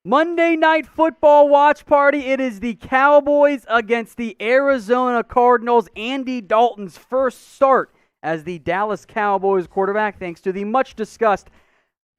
Monday Night Football watch party. It is the Cowboys against the Arizona Cardinals. Andy Dalton's first start as the Dallas Cowboys quarterback, thanks to the much-discussed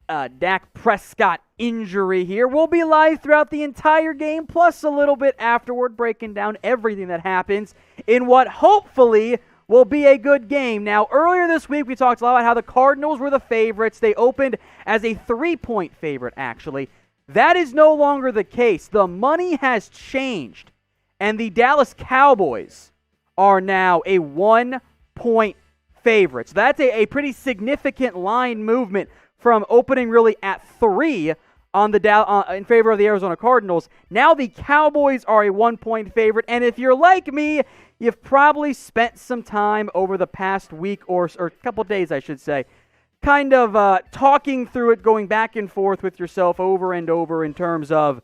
Dak Prescott injury here. We'll be live throughout the entire game, plus a little bit afterward, breaking down everything that happens in what hopefully will be a good game. Now, earlier this week, we talked a lot about how the Cardinals were the favorites. They opened as a 3-point favorite, actually. That is no longer the case. The money has changed, and the Dallas Cowboys are now a 1-point favorite. So that's a pretty significant line movement from opening really at 3 on the in favor of the Arizona Cardinals. Now the Cowboys are a 1-point favorite, and if you're like me, you've probably spent some time over the past week or a couple days, I should say, kind of talking through it, going back and forth with yourself over and over in terms of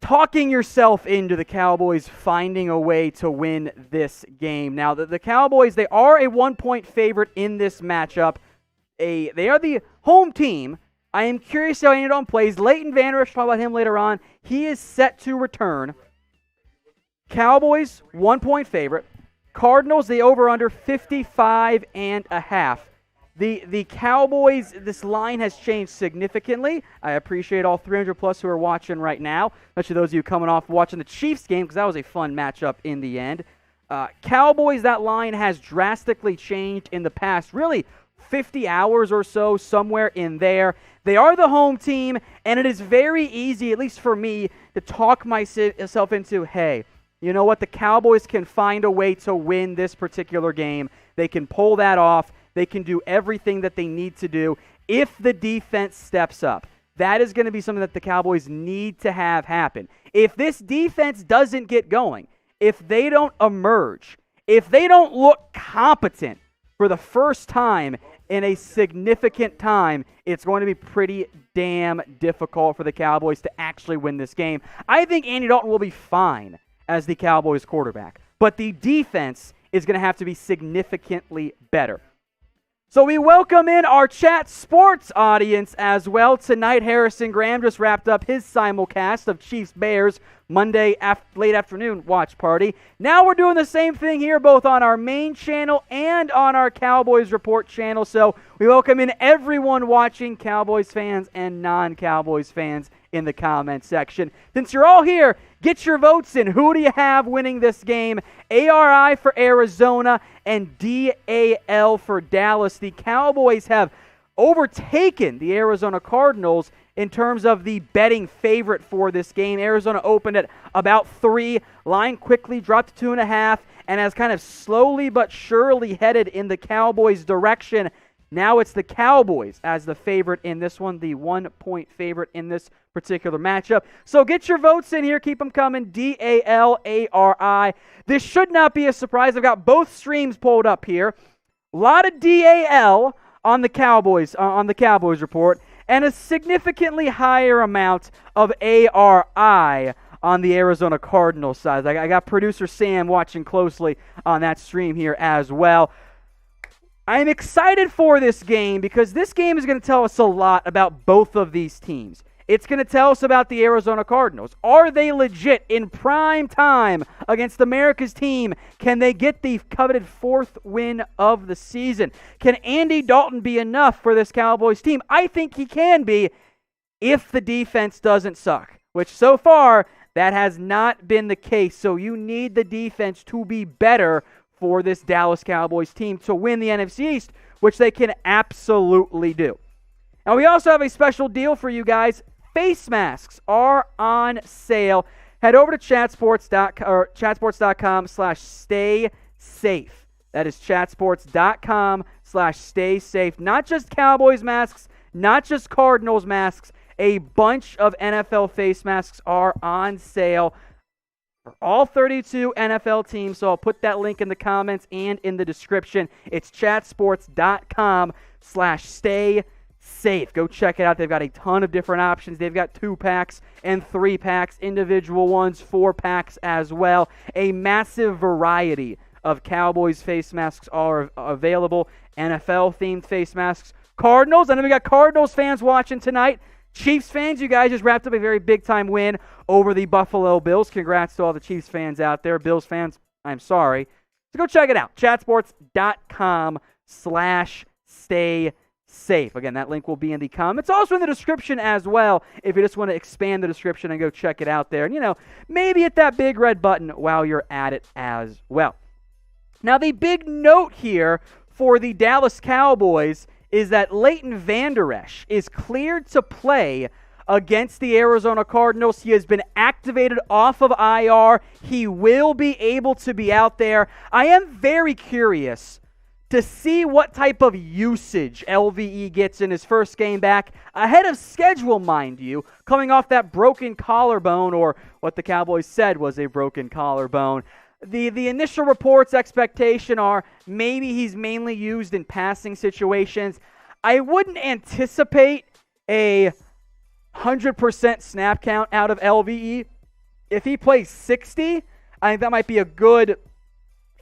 talking yourself into the Cowboys finding a way to win this game. Now, the Cowboys, they are a 1-point favorite in this matchup. They are the home team. I am curious how Andy Dalton plays. Leighton Vander Esch, talk about him later on. He is set to return. Cowboys, 1-point favorite. Cardinals, the over-under 55.5. The Cowboys, this line has changed significantly. I appreciate all 300 plus who are watching right now, especially those of you coming off watching the Chiefs game, because that was a fun matchup in the end. Cowboys, that line has drastically changed in the past, really 50 hours or so, somewhere in there. They are the home team, and it is very easy, at least for me, to talk myself into, hey, you know what? The Cowboys can find a way to win this particular game. They can pull that off. They can do everything that they need to do if the defense steps up. That is going to be something that the Cowboys need to have happen. If this defense doesn't get going, if they don't emerge, if they don't look competent for the first time in a significant time, it's going to be pretty damn difficult for the Cowboys to actually win this game. I think Andy Dalton will be fine as the Cowboys quarterback, but the defense is going to have to be significantly better. So we welcome in our chat sports audience as well. Tonight, Harrison Graham just wrapped up his simulcast of Chiefs-Bears Monday late afternoon watch party. Now we're doing the same thing here, both on our main channel and on our Cowboys Report channel. So we welcome in everyone watching, Cowboys fans and non-Cowboys fans, in the comment section. Since you're all here, get your votes in. Who do you have winning this game? ARI for Arizona and DAL for Dallas. The Cowboys have overtaken the Arizona Cardinals in terms of the betting favorite for this game. Arizona opened at about 3. Line quickly dropped to 2.5 and has kind of slowly but surely headed in the Cowboys' direction. Now it's the Cowboys as the favorite in this one, the 1-point favorite in this particular matchup. So get your votes in here. Keep them coming. DALARI. This should not be a surprise. I've got both streams pulled up here. A lot of DAL on the Cowboys report, and a significantly higher amount of ARI on the Arizona Cardinals side. I got producer Sam watching closely on that stream here as well. I'm excited for this game because this game is going to tell us a lot about both of these teams. It's going to tell us about the Arizona Cardinals. Are they legit in prime time against America's team? Can they get the coveted 4th win of the season? Can Andy Dalton be enough for this Cowboys team? I think he can be if the defense doesn't suck, which so far that has not been the case. So you need the defense to be better for this Dallas Cowboys team to win the NFC East, which they can absolutely do. Now, we also have a special deal for you guys. Face masks are on sale. Head over to chatsports.com/stay safe. That is chatsports.com/stay safe. Not just Cowboys masks, not just Cardinals masks. A bunch of NFL face masks are on sale for all 32 NFL teams, so I'll put that link in the comments and in the description. It's chatsports.com/stay safe. Go check it out. They've got a ton of different options. They've got 2-packs and 3-packs, individual ones, 4-packs as well. A massive variety of Cowboys face masks are available. NFL-themed face masks. Cardinals, I know we got Cardinals fans watching tonight. Chiefs fans, you guys just wrapped up a very big-time win over the Buffalo Bills. Congrats to all the Chiefs fans out there. Bills fans, I'm sorry. So go check it out, chatsports.com/stay safe. Again, that link will be in the comments. Also in the description as well, if you just want to expand the description and go check it out there. And, maybe hit that big red button while you're at it as well. Now, the big note here for the Dallas Cowboys is that Leighton Vander Esch is cleared to play against the Arizona Cardinals. He has been activated off of IR. He will be able to be out there. I am very curious to see what type of usage LVE gets in his first game back, ahead of schedule, mind you, coming off that broken collarbone, or what the Cowboys said was a broken collarbone. The initial reports, expectation are maybe he's mainly used in passing situations. I wouldn't anticipate a 100% snap count out of LVE. If he plays 60, I think that might be a good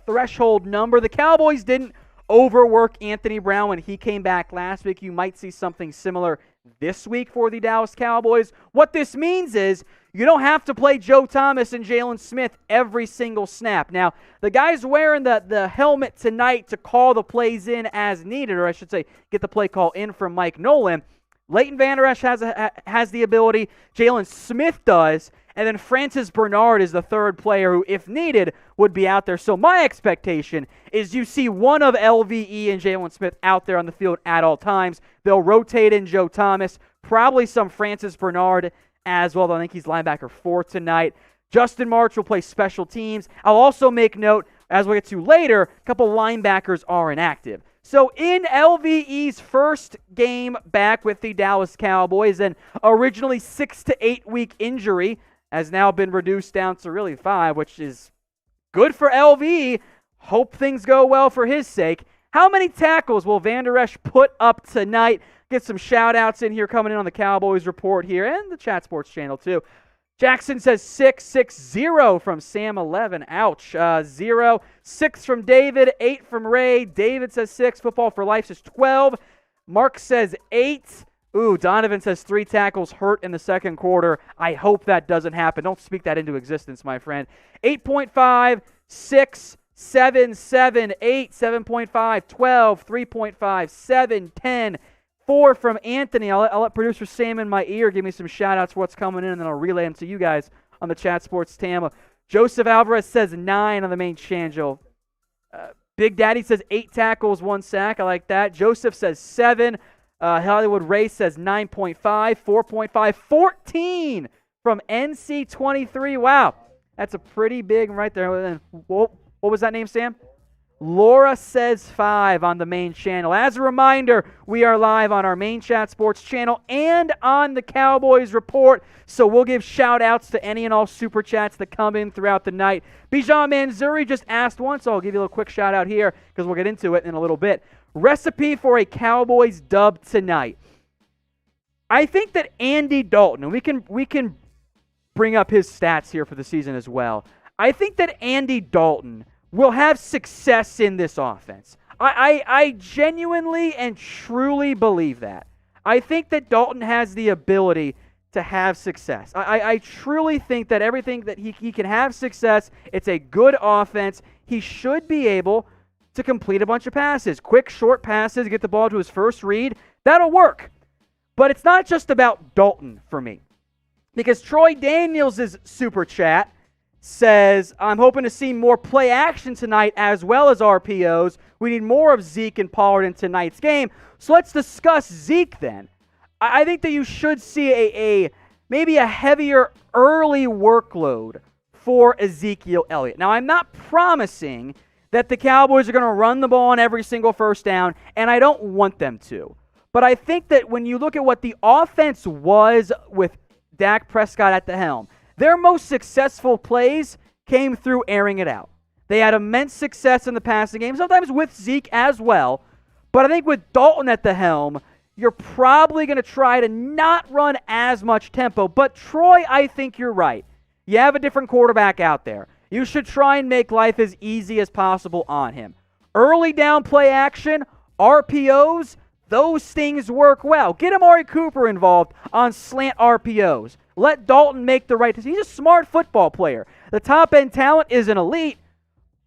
threshold number. The Cowboys didn't overwork Anthony Brown when he came back last week. You might see something similar this week for the Dallas Cowboys. What this means is you don't have to play Joe Thomas and Jalen Smith every single snap. Now, the guy's wearing the helmet tonight to call the plays in as needed, or I should say get the play call in from Mike Nolan. Leighton Vander Esch has the ability. Jalen Smith does. And then Francis Bernard is the third player who, if needed, would be out there. So my expectation is you see one of LVE and Jalen Smith out there on the field at all times. They'll rotate in Joe Thomas, probably some Francis Bernard as well. I think he's linebacker 4 tonight. Justin March will play special teams. I'll also make note, as we'll get to later, a couple linebackers are inactive. So in LVE's first game back with the Dallas Cowboys, an originally 6 to 8 week injury, has now been reduced down to really 5, which is good for LVE. Hope things go well for his sake. How many tackles will Vander Esch put up tonight? Get some shout-outs in here coming in on the Cowboys Report here and the Chat Sports channel too. Jackson says 6-6-0 from Sam 11. Ouch. 0. 6 from David. 8 from Ray. David says 6. Football for Life says 12. Mark says 8. Ooh, Donovan says 3 tackles hurt in the second quarter. I hope that doesn't happen. Don't speak that into existence, my friend. 8.5, 6, 7, 7, 8, 7.5, 12, 3.5, 7, 10, 4 from Anthony. I'll let producer Sam in my ear give me some shout-outs for what's coming in, and then I'll relay them to you guys on the Chat Sports Tama. Joseph Alvarez says 9 on the main channel. Big Daddy says 8 tackles, 1 sack. I like that. Joseph says 7. Hollywood Ray says 9.5, 4.5, 14 from NC23. Wow, that's a pretty big right there. What was that name, Sam? Laura says 5 on the main channel. As a reminder, we are live on our main Chat Sports channel and on the Cowboys Report, so we'll give shout-outs to any and all Super Chats that come in throughout the night. Bijan Manzuri just asked one, so I'll give you a little quick shout-out here because we'll get into it in a little bit. Recipe for a Cowboys dub tonight. I think that Andy Dalton, and we can bring up his stats here for the season as well. I think that Andy Dalton will have success in this offense. I genuinely and truly believe that. I think that Dalton has the ability to have success. I truly think that everything that he can have success. It's a good offense. He should be able to complete a bunch of passes. Quick, short passes, get the ball to his first read. That'll work. But it's not just about Dalton for me. Because Troy Daniels' super chat says, I'm hoping to see more play action tonight as well as RPOs. We need more of Zeke and Pollard in tonight's game. So let's discuss Zeke then. I think that you should see maybe a heavier early workload for Ezekiel Elliott. Now, I'm not promising that the Cowboys are going to run the ball on every single first down, and I don't want them to. But I think that when you look at what the offense was with Dak Prescott at the helm, their most successful plays came through airing it out. They had immense success in the passing game, sometimes with Zeke as well. But I think with Dalton at the helm, you're probably going to try to not run as much tempo. But Troy, I think you're right. You have a different quarterback out there. You should try and make life as easy as possible on him. Early down play action, RPOs, those things work well. Get Amari Cooper involved on slant RPOs. Let Dalton make the right decision. He's a smart football player. The top-end talent isn't elite,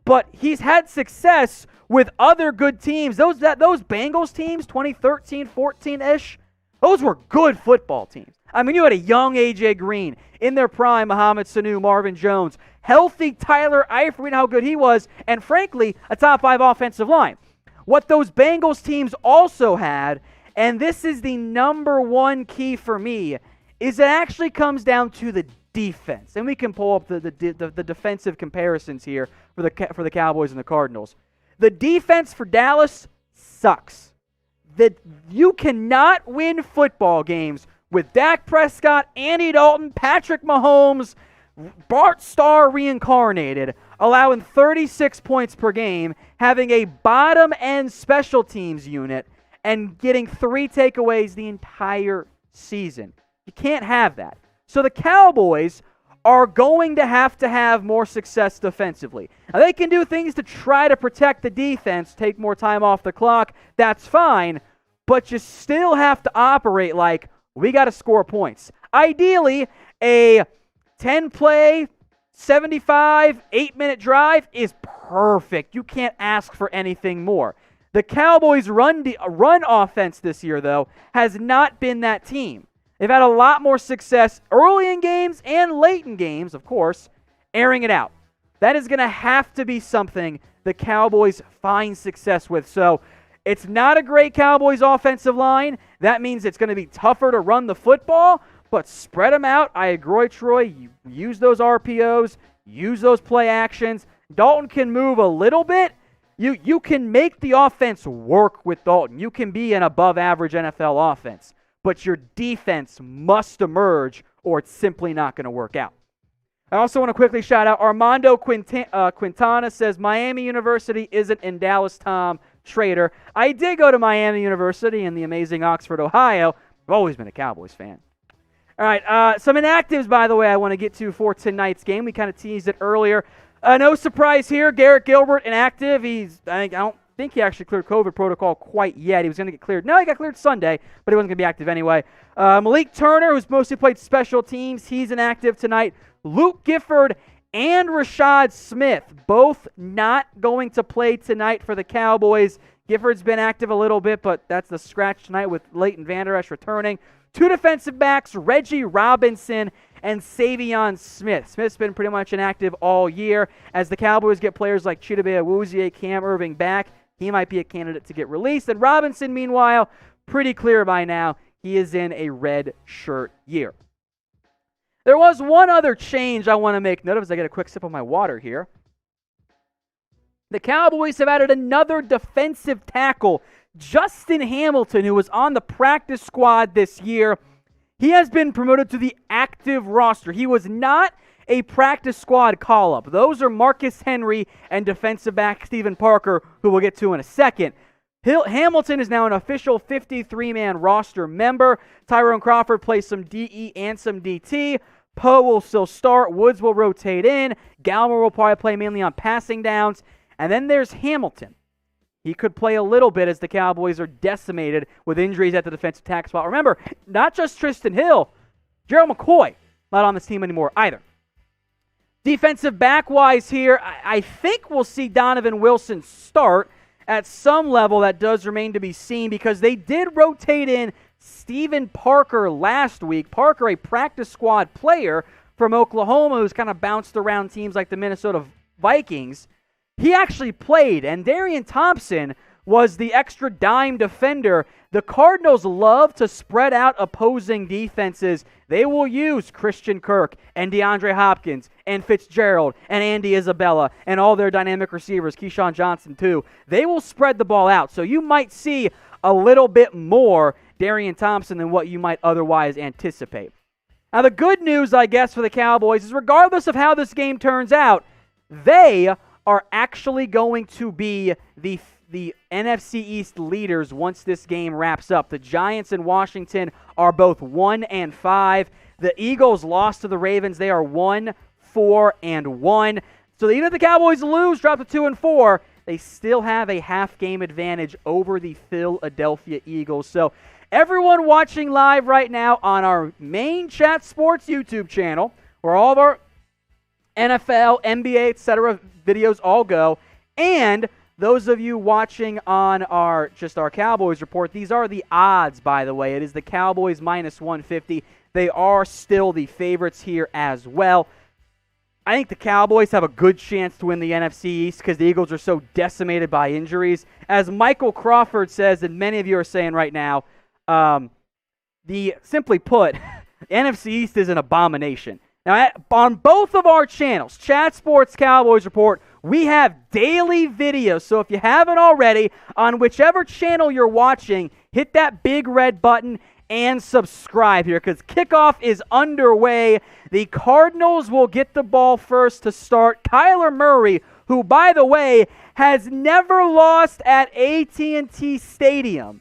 but he's had success with other good teams. Those Bengals teams, 2013, 14-ish, those were good football teams. I mean, you had a young A.J. Green, in their prime, Mohamed Sanu, Marvin Jones, healthy Tyler Eifert, we know how good he was, and frankly, a top 5 offensive line. What those Bengals teams also had, and this is the number one key for me, is it actually comes down to the defense. And we can pull up the defensive comparisons here for the Cowboys and the Cardinals. The defense for Dallas sucks. That you cannot win football games with Dak Prescott, Andy Dalton, Patrick Mahomes, Bart Starr reincarnated, allowing 36 points per game, having a bottom-end special teams unit, and getting 3 takeaways the entire season. You can't have that. So the Cowboys are going to have more success defensively. Now, they can do things to try to protect the defense, take more time off the clock. That's fine, but you still have to operate like, we got to score points. Ideally, a 10-play, 75, 8-minute drive is perfect. You can't ask for anything more. The Cowboys' run offense this year, though, has not been that team. They've had a lot more success early in games and late in games, of course, airing it out. That is going to have to be something the Cowboys find success with. So it's not a great Cowboys offensive line. That means it's going to be tougher to run the football, but spread them out. I agree, Troy. You use those RPOs, use those play actions. Dalton can move a little bit. You can make the offense work with Dalton. You can be an above-average NFL offense, but your defense must emerge or it's simply not going to work out. I also want to quickly shout out Armando Quintana says, Miami University isn't in Dallas, Tom. Trader. I did go to Miami University in the amazing Oxford, Ohio. I've always been a Cowboys fan. All right, some inactives, by the way, I want to get to for tonight's game. We kind of teased it earlier. No surprise here. Garrett Gilbert, inactive. I don't think he actually cleared COVID protocol quite yet. He was going to get cleared. No, he got cleared Sunday, but he wasn't going to be active anyway. Malik Turner, who's mostly played special teams, he's inactive tonight. Luke Gifford and Rashad Smith, both not going to play tonight for the Cowboys. Gifford's been active a little bit, but that's the scratch tonight with Leighton Vander Esch returning. 2 defensive backs, Reggie Robinson and Savion Smith. Smith's been pretty much inactive all year. As the Cowboys get players like Chidobe Awuzie, Cam Irving back, he might be a candidate to get released. And Robinson, meanwhile, pretty clear by now, he is in a red shirt year. There was one other change I want to make note of as I get a quick sip of my water here. The Cowboys have added another defensive tackle, Justin Hamilton, who was on the practice squad this year. He has been promoted to the active roster. He was not a practice squad call-up. Those are Marcus Henry and defensive back Steven Parker, who we'll get to in a second. Hamilton is now an official 53-man roster member. Tyrone Crawford plays some DE and some DT. Poe will still start. Woods will rotate in. Galmer will probably play mainly on passing downs. And then there's Hamilton. He could play a little bit as the Cowboys are decimated with injuries at the defensive tackle spot. Remember, not just Tristan Hill, Gerald McCoy not on this team anymore either. Defensive back-wise here, I think we'll see Donovan Wilson start at some level. That does remain to be seen because they did rotate in Steven Parker last week. Parker, a practice squad player from Oklahoma who's kind of bounced around teams like the Minnesota Vikings. He actually played, and Darian Thompson was the extra dime defender. The Cardinals love to spread out opposing defenses. They will use Christian Kirk and DeAndre Hopkins and Fitzgerald and Andy Isabella and all their dynamic receivers, Keyshawn Johnson too. They will spread the ball out, so you might see a little bit more Darian Thompson than what you might otherwise anticipate. Now the good news, I guess, for the Cowboys is regardless of how this game turns out, they are actually going to be the NFC East leaders once this game wraps up. The Giants and Washington are both 1-5. The Eagles lost to the Ravens. They are 1-4-1. So even if the Cowboys lose, drop to 2-4, they still have a half-game advantage over the Philadelphia Eagles. So everyone watching live right now on our main Chat Sports YouTube channel, where all of our NFL, NBA, etc. videos all go, and those of you watching on our Cowboys report, these are the odds, by the way. It is the Cowboys minus 150. They are still the favorites here as well. I think the Cowboys have a good chance to win the NFC East because the Eagles are so decimated by injuries. As Michael Crawford says, and many of you are saying right now, simply put, NFC East is an abomination. Now, on both of our channels, Chat Sports Cowboys Report, we have daily videos. So if you haven't already, on whichever channel you're watching, hit that big red button and subscribe here because kickoff is underway. The Cardinals will get the ball first to start. Kyler Murray, who, by the way, has never lost at AT&T Stadium,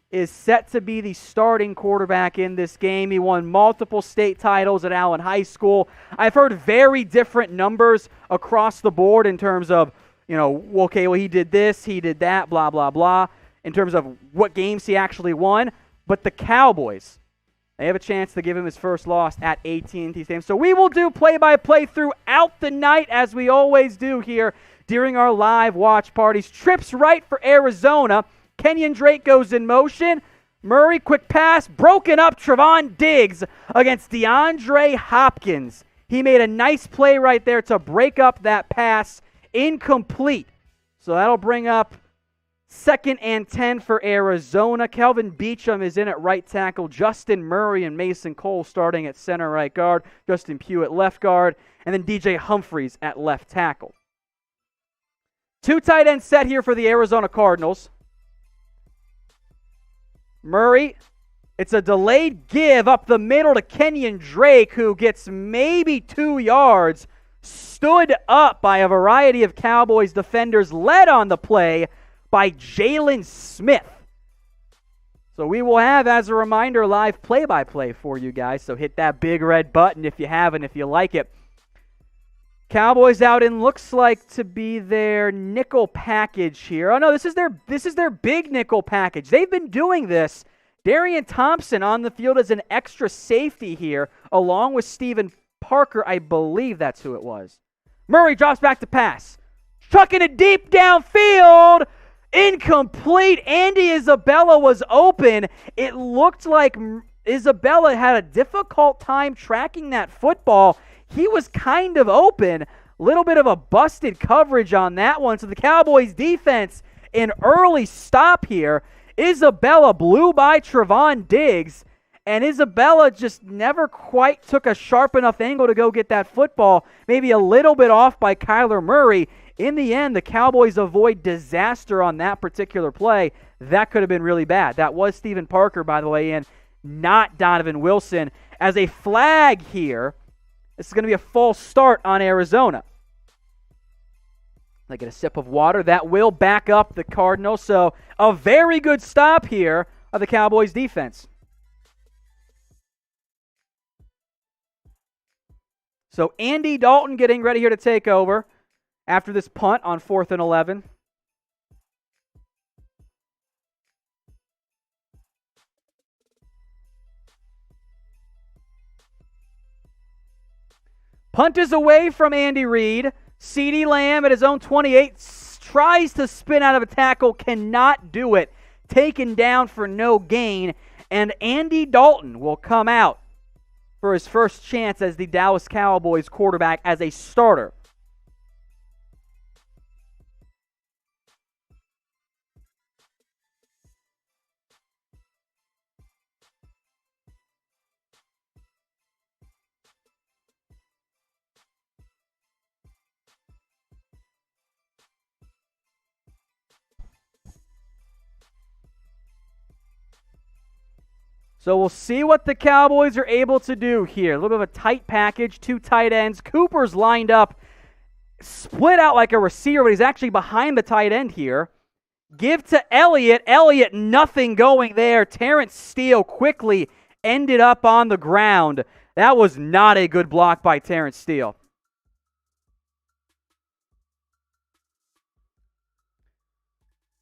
is set to be the starting quarterback in this game. He won multiple state titles at Allen High School. I've heard very different numbers across the board in terms of, he did this, he did that, blah, blah, blah, in terms of what games he actually won. But the Cowboys, they have a chance to give him his first loss at AT&T Stadium. So we will do play-by-play throughout the night, as we always do here during our live watch parties. Trips right for Arizona. Kenyon Drake goes in motion. Murray, quick pass, broken up. Trevon Diggs against DeAndre Hopkins. He made a nice play right there to break up that pass. Incomplete. So that'll bring up 2nd and 10 for Arizona. Kelvin Beachum is in at right tackle. Justin Murray and Mason Cole starting at center right guard. Justin Pugh at left guard. And then DJ Humphries at left tackle. 2 tight ends set here for the Arizona Cardinals. Murray, it's a delayed give up the middle to Kenyon Drake, who gets maybe 2 yards, stood up by a variety of Cowboys defenders, led on the play by Jalen Smith. So we will have, as a reminder, live play-by-play for you guys, so hit that big red button if you haven't, if you like it. Cowboys out in looks like to be their nickel package here. Oh no, this is their big nickel package. They've been doing this. Darian Thompson on the field as an extra safety here, along with Steven Parker. I believe that's who it was. Murray drops back to pass. Chucking it deep downfield. Incomplete. Andy Isabella was open. It looked like Isabella had a difficult time tracking that football. He was kind of open. Little bit of a busted coverage on that one. So the Cowboys defense, an early stop here. Isabella blew by Trevon Diggs, and Isabella just never quite took a sharp enough angle to go get that football. Maybe a little bit off by Kyler Murray. In the end, the Cowboys avoid disaster on that particular play. That could have been really bad. That was Steven Parker, by the way, and not Donovan Wilson. As a flag here, this is going to be a false start on Arizona. They get a sip of water. That will back up the Cardinals. So a very good stop here of the Cowboys defense. So Andy Dalton getting ready here to take over after this punt on 4th and 11. Punt is away from Andy Reid. CeeDee Lamb at his own 28 tries to spin out of a tackle, cannot do it. Taken down for no gain, and Andy Dalton will come out for his first chance as the Dallas Cowboys quarterback as a starter. So we'll see what the Cowboys are able to do here. A little bit of a tight package, 2 tight ends. Cooper's lined up, split out like a receiver, but he's actually behind the tight end here. Give to Elliott. Elliott, nothing going there. Terrence Steele quickly ended up on the ground. That was not a good block by Terrence Steele.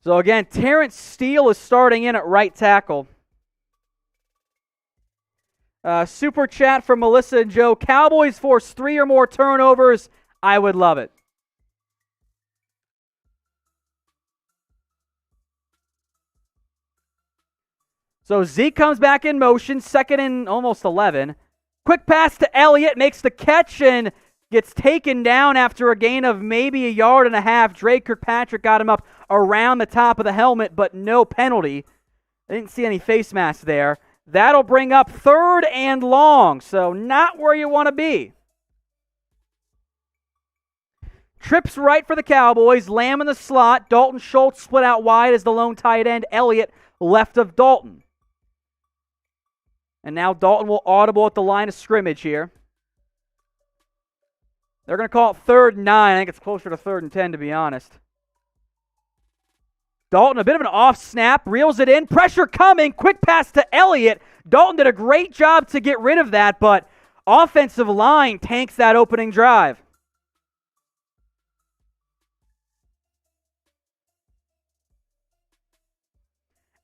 So again, Terrence Steele is starting in at right tackle. Super chat from Melissa and Joe. Cowboys force 3 or more turnovers. I would love it. So Zeke comes back in motion, 2nd and almost 11. Quick pass to Elliott, makes the catch and gets taken down after a gain of maybe 1.5 yards. Drake Kirkpatrick got him up around the top of the helmet, but no penalty. I didn't see any face mask there. That'll bring up 3rd and long, so not where you want to be. Trips right for the Cowboys. Lamb in the slot. Dalton Schultz split out wide as the lone tight end. Elliott left of Dalton. And now Dalton will audible at the line of scrimmage here. They're going to call it 3rd and 9. I think it's closer to 3rd and 10, to be honest. Dalton, a bit of an off snap, reels it in. Pressure coming. Quick pass to Elliott. Dalton did a great job to get rid of that, but offensive line tanks that opening drive.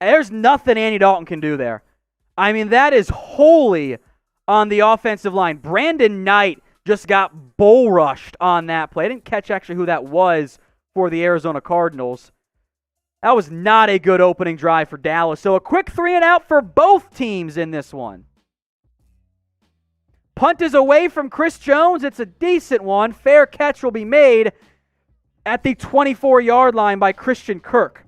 There's nothing Andy Dalton can do there. I mean, that is wholly on the offensive line. Brandon Knight just got bull rushed on that play. I didn't catch actually who that was for the Arizona Cardinals. That was not a good opening drive for Dallas. So a quick 3 and out for both teams in this one. Punt is away from Chris Jones. It's a decent one. Fair catch will be made at the 24-yard line by Christian Kirk.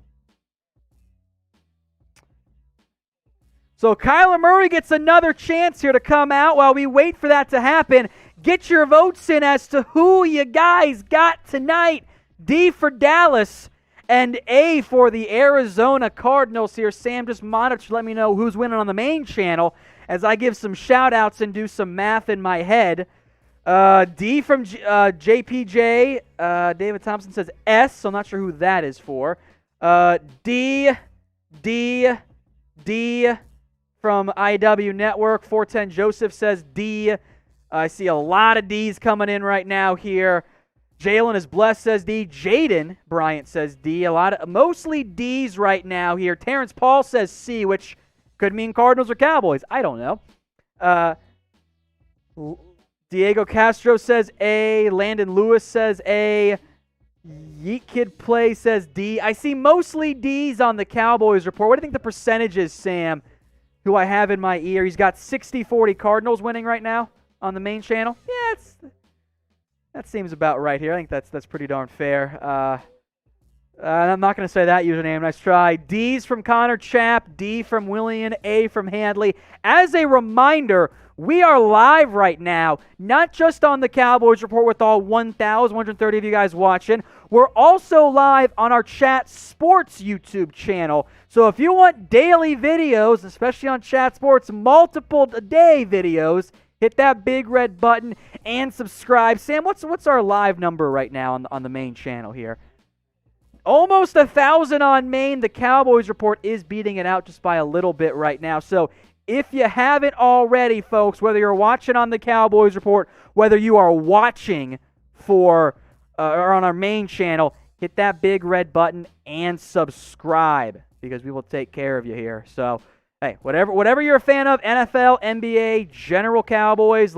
So Kyler Murray gets another chance here to come out while we wait for that to happen. Get your votes in as to who you guys got tonight. D for Dallas and A for the Arizona Cardinals here. Sam, just monitor, let me know who's winning on the main channel as I give some shout-outs and do some math in my head. D from JPJ. David Thompson says S, so I'm not sure who that is for. D from IW Network. 410 Joseph says D. I see a lot of D's coming in right now here. Jalen is blessed says D. Jaden Bryant says D. Mostly D's right now here. Terrence Paul says C, which could mean Cardinals or Cowboys. I don't know. Diego Castro says A. Landon Lewis says A. Yeet Kid Play says D. I see mostly D's on the Cowboys report. What do you think the percentage is, Sam, who I have in my ear? He's got 60-40 Cardinals winning right now on the main channel. Yeah, that seems about right here. I think that's pretty darn fair. I'm not going to say that username. Nice try. D's from Connor Chapp. D from William. A from Handley. As a reminder, we are live right now, not just on the Cowboys Report with all 1,130 of you guys watching. We're also live on our Chat Sports YouTube channel. So if you want daily videos, especially on Chat Sports, multiple-a-day videos, hit that big red button and subscribe. Sam, what's our live number right now on the main channel here? Almost 1,000 on main. The Cowboys Report is beating it out just by a little bit right now. So if you haven't already, folks, whether you're watching on the Cowboys Report, whether you are watching or on our main channel, hit that big red button and subscribe because we will take care of you here. So, hey, whatever you're a fan of, NFL, NBA, general Cowboys,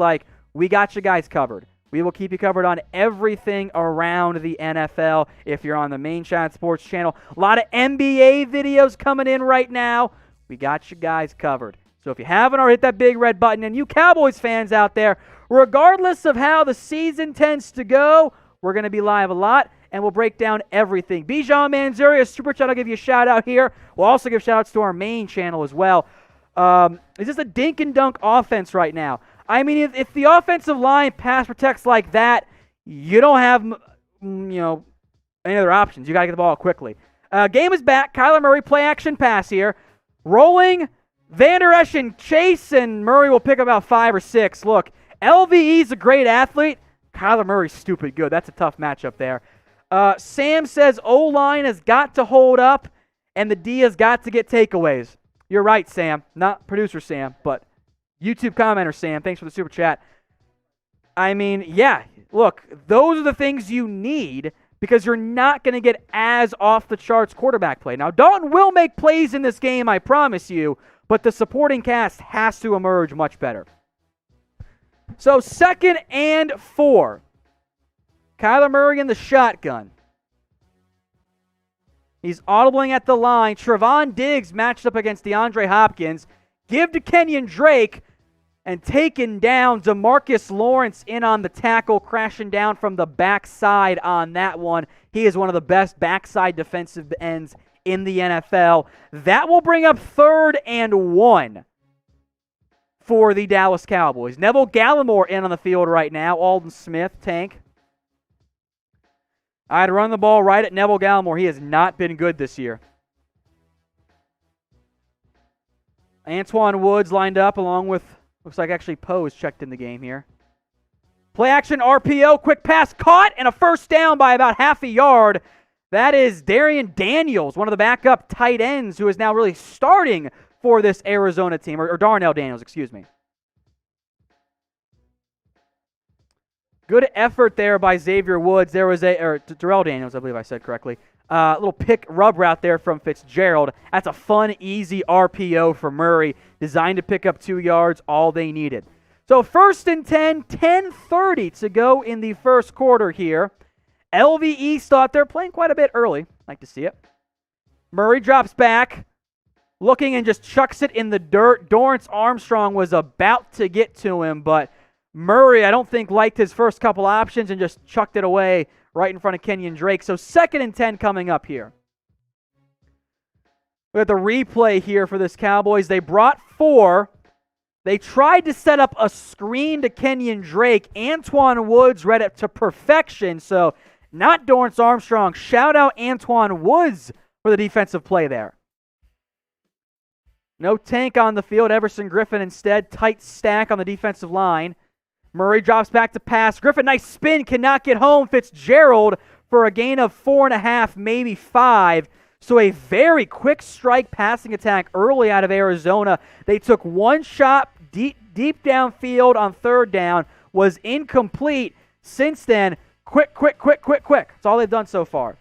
we got you guys covered. We will keep you covered on everything around the NFL if you're on the main Chat Sports channel. A lot of NBA videos coming in right now. We got you guys covered. So if you haven't already, hit that big red button. And you Cowboys fans out there, regardless of how the season tends to go, we're going to be live a lot, and we'll break down everything. Bijan Manzuri, Super Chat, I'll give you a shout-out here. We'll also give shout-outs to our main channel as well. Is this a dink-and-dunk offense right now? I mean, if the offensive line pass protects like that, you don't have, any other options. You got to get the ball quickly. Game is back. Kyler Murray, play-action pass here. Rolling, Vander Esch and Chase, and Murray will pick about 5 or 6. Look, LVE's a great athlete. Kyler Murray's stupid good. That's a tough matchup there. Sam says O-line has got to hold up, and the D has got to get takeaways. You're right, Sam. Not producer Sam, but YouTube commenter Sam. Thanks for the super chat. I mean, yeah, look, those are the things you need because you're not going to get as off-the-charts quarterback play. Now, Dalton will make plays in this game, I promise you, but the supporting cast has to emerge much better. So 2nd and 4. Kyler Murray in the shotgun. He's audibling at the line. Trevon Diggs matched up against DeAndre Hopkins. Give to Kenyon Drake, and taken down. DeMarcus Lawrence in on the tackle, crashing down from the backside on that one. He is one of the best backside defensive ends in the NFL. That will bring up 3rd and 1 for the Dallas Cowboys. Neville Gallimore in on the field right now. Aldon Smith, tank. I'd run the ball right at Neville Gallimore. He has not been good this year. Antoine Woods lined up along with, looks like actually Poe is checked in the game here. Play action RPO, quick pass caught, and a first down by about half a yard. That is Darian Daniels, one of the backup tight ends who is now really starting for this Arizona team, or Darnell Daniels, excuse me. Good effort there by Xavier Woods. There was Darrell Daniels, I believe I said correctly. Little pick rub route there from Fitzgerald. That's a fun, easy RPO for Murray, designed to pick up 2 yards, all they needed. So 1st and 10, 10:30 to go in the first quarter here. LV East thought they're playing quite a bit early. Like to see it. Murray drops back, looking and just chucks it in the dirt. Dorrance Armstrong was about to get to him, but Murray, I don't think, liked his first couple options and just chucked it away right in front of Kenyon Drake. So 2nd and 10 coming up here. We have the replay here for this Cowboys. They brought 4. They tried to set up a screen to Kenyon Drake. Antoine Woods read it to perfection. So not Dorrance Armstrong. Shout out Antoine Woods for the defensive play there. No tank on the field. Everson Griffin instead. Tight stack on the defensive line. Murray drops back to pass. Griffin, nice spin, cannot get home. Fitzgerald for a gain of 4.5, maybe 5. So a very quick strike passing attack early out of Arizona. They took one shot deep downfield on 3rd down. Was incomplete. Since then, quick. That's all they've done so far.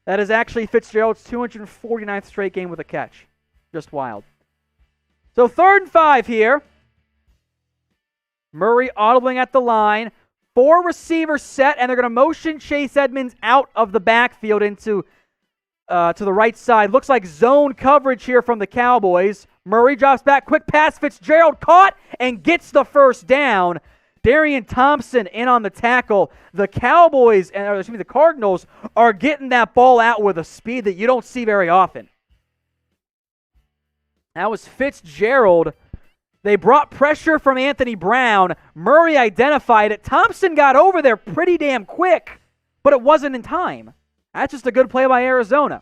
That is actually Fitzgerald's 249th straight game with a catch. Just wild. So 3rd and 5 here. Murray audibling at the line. 4 receivers set, and they're going to motion Chase Edmonds out of the backfield into to the right side. Looks like zone coverage here from the Cowboys. Murray drops back. Quick pass. Fitzgerald caught and gets the first down. Darian Thompson in on the tackle. The Cowboys, the Cardinals, are getting that ball out with a speed that you don't see very often. That was Fitzgerald. They brought pressure from Anthony Brown. Murray identified it. Thompson got over there pretty damn quick, but it wasn't in time. That's just a good play by Arizona.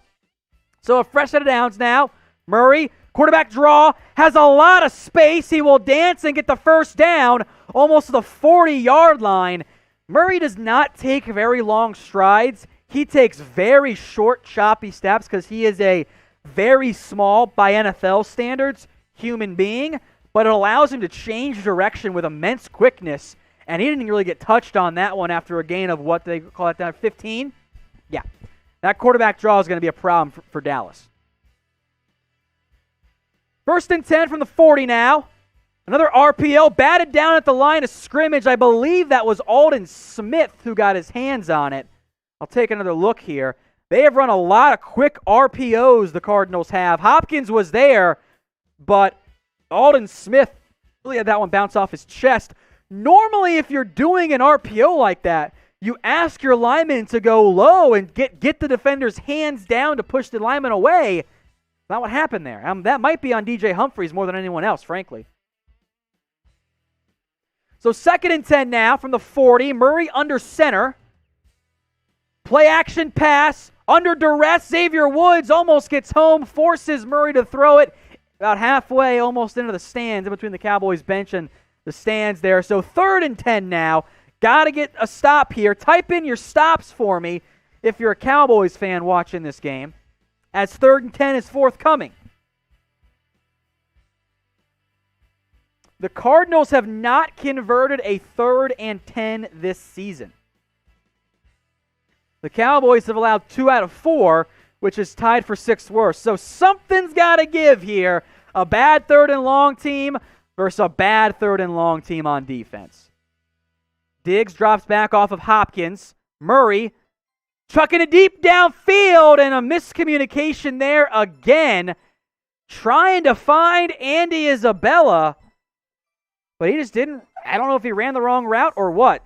So a fresh set of downs now. Murray, quarterback draw, has a lot of space. He will dance and get the first down almost to the 40-yard line. Murray does not take very long strides. He takes very short, choppy steps because he is a very small, by NFL standards, human being. But it allows him to change direction with immense quickness, and he didn't really get touched on that one after a gain of what they call it now, 15? Yeah. That quarterback draw is going to be a problem for Dallas. 1st and 10 from the 40 now. Another RPO batted down at the line of scrimmage. I believe that was Aldon Smith who got his hands on it. I'll take another look here. They have run a lot of quick RPOs, the Cardinals have. Hopkins was there, but Aldon Smith really had that one bounce off his chest. Normally, if you're doing an RPO like that, you ask your lineman to go low and get the defender's hands down to push the lineman away. Not what happened there. That might be on DJ Humphries more than anyone else, frankly. So 2nd and 10 now from the 40. Murray under center. Play action pass. Under duress, Xavier Woods almost gets home, forces Murray to throw it about halfway, almost into the stands, in between the Cowboys bench and the stands there. So 3rd and 10 now. Got to get a stop here. Type in your stops for me if you're a Cowboys fan watching this game, as 3rd and 10 is forthcoming. The Cardinals have not converted a 3rd and 10 this season. The Cowboys have allowed 2 out of 4, which is tied for 6th worst. So something's got to give here. A bad 3rd and long team versus a bad 3rd and long team on defense. Diggs drops back off of Hopkins. Murray chucking it deep downfield, and a miscommunication there again. Trying to find Andy Isabella, but he just didn't. I don't know if he ran the wrong route or what.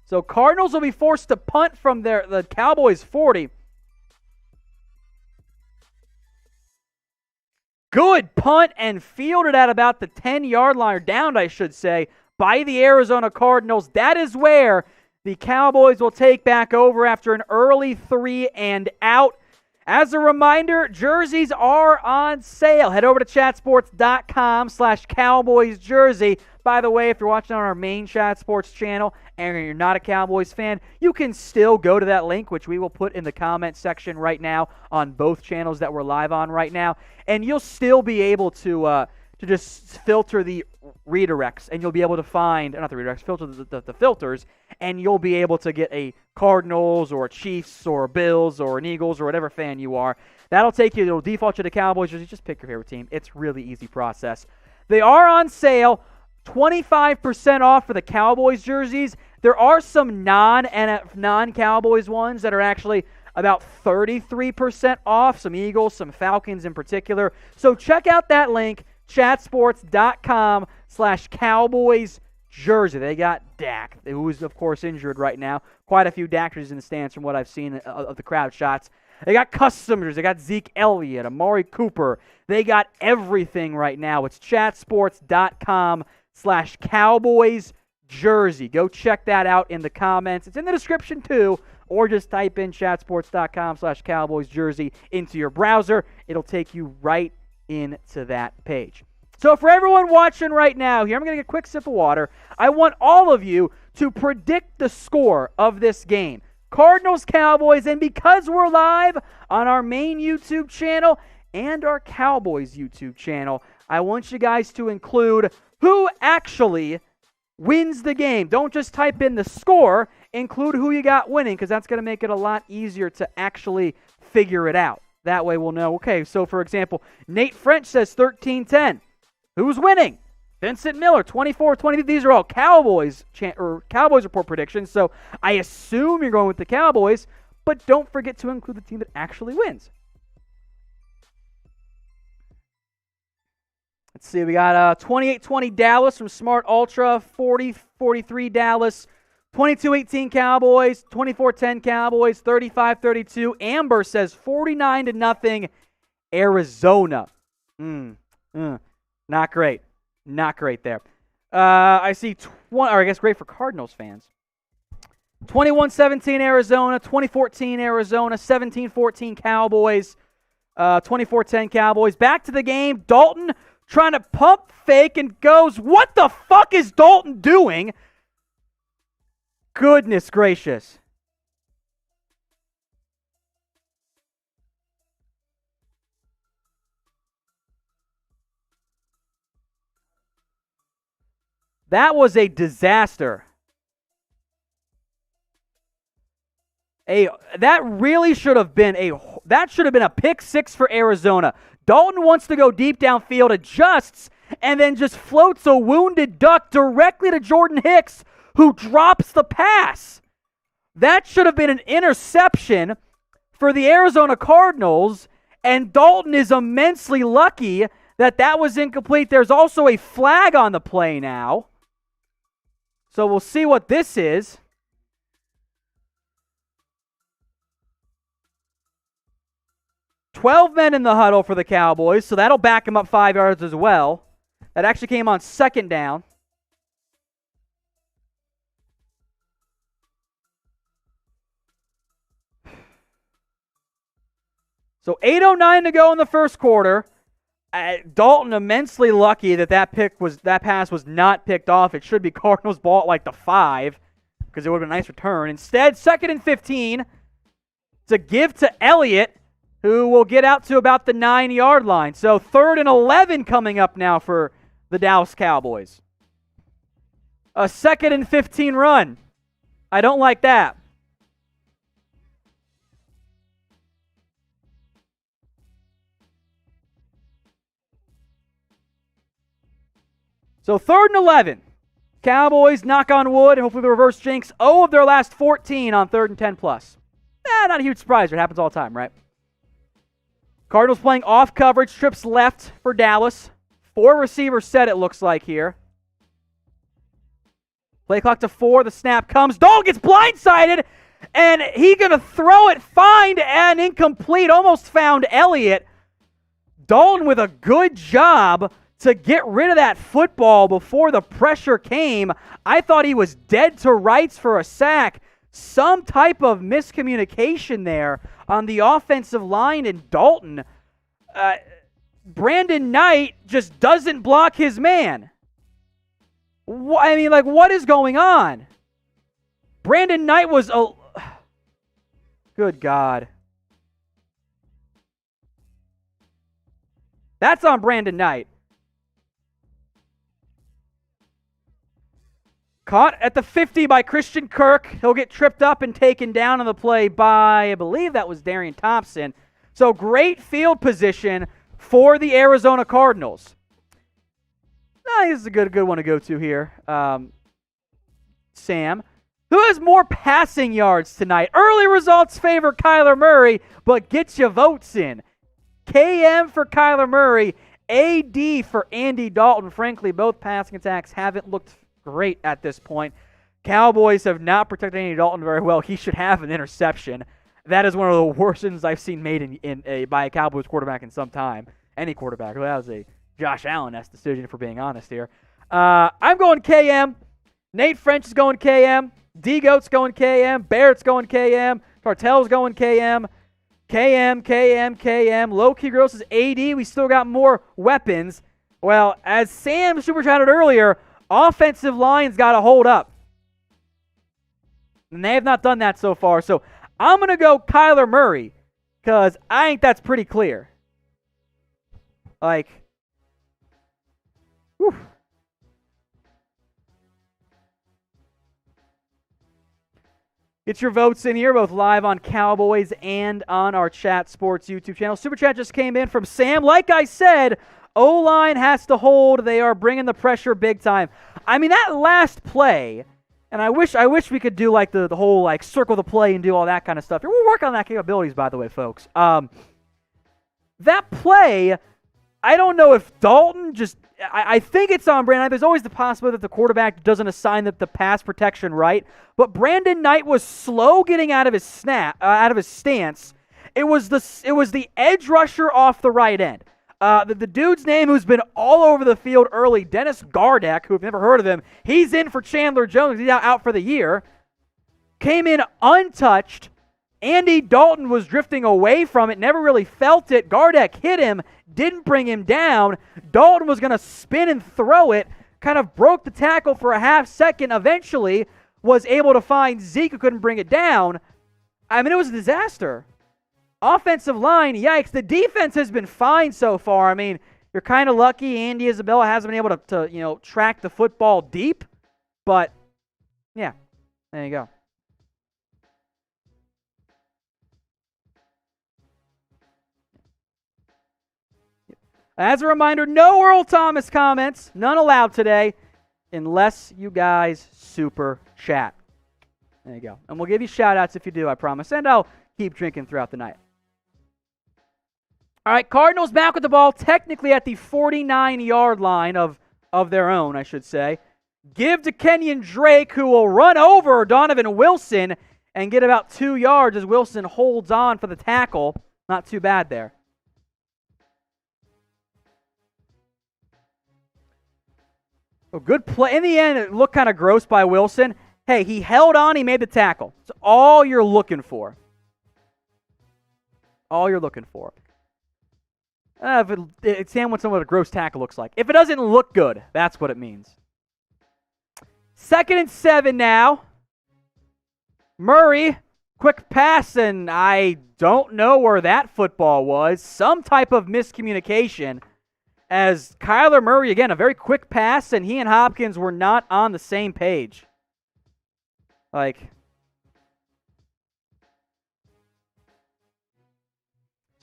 So Cardinals will be forced to punt from the Cowboys 40. Good punt and fielded at about the 10-yard line, or downed, I should say, by the Arizona Cardinals. That is where the Cowboys will take back over after an early 3 and out. As a reminder, jerseys are on sale. Head over to chatsports.com/Cowboys jersey. By the way, if you're watching on our main Chat Sports channel and you're not a Cowboys fan, you can still go to that link, which we will put in the comment section right now on both channels that we're live on right now, and you'll still be able to just filter the redirects, and you'll be able to find, not the redirects, filter the filters, and you'll be able to get a Cardinals or a Chiefs or a Bills or an Eagles or whatever fan you are. That'll take you, it'll default you to Cowboys jersey. Just pick your favorite team. It's really easy process. They are on sale. 25% off for the Cowboys jerseys. There are some non-Cowboys ones that are actually about 33% off, some Eagles, some Falcons in particular. So check out that link, chatsports.com/Cowboys jersey. They got Dak, who is, of course, injured right now. Quite a few Dak jerseys in the stands from what I've seen of the crowd shots. They got customers. They got Zeke Elliott, Amari Cooper. They got everything right now. It's chatsports.com/Cowboys jersey. Go check that out in the comments. It's in the description too, or just type in chatsports.com/Cowboys jersey into your browser. It'll take you right into that page. So for everyone watching right now here, I'm going to get a quick sip of water. I want all of you to predict the score of this game. Cardinals, Cowboys, and because we're live on our main YouTube channel and our Cowboys YouTube channel, I want you guys to include who actually wins the game. Don't just type in the score, include who you got winning, because that's going to make it a lot easier to actually figure it out. That way we'll know, okay, so for example, Nate French says 13-10. Who's winning? Vincent Miller, 24-20. These are all Cowboys Report predictions, so I assume you're going with the Cowboys, but don't forget to include the team that actually wins. Let's see, we got 28-20 Dallas from Smart Ultra, 40-43 Dallas, 22-18 Cowboys, 24-10 Cowboys, 35-32. Amber says 49-0 Arizona. Not great. Not great there. I see, great for Cardinals fans. 21-17 Arizona, 2014 Arizona, 17-14 Cowboys, 24-10 Cowboys. Back to the game. Dalton trying to pump fake and goes, what the fuck is Dalton doing? Goodness gracious. That was a disaster. That really should have been a pick six for Arizona. Dalton wants to go deep downfield, adjusts, and then just floats a wounded duck directly to Jordan Hicks, who drops the pass. That should have been an interception for the Arizona Cardinals, and Dalton is immensely lucky that that was incomplete. There's also a flag on the play now. So we'll see what this is. $12 men in the huddle for the Cowboys, so that'll back him up 5 yards as well. That actually came on second down. So 8:09 to go in the first quarter. Dalton immensely lucky that pass was not picked off. It should be Cardinals ball at like the 5 because it would have been a nice return. Instead, 2nd and 15 to give to Elliott, who will get out to about the 9-yard line. So 3rd and 11 coming up now for the Dallas Cowboys. A 2nd and 15 run. I don't like that. So 3rd and 11. Cowboys, knock on wood, hopefully the reverse jinx. 0 of their last 14 on 3rd and 10 plus. Not a huge surprise. It happens all the time, right? Cardinals playing off coverage, trips left for Dallas. 4 receivers set, it looks like here. Play clock to 4, the snap comes. Dalton gets blindsided, and he's going to throw it, find and incomplete. Almost found Elliott. Dalton with a good job to get rid of that football before the pressure came. I thought he was dead to rights for a sack. Some type of miscommunication there on the offensive line in Dalton. Brandon Knight just doesn't block his man. What is going on? Brandon Knight was a... Good God. That's on Brandon Knight. Caught at the 50 by Christian Kirk. He'll get tripped up and taken down on the play by, I believe that was Darian Thompson. So great field position for the Arizona Cardinals. This is a good one to go to here. Sam, who has more passing yards tonight? Early results favor Kyler Murray, but get your votes in. KM for Kyler Murray, AD for Andy Dalton. Frankly, both passing attacks haven't looked great at this point. Cowboys have not protected Andy Dalton very well. He should have an interception. That is one of the worst ones I've seen made by a Cowboys quarterback in some time. Any quarterback. That was a Josh Allen-esque decision, if we're being honest here. I'm going KM. Nate French is going KM. D-Goat's going KM. Barrett's going KM. Tartell's going KM. KM. Low-key gross is AD. We still got more weapons. Well, as Sam super chatted earlier, offensive line's got to hold up. And they have not done that so far. So I'm going to go Kyler Murray because I think that's pretty clear. Whew. Get your votes in here, both live on Cowboys and on our Chat Sports YouTube channel. Super Chat just came in from Sam. Like I said, O-line has to hold. They are bringing the pressure big time. That last play, and I wish we could do the whole circle the play and do all that kind of stuff. We're working on that capabilities, by the way, folks. That play, I don't know if Dalton just... I think it's on Brandon Knight. There's always the possibility that the quarterback doesn't assign the pass protection right. But Brandon Knight was slow getting out of his stance. It was the edge rusher off the right end. The dude's name who's been all over the field early, Dennis Gardeck, who I've never heard of him. He's in for Chandler Jones. He's out for the year. Came in untouched. Andy Dalton was drifting away from it, never really felt it. Gardeck hit him, didn't bring him down. Dalton was going to spin and throw it, kind of broke the tackle for a half second, eventually was able to find Zeke, who couldn't bring it down. It was a disaster. Offensive line, yikes. The defense has been fine so far. You're kind of lucky Andy Isabella hasn't been able to track the football deep. But, yeah, there you go. As a reminder, no Earl Thomas comments. None allowed today unless you guys super chat. There you go. And we'll give you shout-outs if you do, I promise. And I'll keep drinking throughout the night. All right, Cardinals back with the ball, technically at the 49-yard line of their own, I should say. Give to Kenyon Drake, who will run over Donovan Wilson and get about 2 yards as Wilson holds on for the tackle. Not too bad there. A good play. In the end, it looked kind of gross by Wilson. Hey, he held on. He made the tackle. It's all you're looking for. All you're looking for. Sam wants to know what a gross tackle looks like. If it doesn't look good, that's what it means. 2nd and 7 now. Murray, quick pass, and I don't know where that football was. Some type of miscommunication as Kyler Murray, again, a very quick pass, and he and Hopkins were not on the same page. So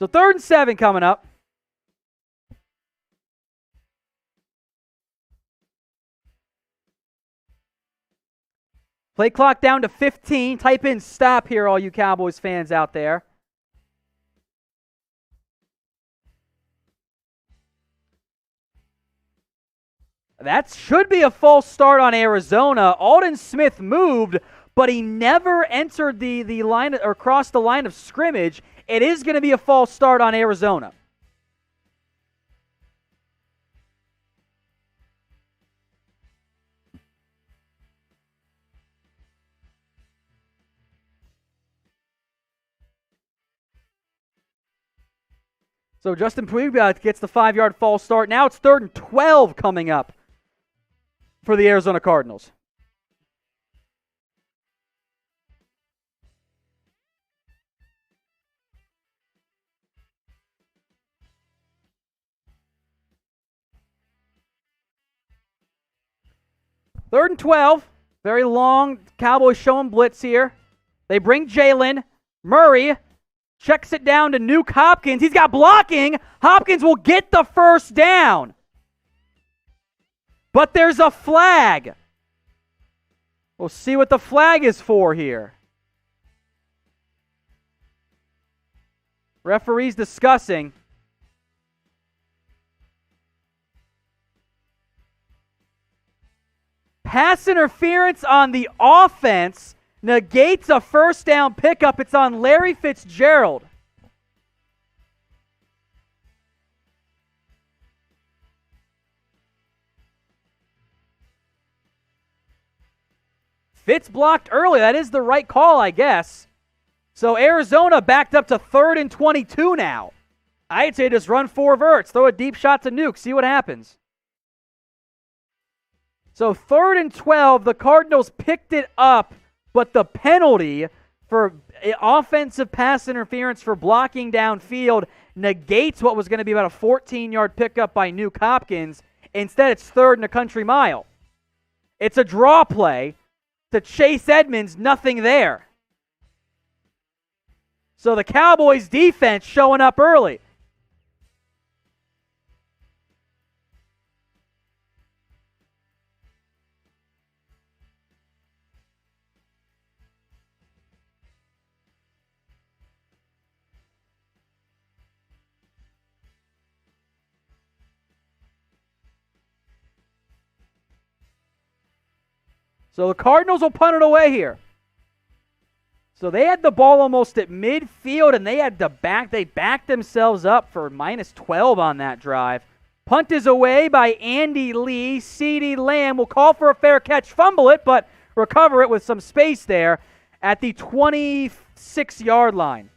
3rd and 7 coming up. Play clock down to 15. Type in stop here, all you Cowboys fans out there. That should be a false start on Arizona. Aldon Smith moved, but he never entered the line or crossed the line of scrimmage. It is going to be a false start on Arizona. So Justin Puig gets the 5-yard false start. Now it's 3rd and 12 coming up for the Arizona Cardinals. Third and 12. Very long. Cowboys showing blitz here. They bring Jalen. Murray checks it down to Nuke Hopkins. He's got blocking. Hopkins will get the first down. But there's a flag. We'll see what the flag is for here. Referee's discussing. Pass interference on the offense negates a first down pickup. It's on Larry Fitzgerald. Fitz blocked early. That is the right call, I guess. So Arizona backed up to 3rd and 22 now. I'd say just run 4 verts. Throw a deep shot to Nuke. See what happens. So 3rd and 12. The Cardinals picked it up, but the penalty for offensive pass interference for blocking downfield negates what was going to be about a 14-yard pickup by Nuke Hopkins. Instead, it's 3rd and a country mile. It's a draw play to Chase Edmonds, nothing there. So the Cowboys defense showing up early. So the Cardinals will punt it away here. So they had the ball almost at midfield, and they backed themselves up for -12 on that drive. Punt is away by Andy Lee. CeeDee Lamb will call for a fair catch, fumble it, but recover it with some space there at the 26-yard line.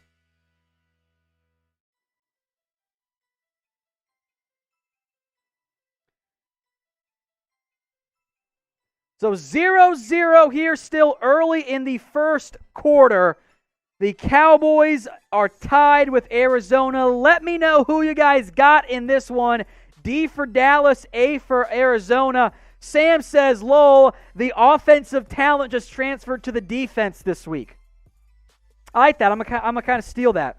So 0-0 here still early in the first quarter. The Cowboys are tied with Arizona. Let me know who you guys got in this one. D for Dallas, A for Arizona. Sam says, lol, the offensive talent just transferred to the defense this week. I like that. I'm gonna kind of steal that.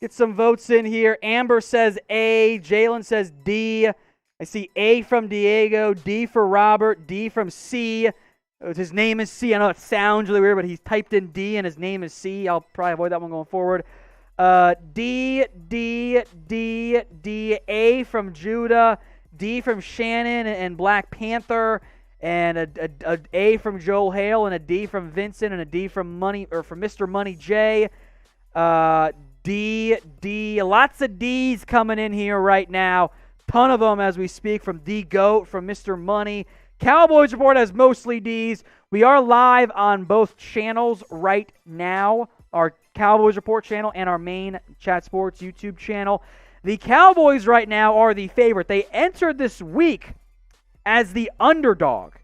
Get some votes in here. Amber says A. Jalen says D. I see A from Diego, D for Robert, D from C. His name is C. I know it sounds really weird, but he's typed in D and his name is C. I'll probably avoid that one going forward. D, A from Judah, D from Shannon and Black Panther, and a A from Joel Hale, and a D from Vincent, and a D from Mr. Money J. D, lots of D's coming in here right now. ton of them as we speak, from D Goat, from Mr. Money. Cowboys Report has mostly D's. We are live on both channels right now, our Cowboys Report channel and our main Chat Sports YouTube channel. The Cowboys right now are the favorite. They entered this week as the underdog.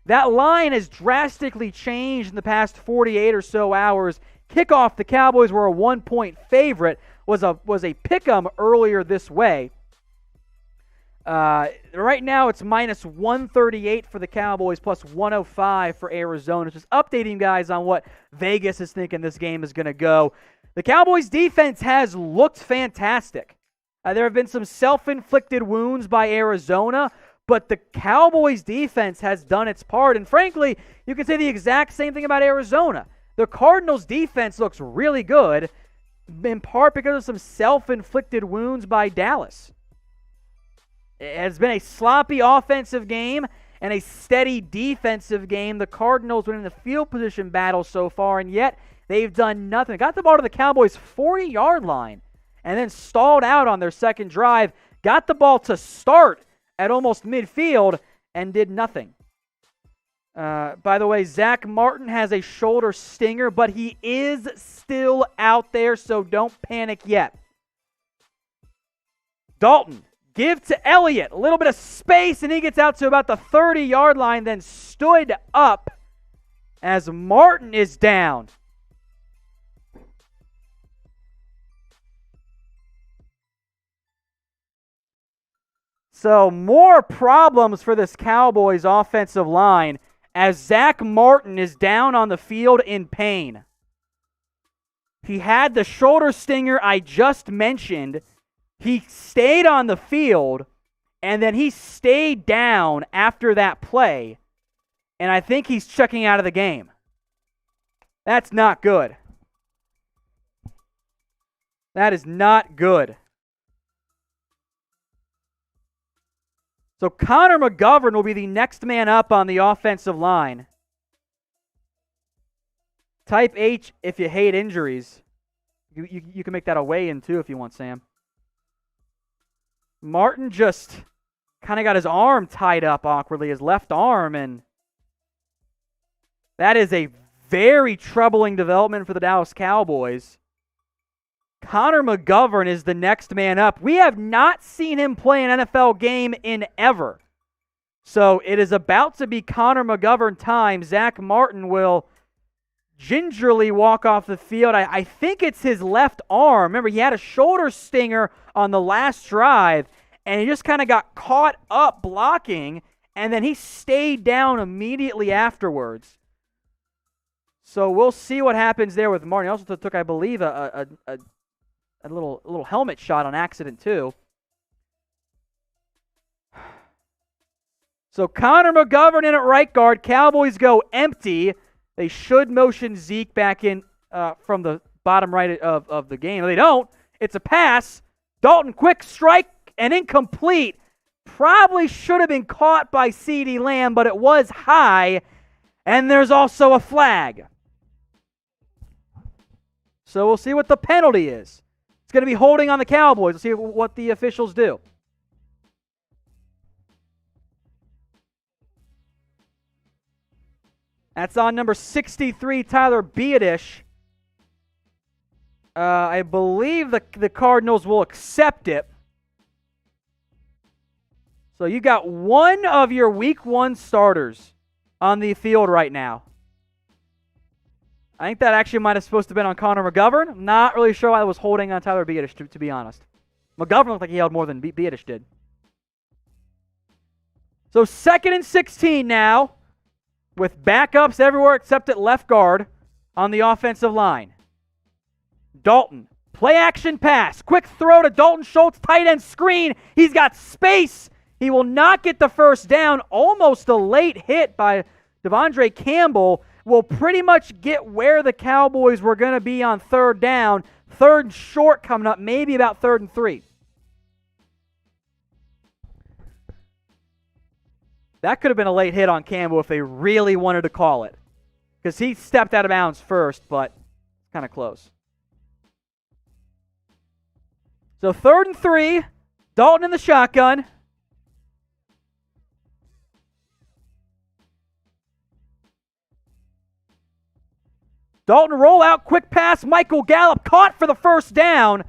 That line has drastically changed in the past 48 or so hours. Kickoff, the Cowboys were a 1-point favorite, was a pick'em earlier this way. Right now it's minus 138 for the Cowboys, plus 105 for Arizona. Just updating you guys on what Vegas is thinking this game is going to go. The Cowboys defense has looked fantastic. There have been some self-inflicted wounds by Arizona, but the Cowboys defense has done its part. And frankly, you can say the exact same thing about Arizona. The Cardinals defense looks really good, in part because of some self-inflicted wounds by Dallas. It has been a sloppy offensive game and a steady defensive game. The Cardinals winning the field position battle so far, and yet they've done nothing. Got the ball to the Cowboys' 40-yard line and then stalled out on their second drive. Got the ball to start at almost midfield and did nothing. By the way, Zach Martin has a shoulder stinger, but he is still out there, so don't panic yet. Dalton, give to Elliott. A little bit of space, and he gets out to about the 30-yard line, then stood up as Martin is down. So more problems for this Cowboys offensive line as Zach Martin is down on the field in pain. He had the shoulder stinger I just mentioned. He stayed on the field, and then he stayed down after that play, and I think he's checking out of the game. That's not good. That is not good. So Connor McGovern will be the next man up on the offensive line. Type H if you hate injuries. You can make that a weigh-in too if you want, Sam. Martin just kind of got his arm tied up awkwardly, his left arm, and that is a very troubling development for the Dallas Cowboys. Connor McGovern is the next man up. We have not seen him play an NFL game in ever. So it is about to be Connor McGovern time. Zach Martin will gingerly walk off the field. I think it's his left arm. Remember, he had a shoulder stinger on the last drive, and he just kind of got caught up blocking, and then he stayed down immediately afterwards. So we'll see what happens there with Martin. He also took, I believe, a little helmet shot on accident too. So Connor McGovern in at right guard. Cowboys go empty. They should motion Zeke back in from the bottom right of the game. No, they don't. It's a pass. Dalton, quick strike and incomplete. Probably should have been caught by CeeDee Lamb, but it was high. And there's also a flag. So we'll see what the penalty is. It's going to be holding on the Cowboys. We'll see what the officials do. That's on number 63, Tyler Biadish. I believe the Cardinals will accept it. So you got one of your Week 1 starters on the field right now. I think that actually might have supposed to have been on Connor McGovern. I'm not really sure why I was holding on Tyler Biadish, to be honest. McGovern looked like he held more than Biadish did. So 2nd and 16 now, with backups everywhere except at left guard on the offensive line. Dalton, play action pass. Quick throw to Dalton Schultz, tight end screen. He's got space. He will not get the first down. Almost a late hit by Devondre Campbell. Will pretty much get where the Cowboys were going to be on third down. Third and short coming up, maybe about 3rd and 3. That could have been a late hit on Campbell if they really wanted to call it. Because he stepped out of bounds first, but kind of close. So 3rd and 3, Dalton in the shotgun. Dalton rollout, quick pass, Michael Gallup caught for the first down.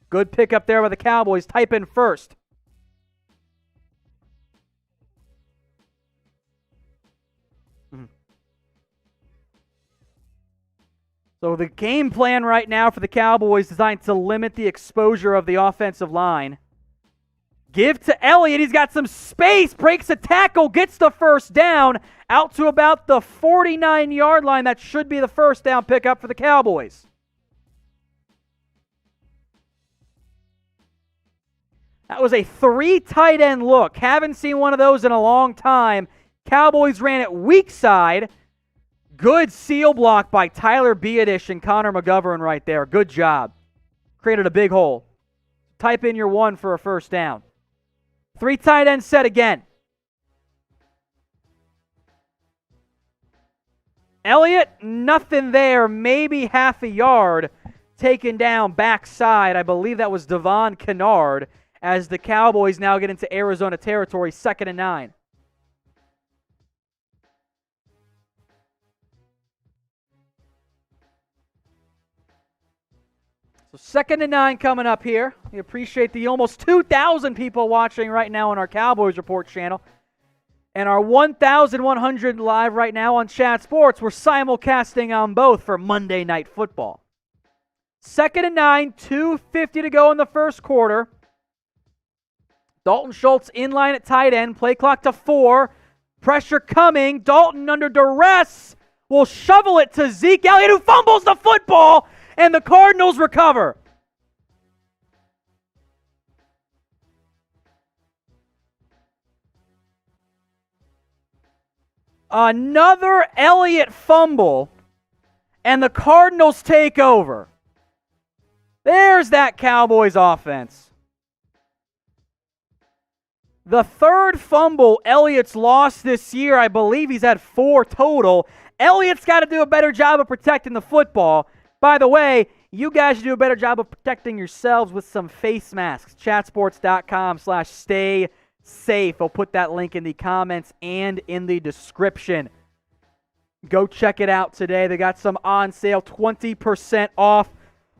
Good pick up there by the Cowboys. Type in first. So the game plan right now for the Cowboys is designed to limit the exposure of the offensive line. Give to Elliott. He's got some space. Breaks a tackle. Gets the first down. Out to about the 49-yard line. That should be the first down pickup for the Cowboys. That was a 3 tight end look. Haven't seen one of those in a long time. Cowboys ran it weak side. Good seal block by Tyler Biadish and Connor McGovern right there. Good job. Created a big hole. Type in your 1 for a first down. 3 tight end set again. Elliott, nothing there. Maybe half a yard. Taken down backside. I believe that was Devon Kennard as the Cowboys now get into Arizona territory, 2nd and 9. So 2nd and 9 coming up here. We appreciate the almost 2,000 people watching right now on our Cowboys Report channel. And our 1,100 live right now on Chat Sports. We're simulcasting on both for Monday Night Football. 2nd and 9, 2:50 to go in the first quarter. Dalton Schultz in line at tight end. Play clock to 4. Pressure coming. Dalton under duress will shovel it to Zeke Elliott, who fumbles the football. And the Cardinals recover. Another Elliott fumble, and the Cardinals take over. There's that Cowboys offense. The 3rd fumble Elliott's lost this year. I believe he's had 4 total. Elliott's got to do a better job of protecting the football. By the way, you guys should do a better job of protecting yourselves with some face masks. Chatsports.com/stay safe. I'll put that link in the comments and in the description. Go check it out today. They got some on sale, 20% off.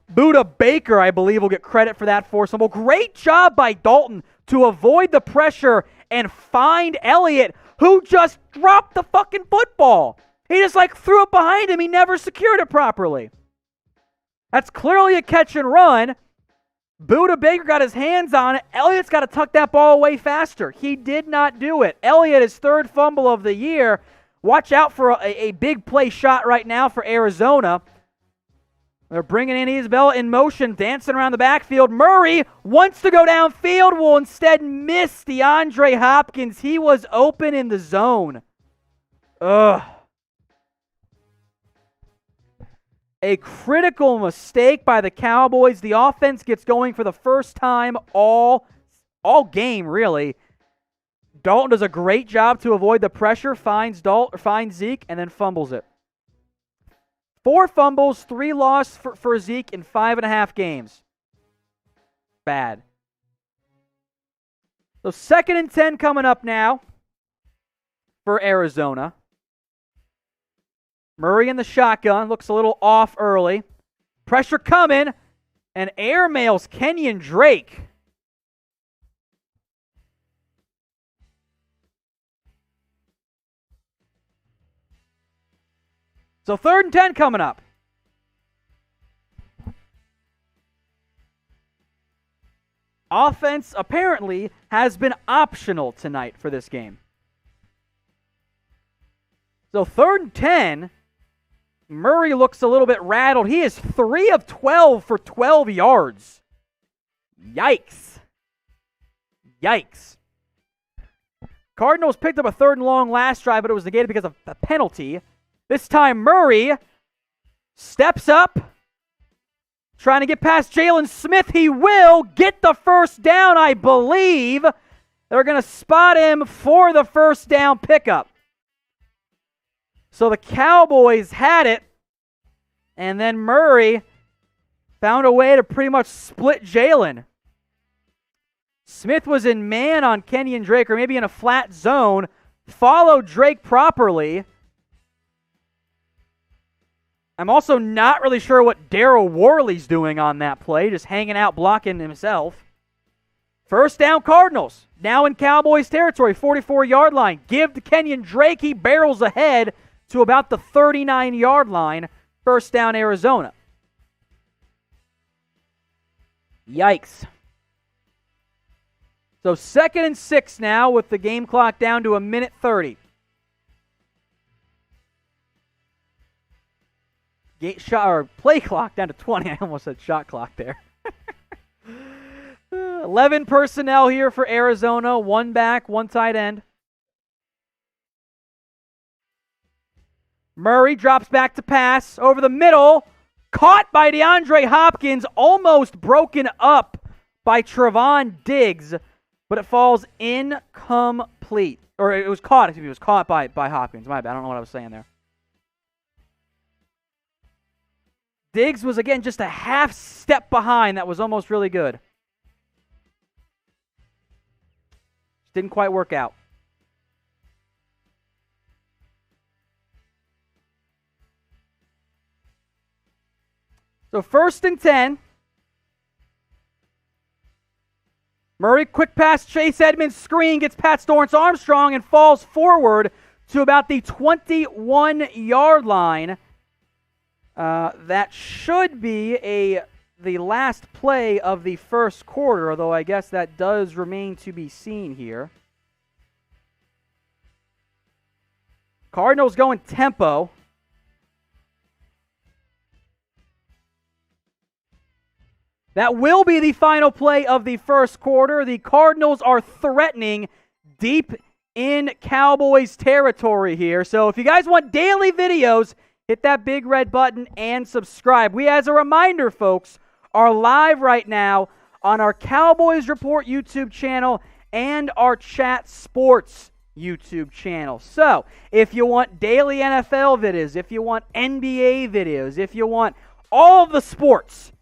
Buda Baker, I believe, will get credit for that force fumble. Great job by Dalton to avoid the pressure and find Elliott, who just dropped the fucking football. He just threw it behind him. He never secured it properly. That's clearly a catch and run. Buda Baker got his hands on it. Elliott's got to tuck that ball away faster. He did not do it. Elliott, his 3rd fumble of the year. Watch out for a big play shot right now for Arizona. They're bringing in Isabella in motion, dancing around the backfield. Murray wants to go downfield, will instead miss DeAndre Hopkins. He was open in the zone. Ugh. A critical mistake by the Cowboys. The offense gets going for the first time all game, really. Dalton does a great job to avoid the pressure, finds Zeke, and then fumbles it. 4 fumbles, 3 losses for Zeke in 5.5 games. Bad. So 2nd and 10 coming up now for Arizona. Murray in the shotgun, looks a little off early. Pressure coming, and airmails Kenyon Drake. So 3rd and 10 coming up. Offense apparently has been optional tonight for this game. So 3rd and 10, Murray looks a little bit rattled. He is 3 of 12 for 12 yards. Yikes. Yikes. Cardinals picked up a 3rd and long last drive, but it was negated because of a penalty. This time Murray steps up, trying to get past Jalen Smith. He will get the first down, I believe. They're going to spot him for the first down pickup. So the Cowboys had it, and then Murray found a way to pretty much split Jalen. Smith was in man on Kenyon Drake, or maybe in a flat zone, followed Drake properly. I'm also not really sure what Daryl Worley's doing on that play, just hanging out, blocking himself. First down, Cardinals. Now in Cowboys territory, 44-yard line. Give to Kenyon Drake. He barrels ahead to about the 39-yard line. First down, Arizona. Yikes. So 2nd and 6 now with the game clock down to 1:30. Play clock down to 20. I almost said shot clock there. 11 personnel here for Arizona. 1 back, 1 tight end. Murray drops back to pass over the middle. Caught by DeAndre Hopkins. Almost broken up by Trevon Diggs. But it falls incomplete. Or it was caught. Excuse me, it was caught by Hopkins. My bad. I don't know what I was saying there. Diggs was, again, just a half step behind. That was almost really good. Just didn't quite work out. So 1st and 10. Murray, quick pass, Chase Edmonds, screen, gets past Dorrance Armstrong and falls forward to about the 21-yard line. That should be the last play of the first quarter, although I guess that does remain to be seen here. Cardinals going tempo. That will be the final play of the first quarter. The Cardinals are threatening deep in Cowboys territory here. So if you guys want daily videos, hit that big red button and subscribe. We, as a reminder, folks, are live right now on our Cowboys Report YouTube channel and our Chat Sports YouTube channel. So if you want daily NFL videos, if you want NBA videos, if you want all of the sports,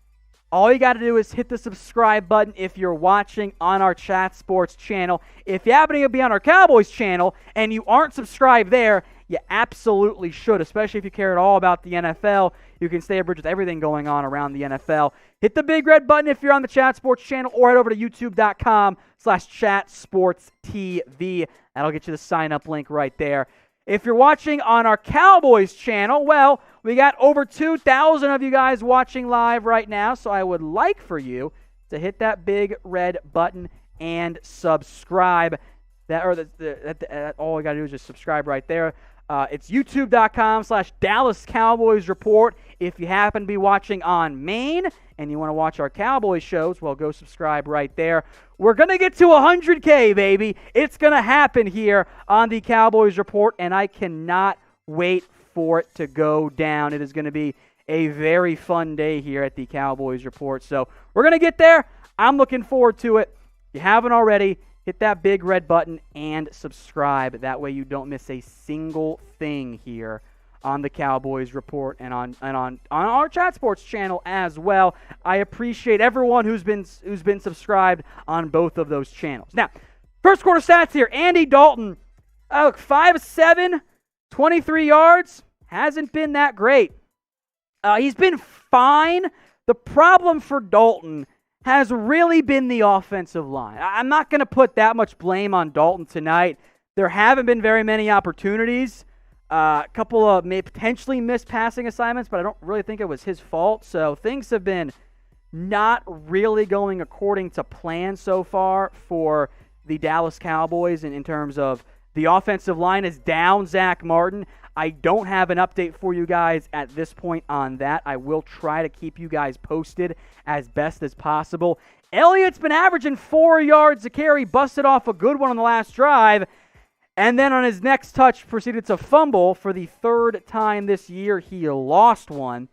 all you got to do is hit the subscribe button if you're watching on our Chat Sports channel. If you happen to be on our Cowboys channel and you aren't subscribed there, you absolutely should, especially if you care at all about the NFL. You can stay abreast with everything going on around the NFL. Hit the big red button if you're on the Chat Sports channel, or head over to youtube.com/chatsportstv. That'll get you the sign-up link right there. If you're watching on our Cowboys channel, well, we got over 2,000 of you guys watching live right now, so I would like for you to hit that big red button and subscribe. All you got to do is just subscribe right there. It's youtube.com/Dallas Cowboys Report. If you happen to be watching on Maine and you want to watch our Cowboys shows, well, go subscribe right there. We're going to get to 100K, baby. It's going to happen here on the Cowboys Report, and I cannot wait for it to go down. It is going to be a very fun day here at the Cowboys Report. So we're going to get there. I'm looking forward to it. If you haven't already, hit that big red button and subscribe. That way you don't miss a single thing here on the Cowboys Report and on our Chat Sports channel as well. I appreciate everyone who's been subscribed on both of those channels. Now, first quarter stats here. Andy Dalton, 5'7", 23 yards. Hasn't been that great. He's been fine. The problem for Dalton has really been the offensive line. I'm not going to put that much blame on Dalton tonight. There haven't been very many opportunities. A couple of potentially missed passing assignments, but I don't really think it was his fault. So things have been not really going according to plan so far for the Dallas Cowboys in terms of the offensive line is down Zach Martin. I don't have an update for you guys at this point on that. I will try to keep you guys posted as best as possible. Elliott's been averaging 4 yards a carry, busted off a good one on the last drive, and then on his next touch proceeded to fumble for the third time this year. He lost one.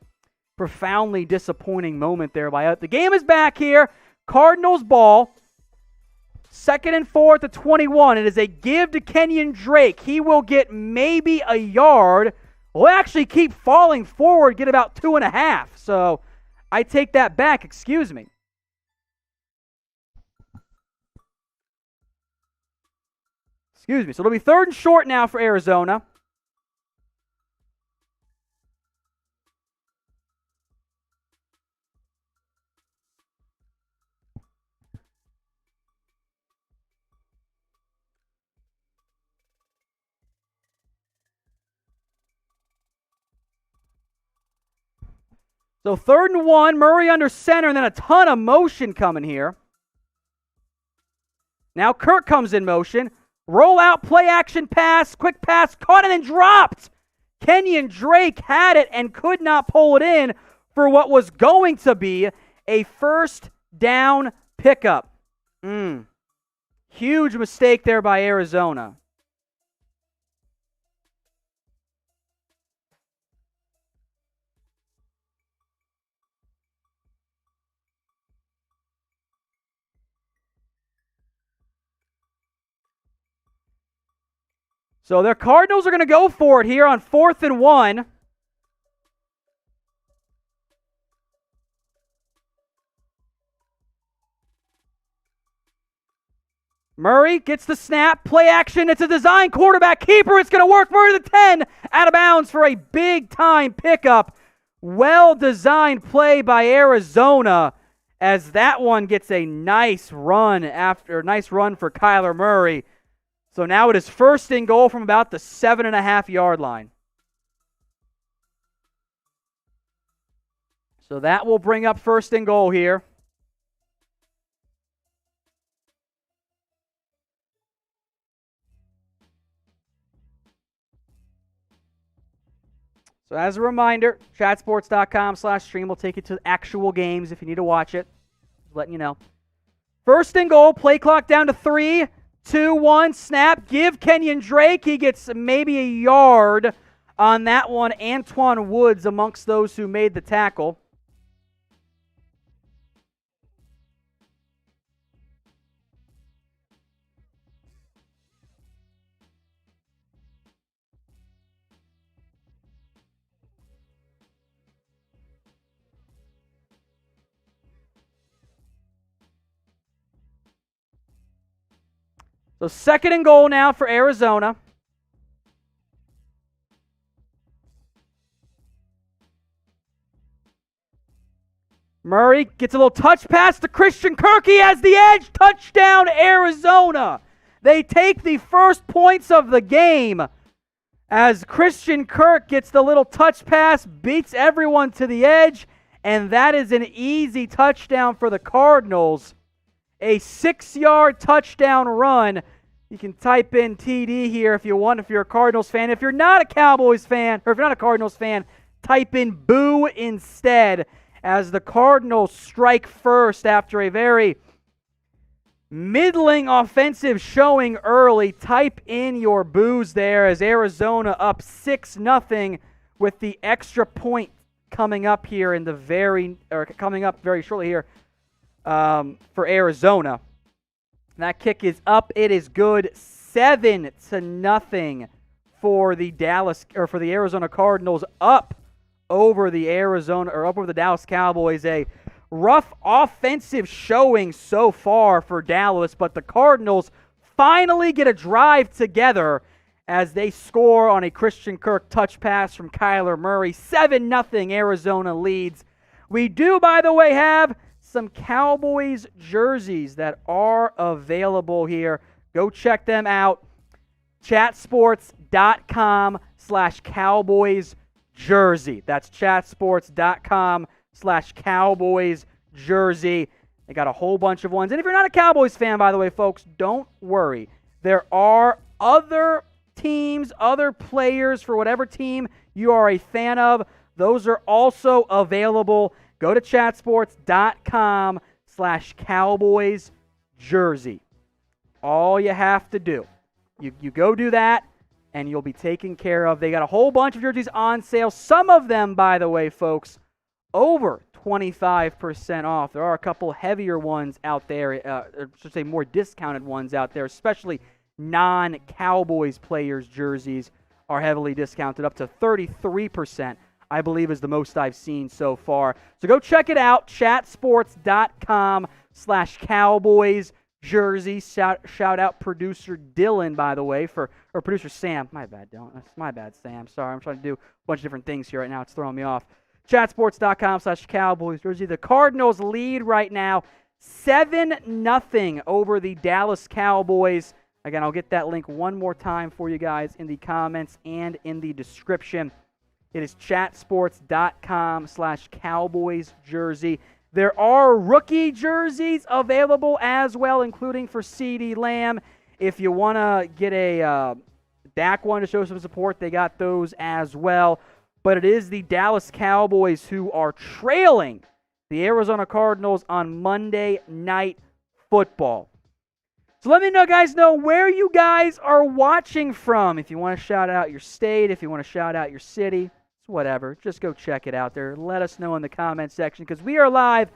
Profoundly disappointing moment there by Elliott. The game is back here. Cardinals ball. 2nd and 4 at the 21. It is a give to Kenyon Drake. He will get maybe a yard. Will actually keep falling forward, get about 2.5. So I take that back. Excuse me. Excuse me. So it'll be 3rd and short now for Arizona. So 3rd and 1, Murray under center, and then a ton of motion coming here. Now Kirk comes in motion. Roll out, play action pass, quick pass, caught and then dropped. Kenyon Drake had it and could not pull it in for what was going to be a 1st down pickup. Huge mistake there by Arizona. So their Cardinals are going to go for it here on 4th and 1. Murray gets the snap, play action. It's a design quarterback keeper. It's going to work. Murray to the 10, out of bounds for a big-time pickup. Well-designed play by Arizona as that one gets a nice run for Kyler Murray. So now it is 1st and goal from about the 7.5-yard line. So that will bring up 1st and goal here. So as a reminder, chatsports.com/stream will take you to actual games if you need to watch it. Just letting you know. 1st and goal, play clock down to 3. 2-1, snap, give Kenyon Drake. He gets maybe a yard on that one. Antoine Woods amongst those who made the tackle. So 2nd and goal now for Arizona. Murray gets a little touch pass to Christian Kirk. He has the edge. Touchdown, Arizona. They take the 1st points of the game as Christian Kirk gets the little touch pass, beats everyone to the edge, and that is an easy touchdown for the Cardinals. A 6-yard touchdown run. You can type in TD here if you want, if you're a Cardinals fan. If you're not a Cowboys fan, or if you're not a Cardinals fan, type in boo instead as the Cardinals strike first after a very middling offensive showing early. Type in your boos there as Arizona up 6-0 with the extra point coming up here coming up very shortly here. For Arizona. That kick is up. It is good. 7-0 for the Arizona Cardinals up over the Dallas Cowboys. A rough offensive showing so far for Dallas, but the Cardinals finally get a drive together as they score on a Christian Kirk touch pass from Kyler Murray. 7-0 Arizona leads. We do, by the way, have some Cowboys jerseys that are available here. Go check them out. chatsports.com/Cowboys jersey. That's chatsports.com/Cowboys jersey. They got a whole bunch of ones. And if you're not a Cowboys fan, by the way, folks, don't worry. There are other teams, other players for whatever team you are a fan of. Those are also available. Go to chatsports.com/Cowboys jersey. All you have to do. You go do that, and you'll be taken care of. They got a whole bunch of jerseys on sale. Some of them, by the way, folks, over 25% off. There are a couple heavier ones out there, or should say more discounted ones out there, especially non-Cowboys players' jerseys are heavily discounted up to 33% I believe is the most I've seen so far. So go check it out, chatsports.com/Cowboys jersey. Shout out producer Dylan, by the way, or producer Sam. My bad, Dylan. That's my bad, Sam. Sorry, I'm trying to do a bunch of different things here right now. It's throwing me off. Chatsports.com/Cowboys jersey. The Cardinals lead right now 7-0 over the Dallas Cowboys. Again, I'll get that link one more time for you guys in the comments and in the description. It is chatsports.com/Cowboys jersey. There are rookie jerseys available as well, including for CeeDee Lamb. If you want to get a Dak one to show some support, they got those as well. But it is the Dallas Cowboys who are trailing the Arizona Cardinals on Monday Night Football. So let me know, guys, where you guys are watching from. If you want to shout out your state, if you want to shout out your city, whatever, just go check it out there. Let us know in the comment section because we are live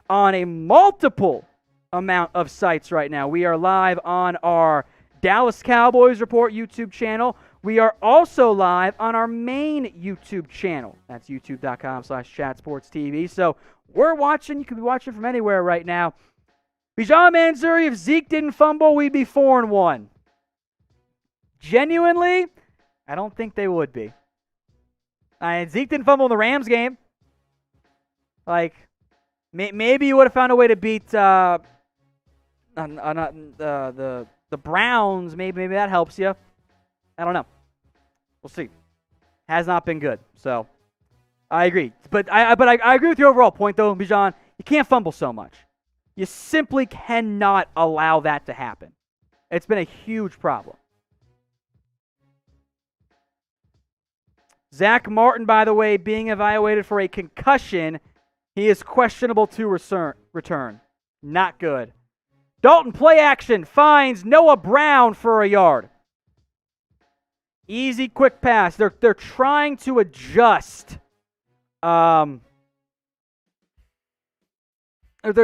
on a multiple amount of sites right now. We are live on our Dallas Cowboys Report YouTube channel. We are also live on our main YouTube channel. That's youtube.com/chatsportstv. So we're watching. You could be watching from anywhere right now. Bijan Manzuri, if Zeke didn't fumble, we'd be 4-1. Genuinely, I don't think they would be. Zeke didn't fumble in the Rams game. Maybe you would have found a way to beat the Browns. Maybe that helps you. I don't know. We'll see. Has not been good. So I agree. But I agree with your overall point, though, Bijan. You can't fumble so much. You simply cannot allow that to happen. It's been a huge problem. Zach Martin, by the way, being evaluated for a concussion. He is questionable to return. Not good. Dalton play action finds Noah Brown for a yard. Easy, quick pass. They're trying to adjust. They're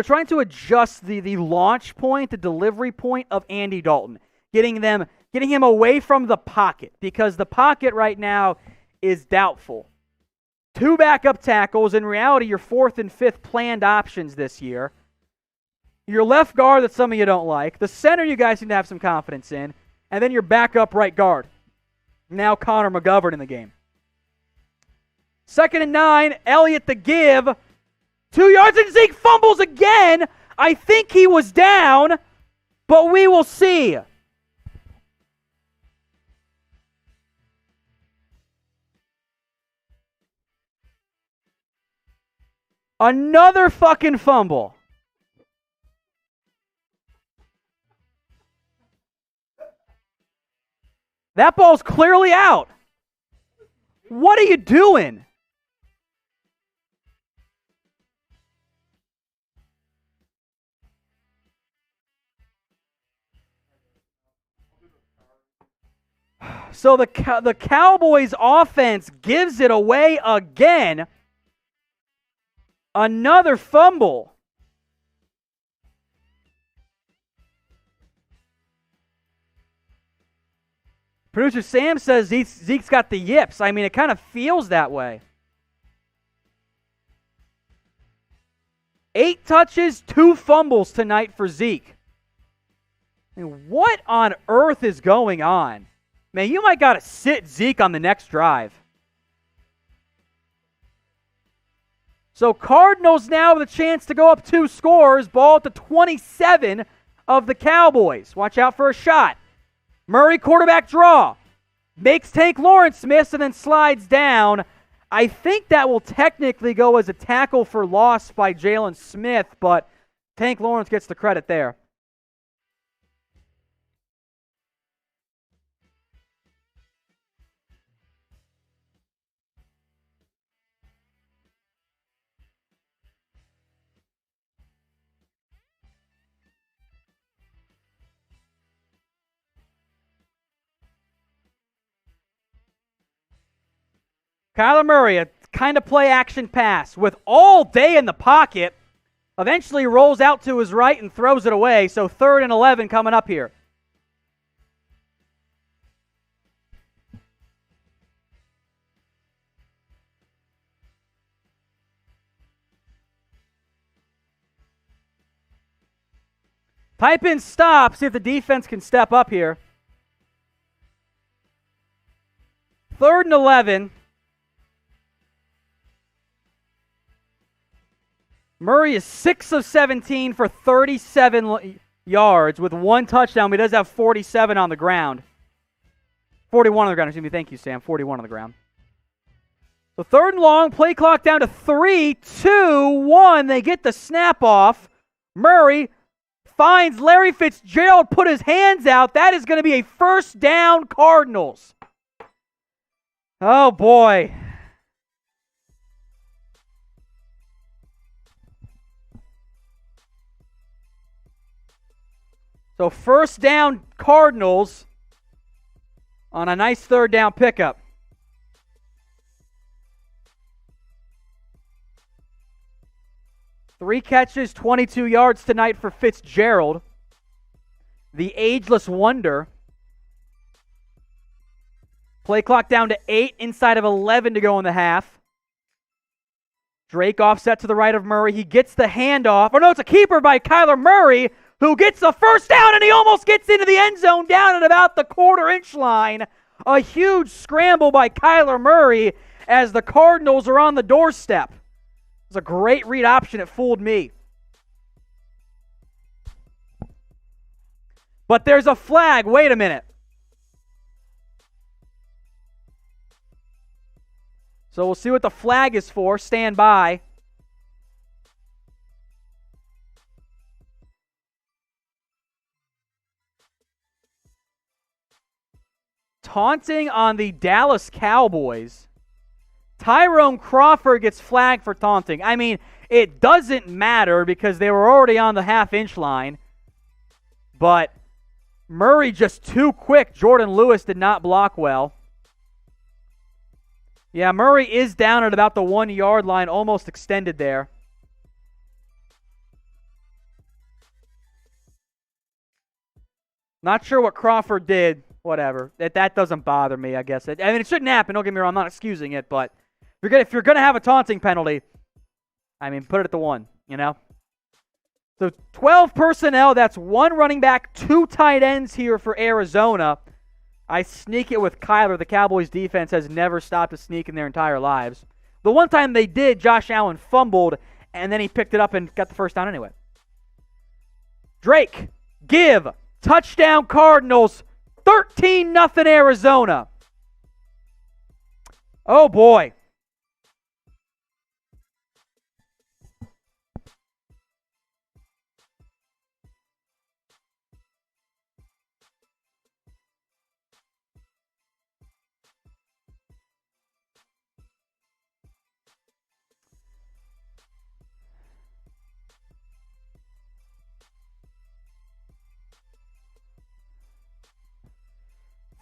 trying to adjust the launch point, the delivery point of Andy Dalton, getting him away from the pocket because the pocket right now is doubtful. 2 backup tackles. In reality, your 4th and 5th planned options this year. Your left guard that some of you don't like. The center you guys seem to have some confidence in. And then your backup right guard. Now Connor McGovern in the game. 2nd and 9. Elliott the give. 2 yards and Zeke fumbles again. I think he was down, but we will see. Another fucking fumble. That ball's clearly out. What are you doing? So the Cowboys offense gives it away again. Another fumble. Producer Sam says Zeke's got the yips. I mean, it kind of feels that way. 8 touches, 2 fumbles tonight for Zeke. I mean, what on earth is going on? Man, you might got to sit Zeke on the next drive. So Cardinals now with a chance to go up 2 scores. Ball at the 27 of the Cowboys. Watch out for a shot. Murray quarterback draw. Makes Tank Lawrence miss and then slides down. I think that will technically go as a tackle for loss by Jalen Smith, but Tank Lawrence gets the credit there. Kyler Murray, a kind of play action pass with all day in the pocket. Eventually rolls out to his right and throws it away. So 3rd and 11 coming up here. Type in stop, see if the defense can step up here. 3rd and 11. Murray is 6 of 17 for 37 yards with 1 touchdown. But he does have 47 on the ground. 41 on the ground. Excuse me. Thank you, Sam. 41 on the ground. So 3rd and long. Play clock down to 3, 2, 1. They get the snap off. Murray finds Larry Fitzgerald, put his hands out. That is going to be a 1st down Cardinals. Oh, boy. So 1st down Cardinals on a nice 3rd down pickup. Three catches, 22 yards tonight for Fitzgerald. The ageless wonder. Play clock down to 8, inside of 11 to go in the half. Drake offset to the right of Murray. He gets the handoff. Oh, no, it's a keeper by Kyler Murray, who gets the 1st down, and he almost gets into the end zone down at about the 1/4-inch line. A huge scramble by Kyler Murray as the Cardinals are on the doorstep. It was a great read option. It fooled me. But there's a flag. Wait a minute. So we'll see what the flag is for. Stand by. Taunting on the Dallas Cowboys. Tyrone Crawford gets flagged for taunting. I mean, it doesn't matter because they were already on the 1/2-inch line. But Murray just too quick. Jordan Lewis did not block well. Yeah, Murray is down at about the 1-yard line, almost extended there. Not sure what Crawford did. Whatever. That doesn't bother me, I guess. I mean, it shouldn't happen. Don't get me wrong. I'm not excusing it, but if you're gonna have a taunting penalty, I mean, put it at the 1. You know. So 12 personnel. That's 1 running back, 2 tight ends here for Arizona. I sneak it with Kyler. The Cowboys defense has never stopped to sneak in their entire lives. The one time they did, Josh Allen fumbled, and then he picked it up and got the 1st down anyway. Drake, give, touchdown Cardinals. 13-0 Arizona. Oh, boy.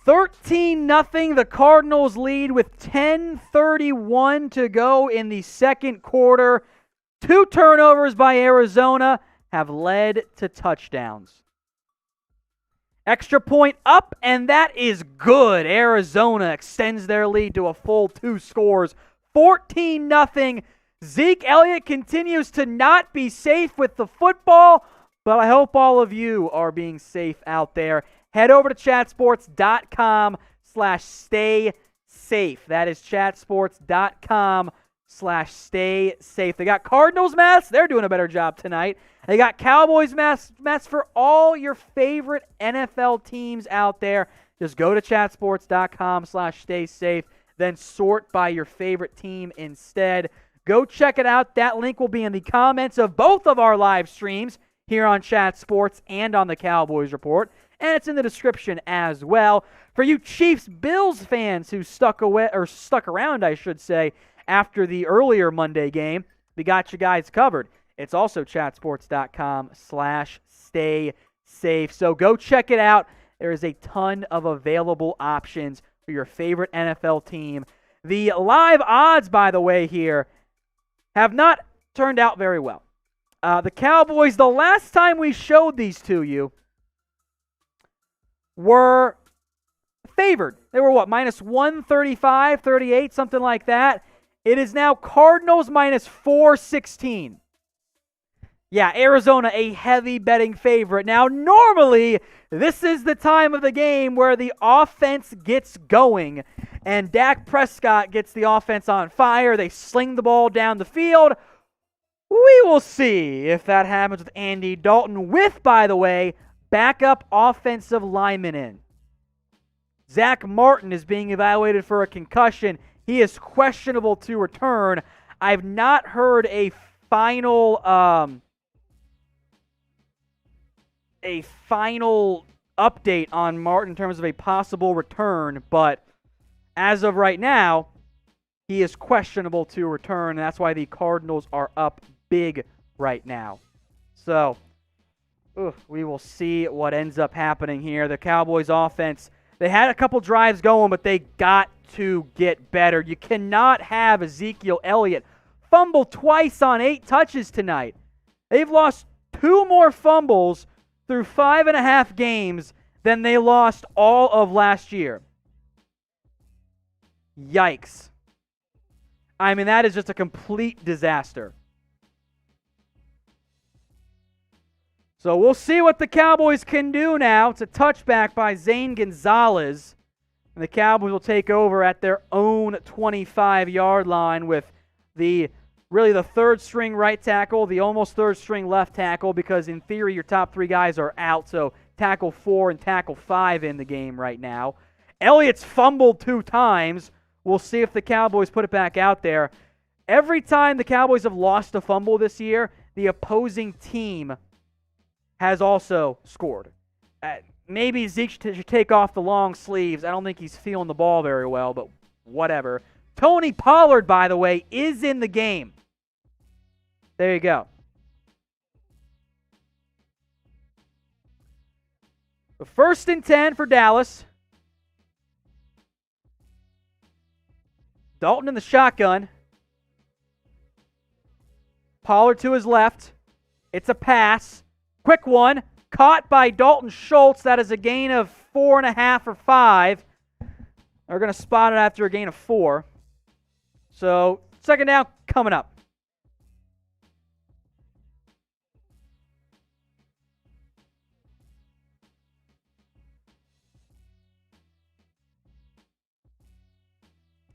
$13-0. The Cardinals lead with 10:31 to go in the 2nd quarter. 2 turnovers by Arizona have led to touchdowns. Extra point up, and that is good. Arizona extends their lead to a full 2 scores. 14-0. Zeke Elliott continues to not be safe with the football, but I hope all of you are being safe out there. Head over to chatsports.com/stay safe. That is chatsports.com/stay safe. They got Cardinals masks. They're doing a better job tonight. They got Cowboys masks for all your favorite NFL teams out there. Just go to chatsports.com/stay safe. Then sort by your favorite team instead. Go check it out. That link will be in the comments of both of our live streams here on Chat Sports and on the Cowboys Report. And it's in the description as well. For you Chiefs-Bills fans who stuck around, I should say, after the earlier Monday game, we got you guys covered. It's also chatsports.com/stay safe. So go check it out. There is a ton of available options for your favorite NFL team. The live odds, by the way, here have not turned out very well. The Cowboys, the last time we showed these to you, were favored. They were what, minus 135, 38, something like that. It is now Cardinals minus 416. Yeah, Arizona, a heavy betting favorite. Now, normally, this is the time of the game where the offense gets going, and Dak Prescott gets the offense on fire. They sling the ball down the field. We will see if that happens with Andy Dalton, with, by the way, backup offensive lineman in. Zach Martin is being evaluated for a concussion. He is questionable to return. I've not heard a final update on Martin in terms of a possible return, but as of right now, he is questionable to return, and that's why the Cardinals are up big right now. So, we will see what ends up happening here. The Cowboys offense, they had a couple drives going, but they got to get better. You cannot have Ezekiel Elliott fumble twice on 8 touches tonight. They've lost 2 more fumbles through 5.5 games than they lost all of last year. Yikes. I mean, that is just a complete disaster. So we'll see what the Cowboys can do now. It's a touchback by Zane Gonzalez. And the Cowboys will take over at their own 25-yard line with the third-string right tackle, the almost third-string left tackle, because in theory your top 3 guys are out, so tackle 4 and tackle 5 in the game right now. Elliott's fumbled 2 times. We'll see if the Cowboys put it back out there. Every time the Cowboys have lost a fumble this year, the opposing team has also scored. Maybe Zeke should take off the long sleeves. I don't think he's feeling the ball very well, but whatever. Tony Pollard, by the way, is in the game. There you go. The 1st and 10 for Dallas. Dalton in the shotgun. Pollard to his left. It's a pass. Quick one. Caught by Dalton Schultz. That is a gain of 4.5 or 5. They're going to spot it after a gain of 4. So, 2nd down coming up.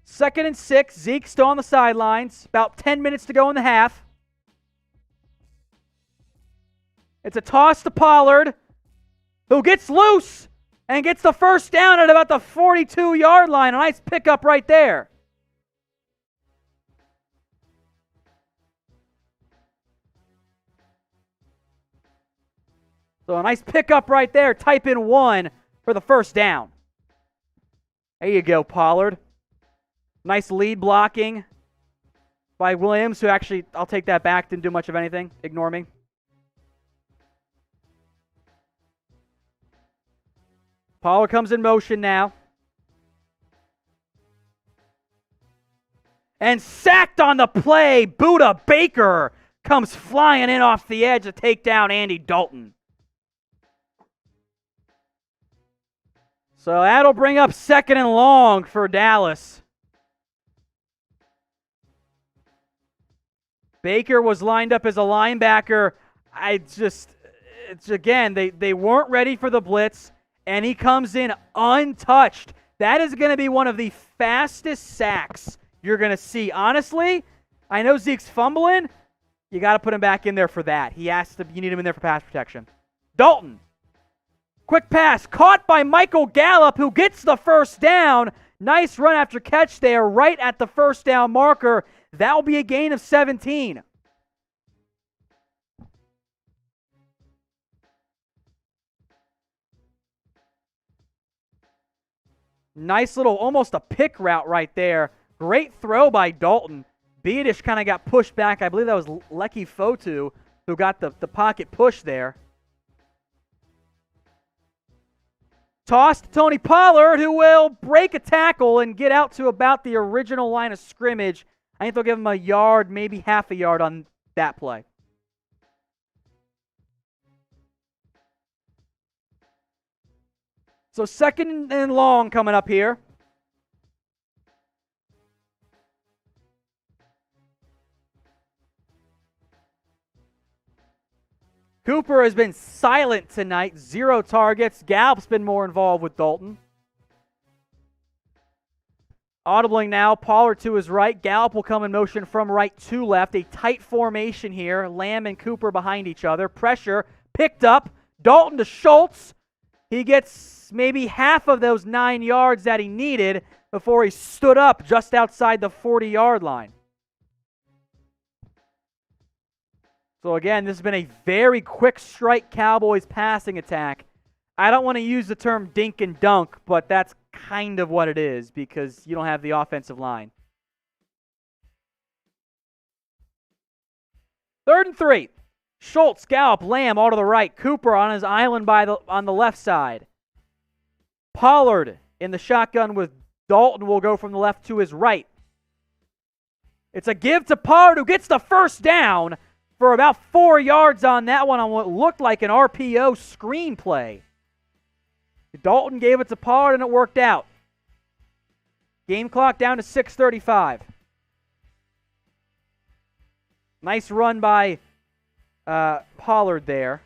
Second and 6. Zeke still on the sidelines. About 10 minutes to go in the half. It's a toss to Pollard, who gets loose and gets the 1st down at about the 42-yard line. A nice pickup right there. So a nice pickup right there. Type in 1 for the 1st down. There you go, Pollard. Nice lead blocking by Williams, who actually, I'll take that back, didn't do much of anything. Ignore me. Pollard comes in motion now. And sacked on the play. Budda Baker comes flying in off the edge to take down Andy Dalton. So that'll bring up 2nd and long for Dallas. Baker was lined up as a linebacker. They weren't ready for the blitz, and he comes in untouched. That is going to be one of the fastest sacks you're going to see. Honestly, I know Zeke's fumbling. You got to put him back in there for that. You need him in there for pass protection. Dalton. Quick pass. Caught by Michael Gallup, who gets the 1st down. Nice run after catch there, right at the 1st down marker. That will be a gain of 17. Nice little, almost a pick route right there. Great throw by Dalton. Beedish kind of got pushed back. I believe that was Lecky Fotu who got the pocket push there. Toss to Tony Pollard, who will break a tackle and get out to about the original line of scrimmage. I think they'll give him a yard, maybe half a yard on that play. So 2nd and long coming up here. Cooper has been silent tonight. 0 targets. Gallup's been more involved with Dalton. Audibling now. Pollard to his right. Gallup will come in motion from right to left. A tight formation here. Lamb and Cooper behind each other. Pressure picked up. Dalton to Schultz. He gets maybe half of those 9 yards that he needed before he stood up just outside the 40-yard line. So again, this has been a very quick strike Cowboys passing attack. I don't want to use the term dink and dunk, but that's kind of what it is because you don't have the offensive line. 3rd and 3. Schultz, Gallup, Lamb all to the right. Cooper on his island on the left side. Pollard in the shotgun with Dalton will go from the left to his right. It's a give to Pollard who gets the first down for about 4 yards on that one on what looked like an RPO screenplay. Dalton gave it to Pollard and it worked out. Game clock down to 6:35. Nice run by Pollard there.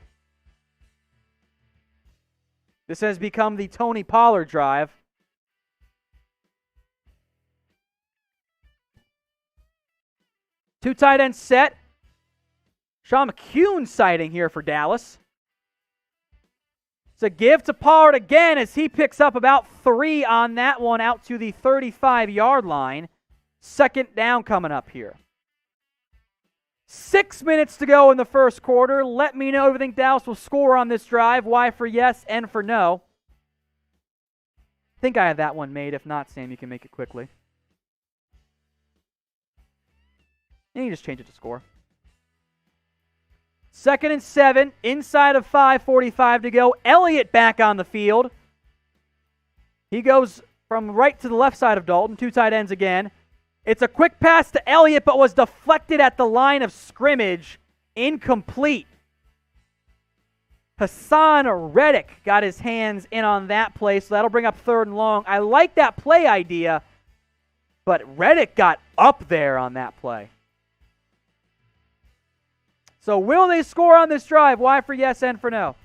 This has become the Tony Pollard drive. Two tight ends set. Sean McCune sighting here for Dallas. It's a give to Pollard again as he picks up about 3 on that one out to the 35-yard line. 2nd down coming up here. 6 minutes to go in the first quarter. Let me know if you think Dallas will score on this drive. Y for yes, N for no. I think I have that one made. If not, Sam, you can make it quickly. And you just change it to score. 2nd and 7, inside of 5:45 to go. Elliott back on the field. He goes from right to the left side of Dalton, 2 tight ends again. It's a quick pass to Elliott, but was deflected at the line of scrimmage. Incomplete. Hassan Reddick got his hands in on that play, so that'll bring up 3rd and long. I like that play idea, but Reddick got up there on that play. So will they score on this drive? Y for yes, N for no.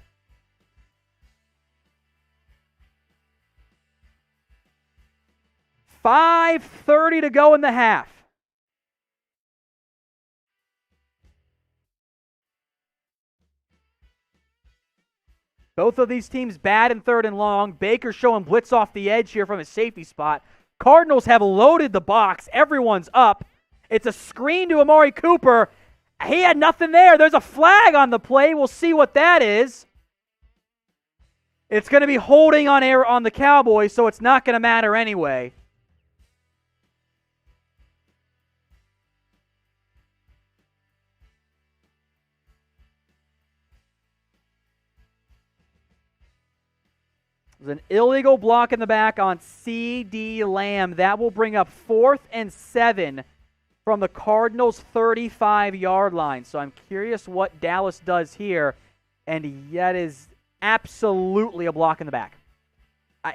$5:30 to go in the half. Both of these teams bad in 3rd and long. Baker showing blitz off the edge here from his safety spot. Cardinals have loaded the box. Everyone's up. It's a screen to Amari Cooper. He had nothing there. There's a flag on the play. We'll see what that is. It's going to be holding on air on the Cowboys, so it's not going to matter anyway. There's an illegal block in the back on C.D. Lamb. That will bring up 4th and 7 from the Cardinals' 35-yard line. So I'm curious what Dallas does here. And that is absolutely a block in the back.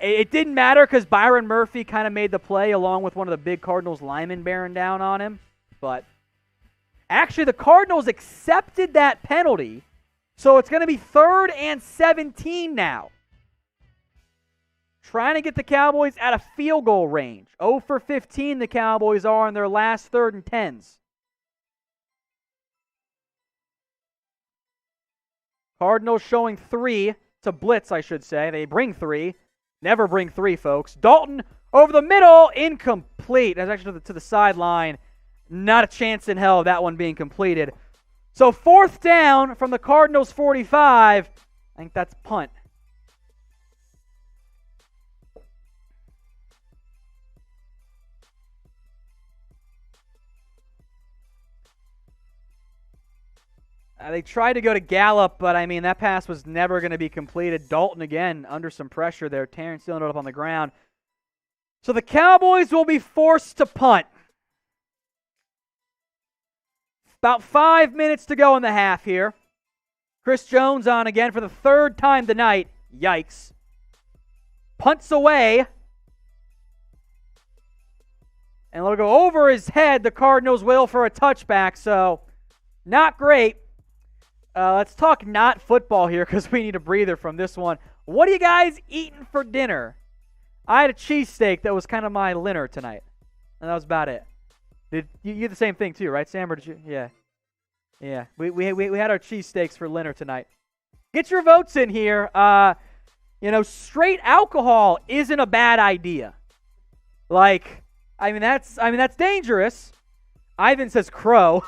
It didn't matter because Byron Murphy kind of made the play along with one of the big Cardinals linemen bearing down on him. But actually, the Cardinals accepted that penalty. So it's going to be 3rd and 17 now. Trying to get the Cowboys out of field goal range. 0 for 15 the Cowboys are in their last 3rd and 10s. Cardinals showing 3 to blitz, I should say. They bring 3. Never bring 3, folks. Dalton over the middle, incomplete. That's actually to the sideline. Not a chance in hell of that one being completed. So 4th down from the Cardinals' 45. I think that's punt. They tried to go to Gallup, but, I mean, that pass was never going to be completed. Dalton, again, under some pressure there. Terrence Steele ended up on the ground. So the Cowboys will be forced to punt. About 5 minutes to go in the half here. Chris Jones on again for the 3rd time tonight. Yikes. Punts away. And it'll go over his head. The Cardinals will for a touchback, so not great. Let's talk not football here because we need a breather from this one. What are you guys eating for dinner? I had a cheesesteak that was kind of my dinner tonight, and that was about it. Did you had the same thing too, right, Sam? Or did you? Yeah. Yeah. We had our cheesesteaks for dinner tonight. Get your votes in here. Straight alcohol isn't a bad idea. That's dangerous. Ivan says crow.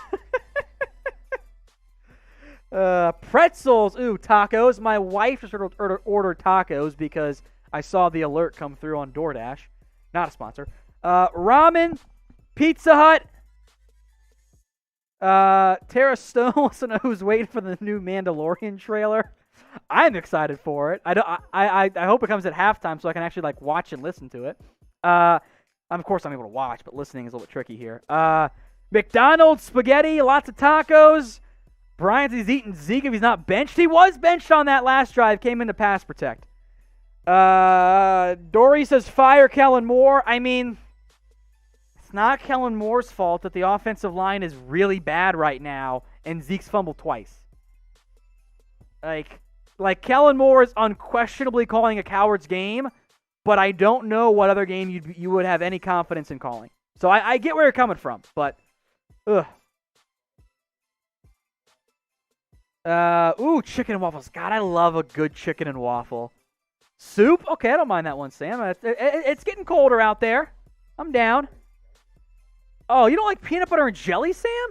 Pretzels. Ooh, tacos. My wife just ordered tacos because I saw the alert come through on DoorDash. Not a sponsor. Ramen. Pizza Hut. Tara Stone wants to know who's waiting for the new Mandalorian trailer. I'm excited for it. I hope it comes at halftime so I can actually watch and listen to it. Of course I'm able to watch, but listening is a little bit tricky here. McDonald's spaghetti, lots of tacos. Brian says he's eating Zeke if he's not benched. He was benched on that last drive, came in to pass protect. Dory says fire Kellen Moore. I mean, it's not Kellen Moore's fault that the offensive line is really bad right now and Zeke's fumbled twice. Kellen Moore is unquestionably calling a coward's game, but I don't know what other game you would have any confidence in calling. So I get where you're coming from, but ugh. Chicken and waffles. God, I love a good chicken and waffle. Soup? Okay, I don't mind that one, Sam. It's getting colder out there. I'm down. Oh, you don't like peanut butter and jelly, Sam?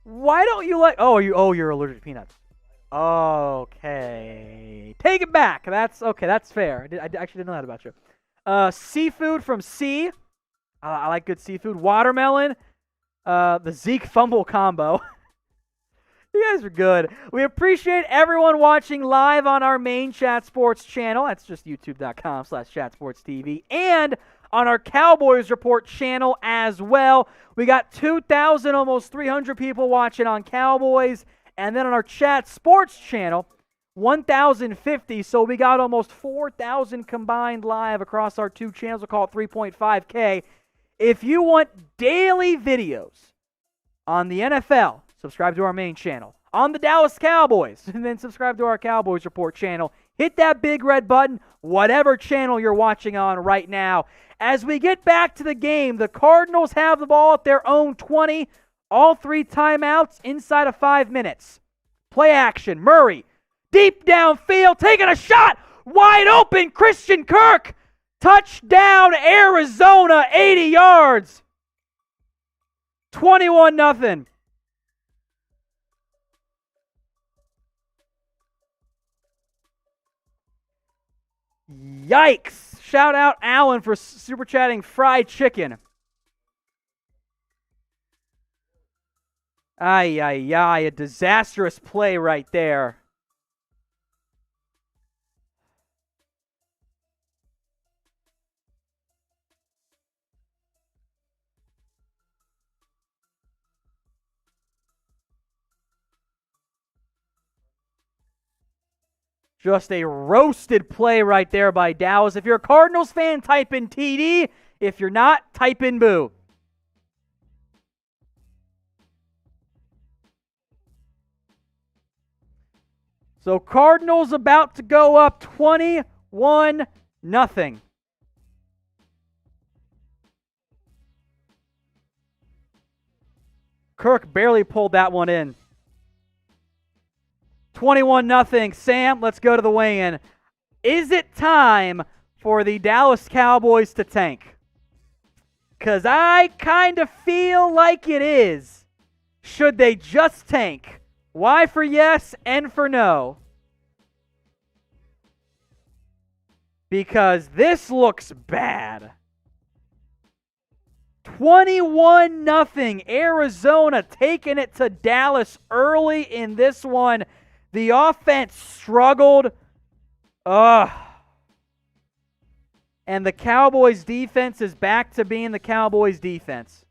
Why don't you like... you're allergic to peanuts. Okay. Take it back. That's fair. I actually didn't know that about you. Seafood from C. I like good seafood. Watermelon. The Zeke fumble combo. You guys are good. We appreciate everyone watching live on our main Chat Sports channel. That's just youtube.com/chatsportstv. And on our Cowboys Report channel as well. We got 2,000, almost 300 people watching on Cowboys. And then on our Chat Sports channel, 1,050. So we got almost 4,000 combined live across our two channels. We'll call it 3.5K. If you want daily videos on the NFL, subscribe to our main channel. On the Dallas Cowboys, and then subscribe to our Cowboys Report channel. Hit that big red button, whatever channel you're watching on right now. As we get back to the game, the Cardinals have the ball at their own 20. All 3 timeouts inside of 5 minutes. Play action. Murray, deep downfield, taking a shot. Wide open, Christian Kirk. Touchdown, Arizona, 80 yards. 21-0. Yikes. Shout out Alan for super chatting fried chicken. A disastrous play right there. Just a roasted play right there by Dallas. If you're a Cardinals fan, type in TD. If you're not, type in boo. So Cardinals about to go up 21-0. Kirk barely pulled that one in. 21-0. Sam, let's go to the weigh-in. Is it time for the Dallas Cowboys to tank? Because I kind of feel like it is. Should they just tank? Y for yes, N for no. Because this looks bad. 21-0. Arizona taking it to Dallas early in this one. The offense struggled. And the Cowboys defense is back to being the Cowboys defense.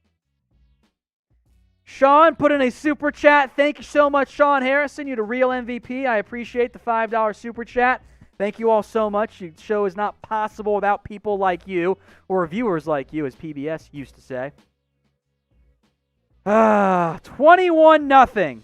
Sean put in a super chat. Thank you so much, Sean Harrison. You're the real MVP. I appreciate the $5 super chat. Thank you all so much. The show is not possible without people like you, or viewers like you, as PBS used to say. 21-0.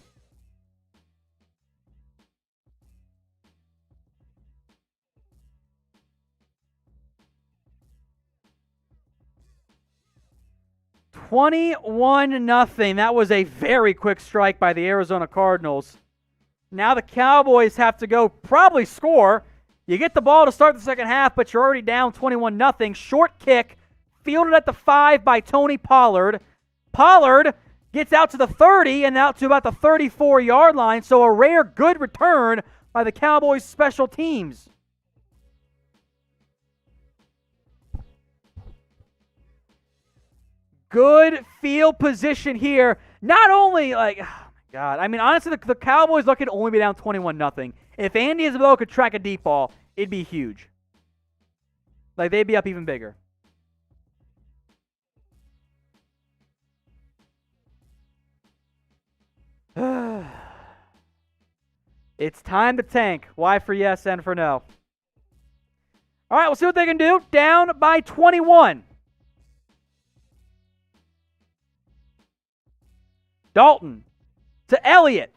21-0. That was a very quick strike by the Arizona Cardinals. Now the Cowboys have to go probably score. You get the ball to start the second half, but you're already down 21-0. Short kick, fielded at the 5 by Tony Pollard. Pollard gets out to the 30 and out to about the 34-yard line, so a rare good return by the Cowboys special teams. Good field position here. Not only, oh my God. I mean, honestly, the Cowboys could only be down 21-0. If Andy Isabella could track a deep ball, it'd be huge. They'd be up even bigger. It's time to tank. Y for yes, N for no. All right, we'll see what they can do. Down by 21. Dalton to Elliott.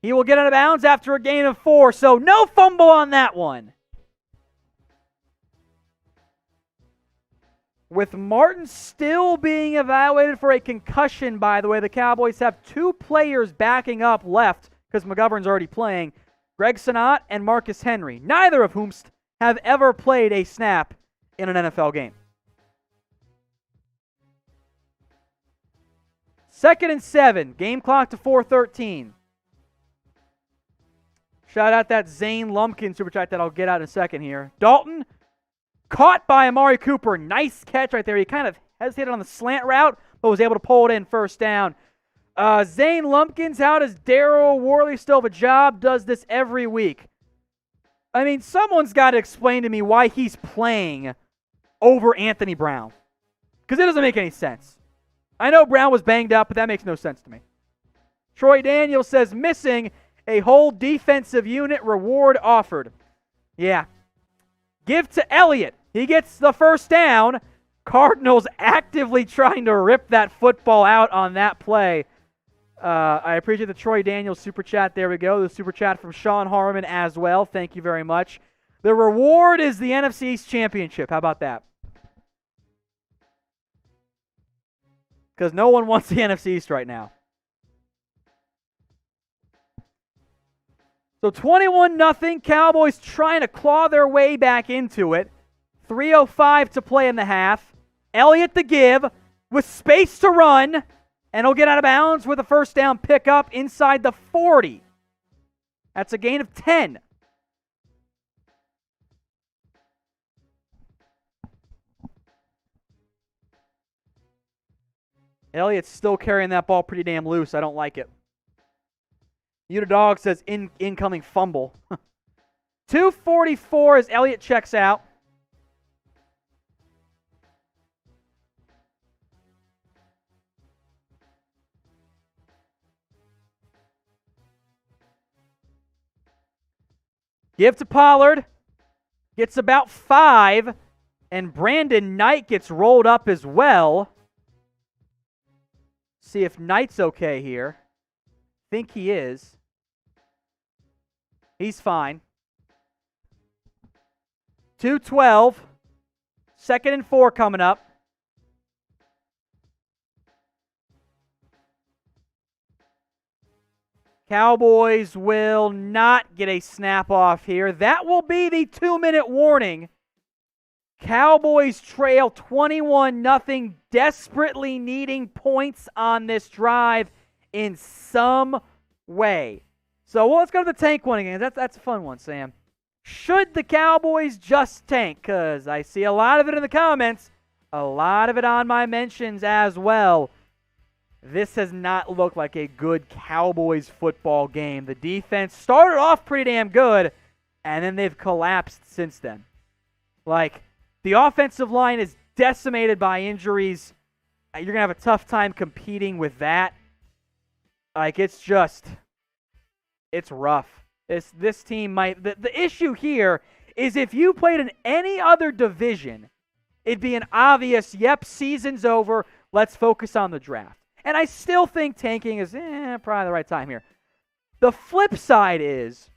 He will get out of bounds after a gain of 4, so no fumble on that one. With Martin still being evaluated for a concussion, by the way, the Cowboys have 2 players backing up left because McGovern's already playing. Greg Senat and Marcus Henry, neither of whom have ever played a snap in an NFL game. 2nd and 7, game clock to 4:13. Shout out that Zane Lumpkin super chat that I'll get out in a second here. Dalton, caught by Amari Cooper. Nice catch right there. He kind of hesitated on the slant route, but was able to pull it in first down. Zane Lumpkins, how does Daryl Worley still have a job? Does this every week. I mean, someone's got to explain to me why he's playing over Anthony Brown. Because it doesn't make any sense. I know Brown was banged up, but that makes no sense to me. Troy Daniels says, missing a whole defensive unit, reward offered. Yeah. Give to Elliott. He gets the first down. Cardinals actively trying to rip that football out on that play. I appreciate the Troy Daniels super chat. There we go. The super chat from Sean Harmon as well. Thank you very much. The reward is the NFC East Championship. How about that? Because no one wants the NFC East right now. So 21-0. Cowboys trying to claw their way back into it. 3:05 to play in the half. Elliott the give with space to run. And he'll get out of bounds with a first down pickup inside the 40. That's a gain of 10. Elliott's still carrying that ball pretty damn loose. I don't like it. Unidog says incoming fumble. 2:44 as Elliott checks out. Give to Pollard. Gets about 5. And Brandon Knight gets rolled up as well. See if Knight's okay here. Think he is. He's fine. 2:12. 2nd and 4 coming up. Cowboys will not get a snap off here. That will be the 2-minute warning. Cowboys trail 21-0, desperately needing points on this drive in some way. So let's go to the tank one again. That's a fun one, Sam. Should the Cowboys just tank? Because I see a lot of it in the comments, a lot of it on my mentions as well. This has not looked like a good Cowboys football game. The defense started off pretty damn good, and then they've collapsed since then. The offensive line is decimated by injuries. You're going to have a tough time competing with that. It's rough. This team might... The issue here is if you played in any other division, it'd be an obvious, yep, season's over, let's focus on the draft. And I still think tanking is probably the right time here. The flip side is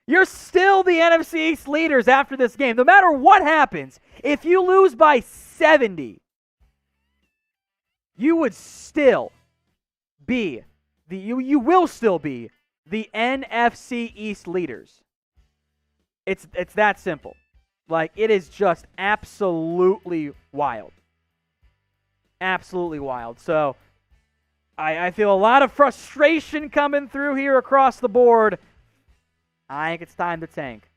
you're still the NFC East leaders after this game. No matter what happens, if you lose by 70, you would still be you will still be the NFC East leaders. It's that simple. Like, it is just absolutely wild. Absolutely wild. So I feel a lot of frustration coming through here across the board. I think it's time to tank.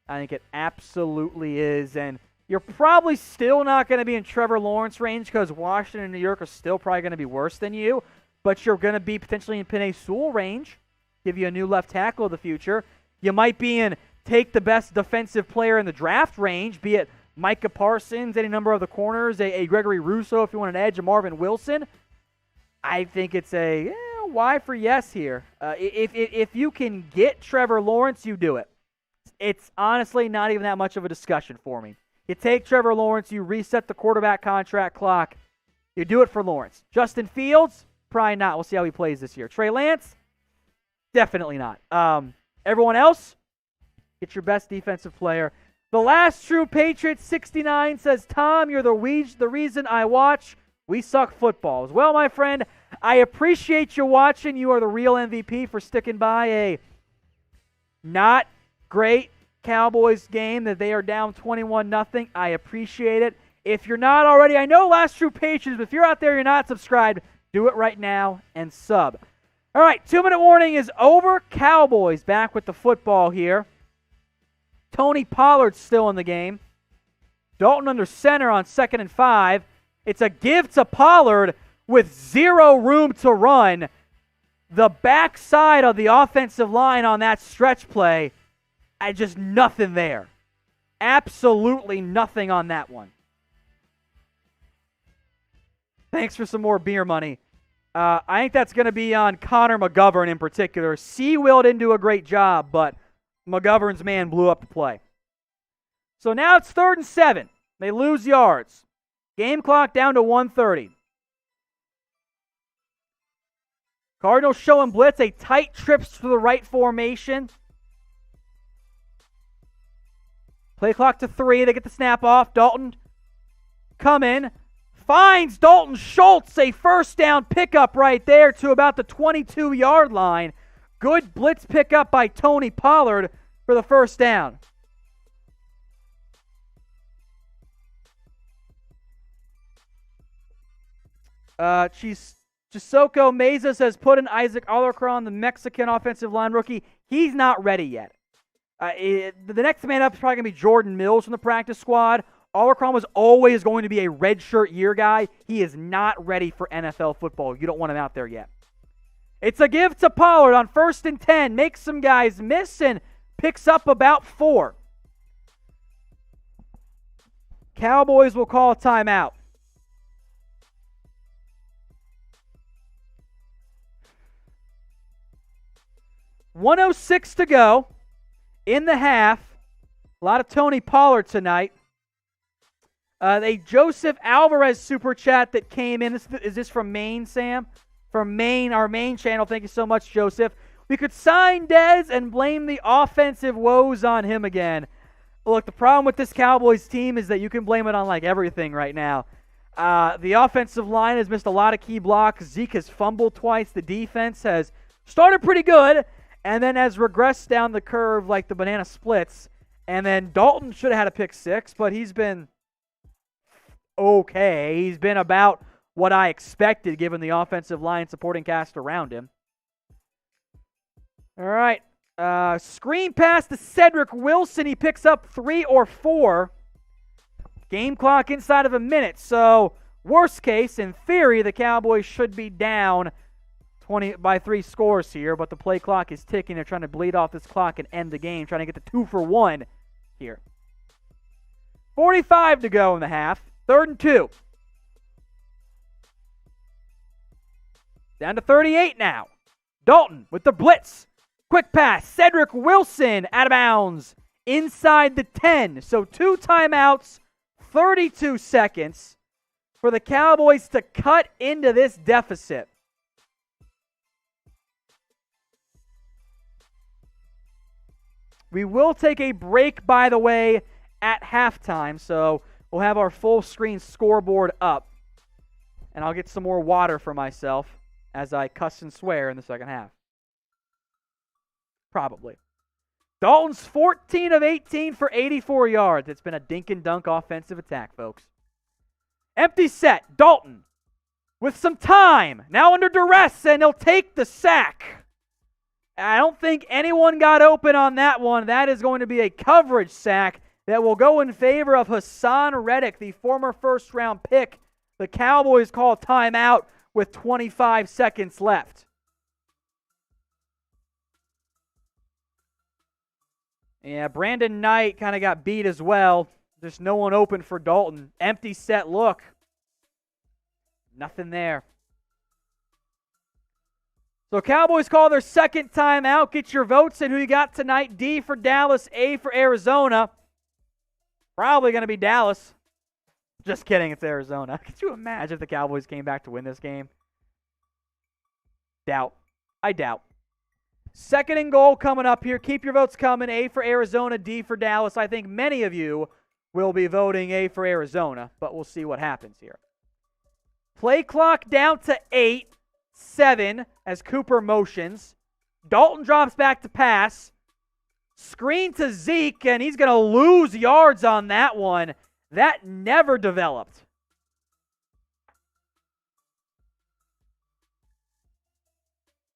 I think it absolutely is. And you're probably still not going to be in Trevor Lawrence range because Washington and New York are still probably going to be worse than you. But you're going to be potentially in Penei Sewell range. Give you a new left tackle of the future. You might be in take the best defensive player in the draft range, be it Micah Parsons, any number of the corners, a Gregory Rousseau if you want an edge, a Marvin Wilson. I think it's a Y for yes here. If you can get Trevor Lawrence, you do it. It's honestly not even that much of a discussion for me. You take Trevor Lawrence, you reset the quarterback contract clock, you do it for Lawrence. Justin Fields, probably not. We'll see how he plays this year. Trey Lance, definitely not. Everyone else, get your best defensive player. The last true Patriots 69 says, Tom, you're the reason I watch We Suck Footballs. Well, my friend, I appreciate you watching. You are the real MVP for sticking by a not great Cowboys game that they are down 21-0. I appreciate it. If you're not already, I know Last True Patriots, but if you're out there, you're not subscribed, do it right now and sub. All right, 2-minute warning is over. Cowboys back with the football here. Tony Pollard's still in the game. Dalton under center on 2nd and 5. It's a give to Pollard with 0 room to run. The backside of the offensive line on that stretch play, just nothing there. Absolutely nothing on that one. Thanks for some more beer money. I think that's going to be on Connor McGovern in particular. Seawill didn't do a great job, but McGovern's man blew up the play. So now it's 3rd and 7. They lose yards. Game clock down to 1:30. Cardinals showing blitz, a tight trips to the right formation. Play clock to 3. They get the snap off. Dalton come in. Finds Dalton Schultz, a first down pickup right there to about the 22-yard line. Good blitz pickup by Tony Pollard for the first down. Chisoko Meza says, put in Isaac Alarcon, the Mexican offensive line rookie. He's not ready yet. The next man up is probably going to be Jordan Mills from the practice squad. Alarcon was always going to be a redshirt year guy. He is not ready for NFL football. You don't want him out there yet. It's a give to Pollard on 1st and 10. Makes some guys miss and picks up about 4. Cowboys will call a timeout. .106 to go in the half. A lot of Tony Pollard tonight. A Joseph Alvarez super chat that came in. Is this from Maine, Sam? From Maine, our main channel. Thank you so much, Joseph. We could sign Dez and blame the offensive woes on him again. Look, the problem with this Cowboys team is that you can blame it on like everything right now. The offensive line has missed a lot of key blocks. Zeke has fumbled twice. The defense has started pretty good and then has regressed down the curve like the banana splits. And then Dalton should have had a pick 6, but he's been okay. He's been about what I expected given the offensive line supporting cast around him. All right. Screen pass to Cedric Wilson. He picks up 3 or 4. Game clock inside of a minute. So, worst case, in theory, the Cowboys should be down 20 by 3 scores here, but the play clock is ticking. They're trying to bleed off this clock and end the game, trying to get the 2 for 1 here. 45 to go in the half. 3rd and 2. Down to 38 now. Dalton with the blitz. Quick pass. Cedric Wilson out of bounds inside the 10. So 2 timeouts, 32 seconds for the Cowboys to cut into this deficit. We will take a break, by the way, at halftime, so we'll have our full screen scoreboard up. and I'll get some more water for myself as I cuss and swear in the second half. Probably. Dalton's 14 of 18 for 84 yards. It's been a dink and dunk offensive attack, folks. Empty set. Dalton with some time. Now under duress, and he'll take the sack. I don't think anyone got open on that one. That is going to be a coverage sack that will go in favor of Hassan Reddick, the former first-round pick. The Cowboys call timeout with 25 seconds left. Yeah, Brandon Knight kind of got beat as well. There's no one open for Dalton. Empty set look. Nothing there. So Cowboys call their second timeout. Get your votes in who you got tonight. D for Dallas, A for Arizona. Probably going to be Dallas. Just kidding, it's Arizona. Could you imagine if the Cowboys came back to win this game? Doubt. I doubt. Second and goal coming up here. Keep your votes coming. A for Arizona, D for Dallas. I think many of you will be voting A for Arizona, but we'll see what happens here. Play clock down to 8, 7 as Cooper motions. Dalton drops back to pass. Screen to Zeke, and he's going to lose yards on that one. That never developed.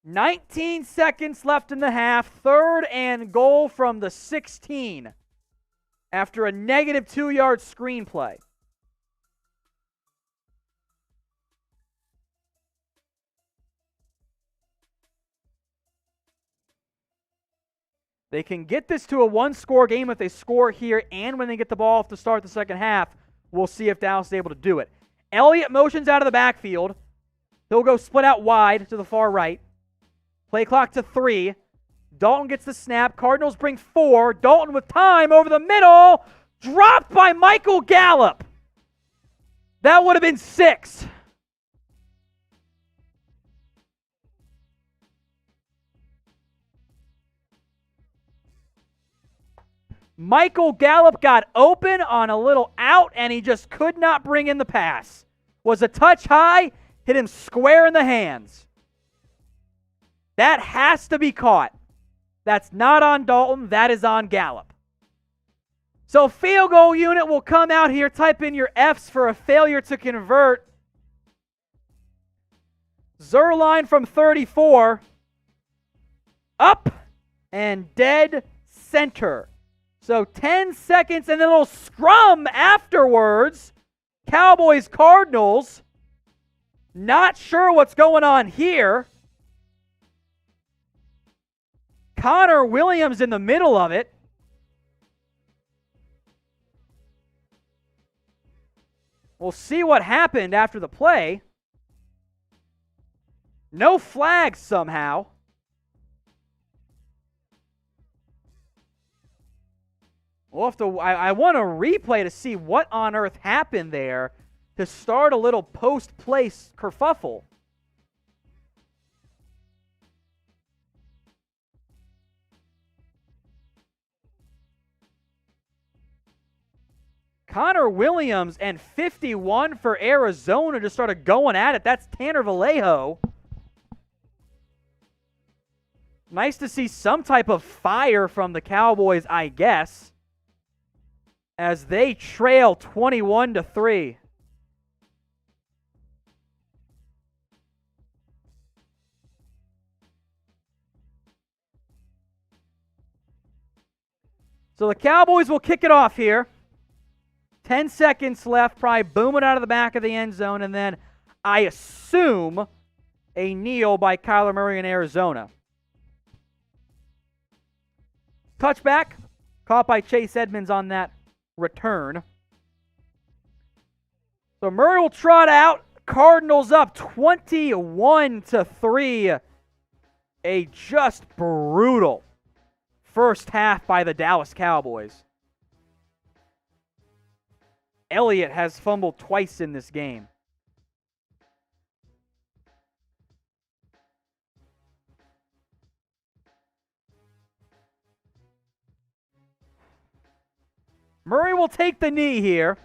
"19 seconds left in the half. Third and goal from the 16 after a negative 2-yard screen play. They can get this to a one-score game if they score here and when they get the ball off to start the second half. We'll see if Dallas is able to do it. Elliott motions out of the backfield. He'll go split out wide to the far right. Play clock to 3. Dalton gets the snap. Cardinals bring 4. Dalton with time over the middle. Dropped by Michael Gallup. That would have been 6. Michael Gallup got open on a little out, and he just could not bring in the pass. Was a touch high, hit him square in the hands. That has to be caught. That's not on Dalton. That is on Gallup. So field goal unit will come out here. Type in your Fs for a failure to convert. Zerline from 34. Up and dead center. So 10 seconds and then a little scrum afterwards. Cowboys-Cardinals. Not sure what's going on here. Connor Williams in the middle of it. We'll see what happened after the play. No flags somehow. We'll have to, I want a replay to see what on earth happened there to start a little post-play kerfuffle. Connor Williams and 51 for Arizona just started going at it. That's Tanner Vallejo. Nice to see some type of fire from the Cowboys, I guess, as they trail 21-3. So the Cowboys will kick it off here. 10 seconds left, probably booming out of the back of the end zone, and then I assume a kneel by Kyler Murray in Arizona. Touchback, caught by Chase Edmonds on that return. So Murray will trot out. Cardinals up 21-3. A just brutal first half by the Dallas Cowboys. Elliott has fumbled twice in this game. Murray will take the knee here.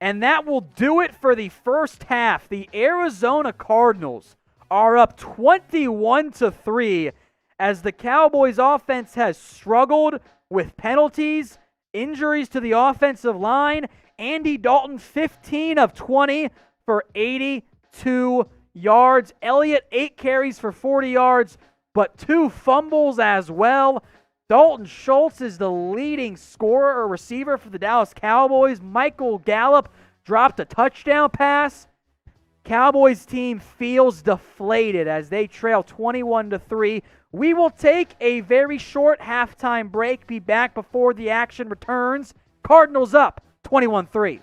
And that will do it for the first half. The Arizona Cardinals are up 21-3 as the Cowboys offense has struggled with penalties, injuries to the offensive line. Andy Dalton, 15 of 20 for 82 yards. Elliott, 8 carries for 40 yards, but 2 fumbles as well. Dalton Schultz is the leading scorer or receiver for the Dallas Cowboys. Michael Gallup dropped a touchdown pass. Cowboys team feels deflated as they trail 21-3. We will take a very short halftime break, be back before the action returns. Cardinals up 21-3.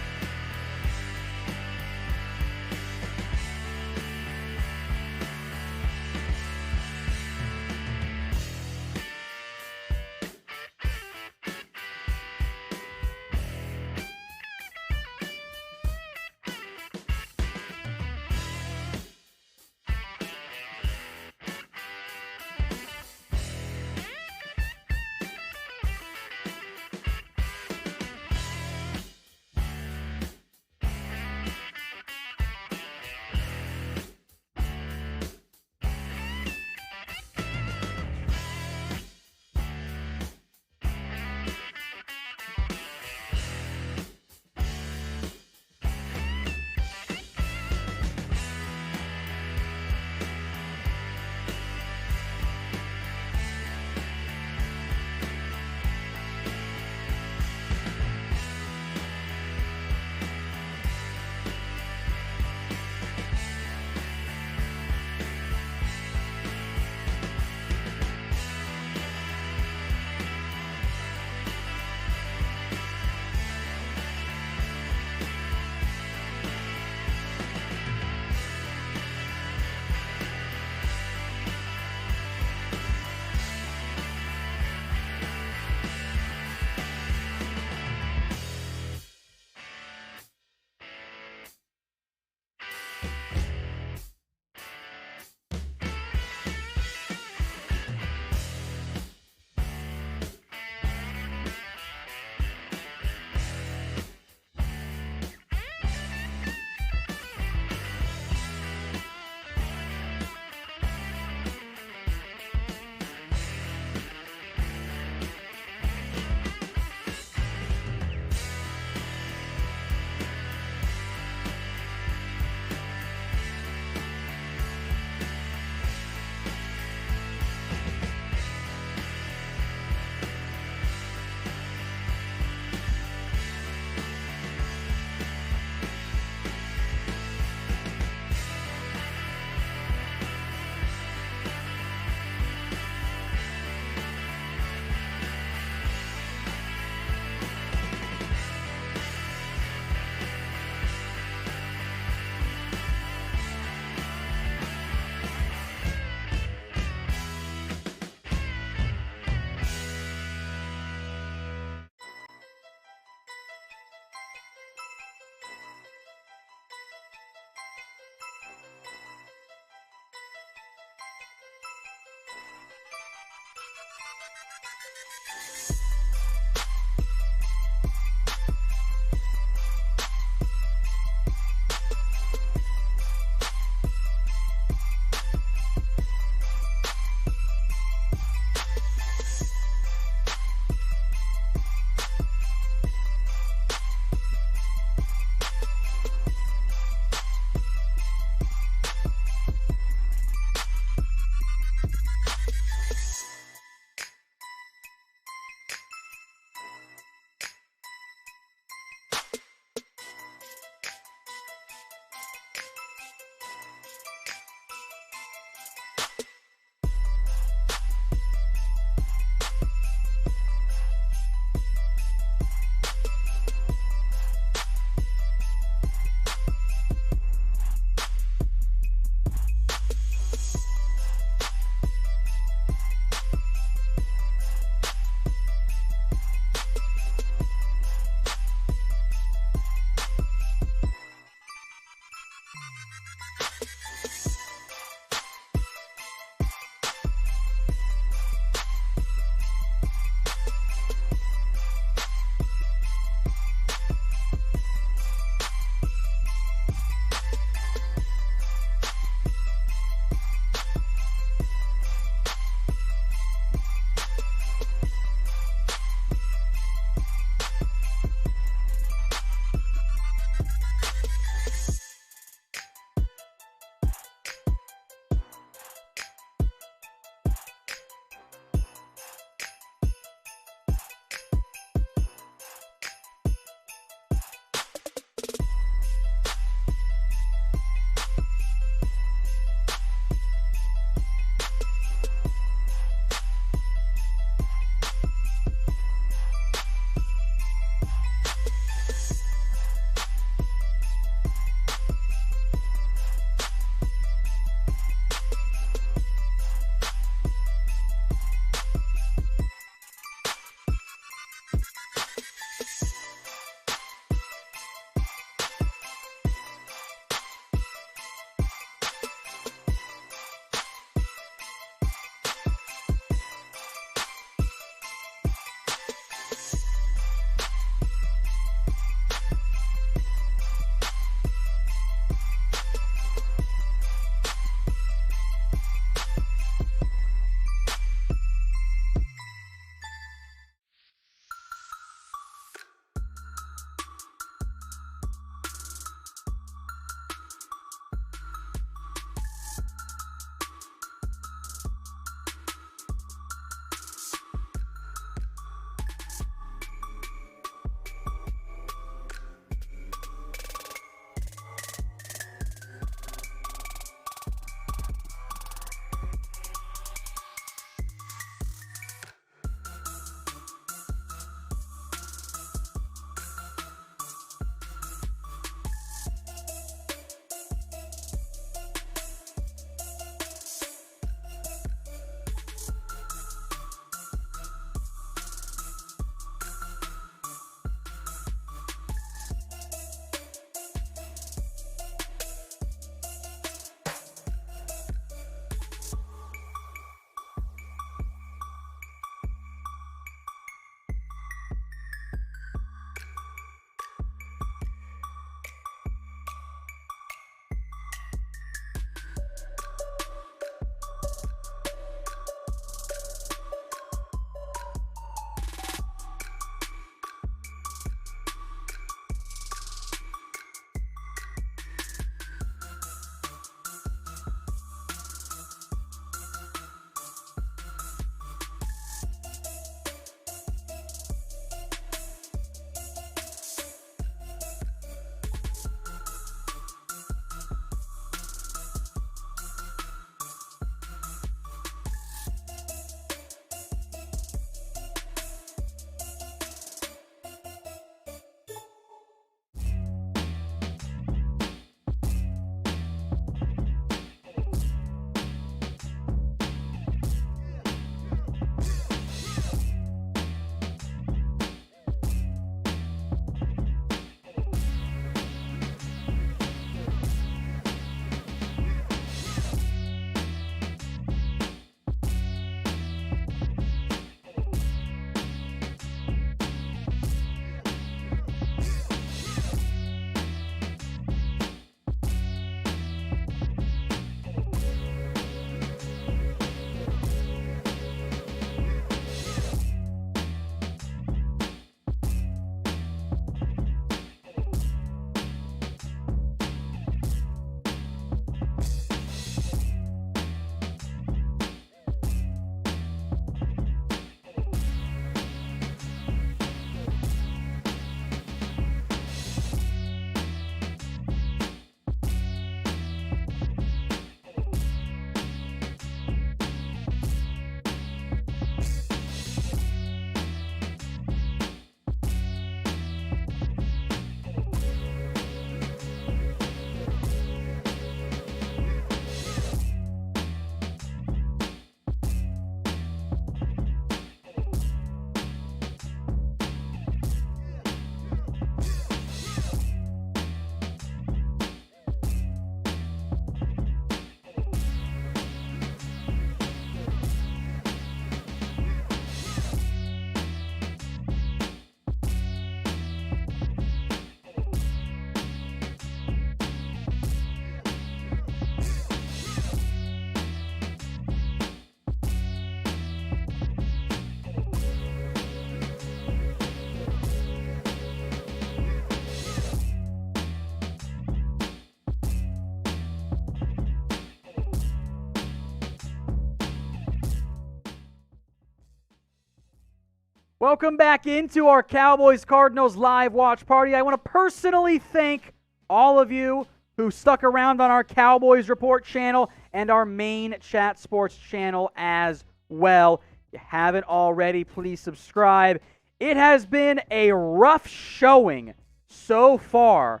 Welcome back into our Cowboys-Cardinals live watch party. I want to personally thank all of you who stuck around on our Cowboys Report channel and our main Chat Sports channel as well. If you haven't already, please subscribe. It has been a rough showing so far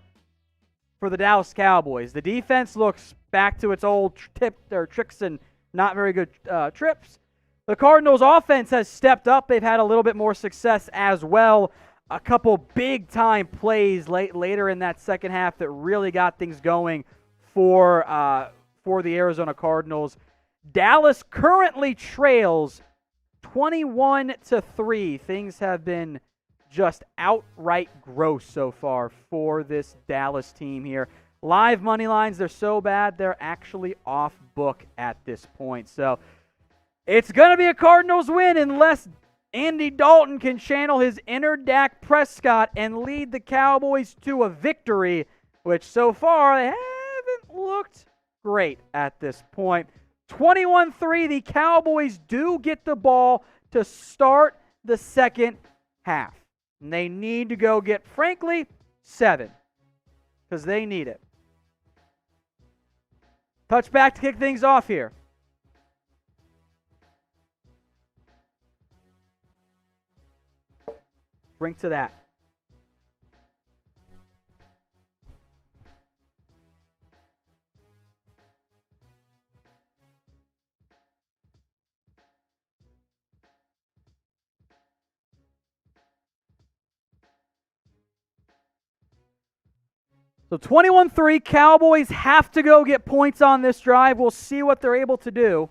for the Dallas Cowboys. The defense looks back to its old tricks and not very good trips. The Cardinals' offense has stepped up. They've had a little bit more success as well. A couple big-time plays later in that second half that really got things going for the Arizona Cardinals. Dallas currently trails 21-3. Things have been just outright gross so far for this Dallas team here. Live money lines, they're so bad, they're actually off book at this point. So it's going to be a Cardinals win unless Andy Dalton can channel his inner Dak Prescott and lead the Cowboys to a victory, which so far they haven't looked great at this point. 21-3, the Cowboys do get the ball to start the second half. And they need to go get, frankly, 7, because they need it. Touchback to kick things off here. Drink to that. So 21-3, Cowboys have to go get points on this drive. We'll see what they're able to do.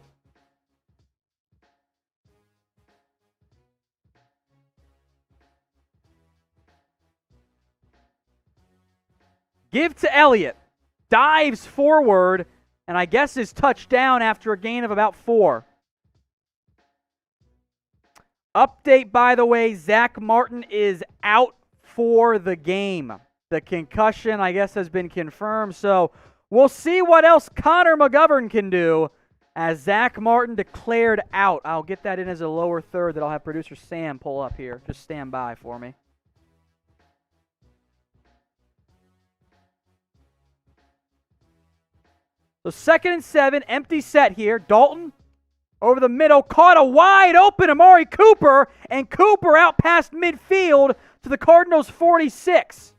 Give to Elliott. Dives forward, and I guess is touchdown after a gain of about 4. Update, by the way, Zach Martin is out for the game. The concussion, I guess, has been confirmed, so we'll see what else Connor McGovern can do as Zach Martin declared out. I'll get that in as a lower third that I'll have producer Sam pull up here. Just stand by for me. So 2nd and 7, empty set here. Dalton over the middle, caught a wide open Amari Cooper, and Cooper out past midfield to the Cardinals' 46.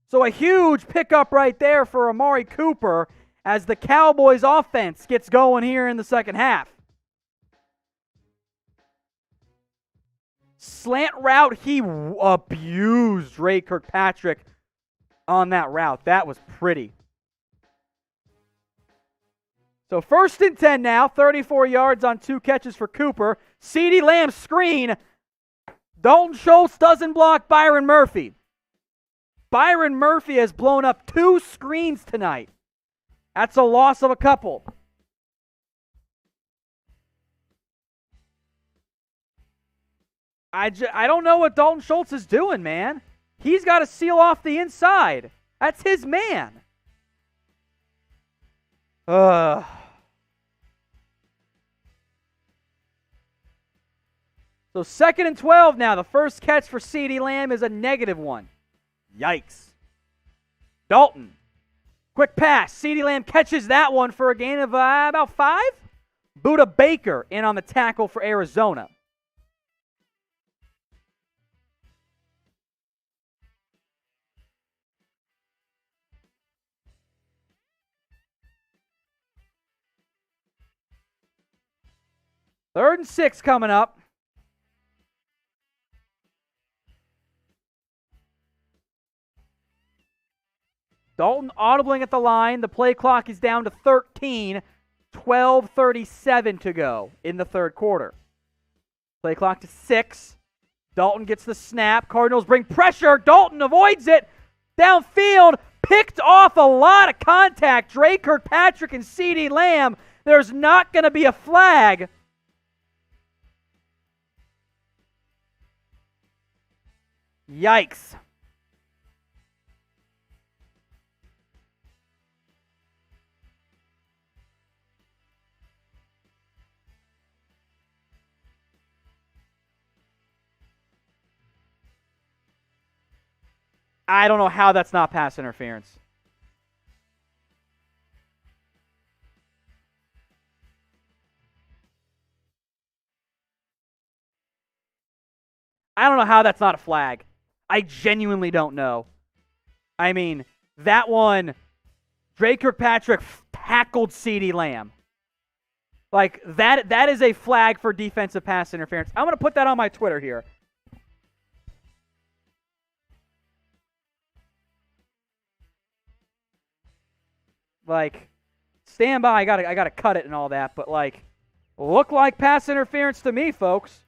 So a huge pickup right there for Amari Cooper as the Cowboys offense gets going here in the second half. Slant route, he abused Ray Kirkpatrick on that route. That was pretty. So 1st and 10 now, 34 yards on 2 catches for Cooper. CeeDee Lamb screen. Dalton Schultz doesn't block Byron Murphy. Byron Murphy has blown up 2 screens tonight. That's a loss of a couple. I don't know what Dalton Schultz is doing, man. He's got to seal off the inside. That's his man. So 2nd and 12 now. The first catch for CeeDee Lamb is a -1. Yikes. Dalton. Quick pass. CeeDee Lamb catches that one for a gain of about 5. Budda Baker in on the tackle for Arizona. Third and 6 coming up. Dalton audibling at the line. The play clock is down to 13. 12:37 to go in the third quarter. Play clock to 6. Dalton gets the snap. Cardinals bring pressure. Dalton avoids it. Downfield. Picked off a lot of contact. Drake Kirkpatrick and CeeDee Lamb. There's not going to be a flag. Yikes. I don't know how that's not pass interference. I don't know how that's not a flag. I genuinely don't know. I mean, that one, Drake Kirkpatrick tackled CeeDee Lamb. Like, that is a flag for defensive pass interference. I'm going to put that on my Twitter here. Like, stand by. I gotta cut it and all that. But, like, look like pass interference to me, folks.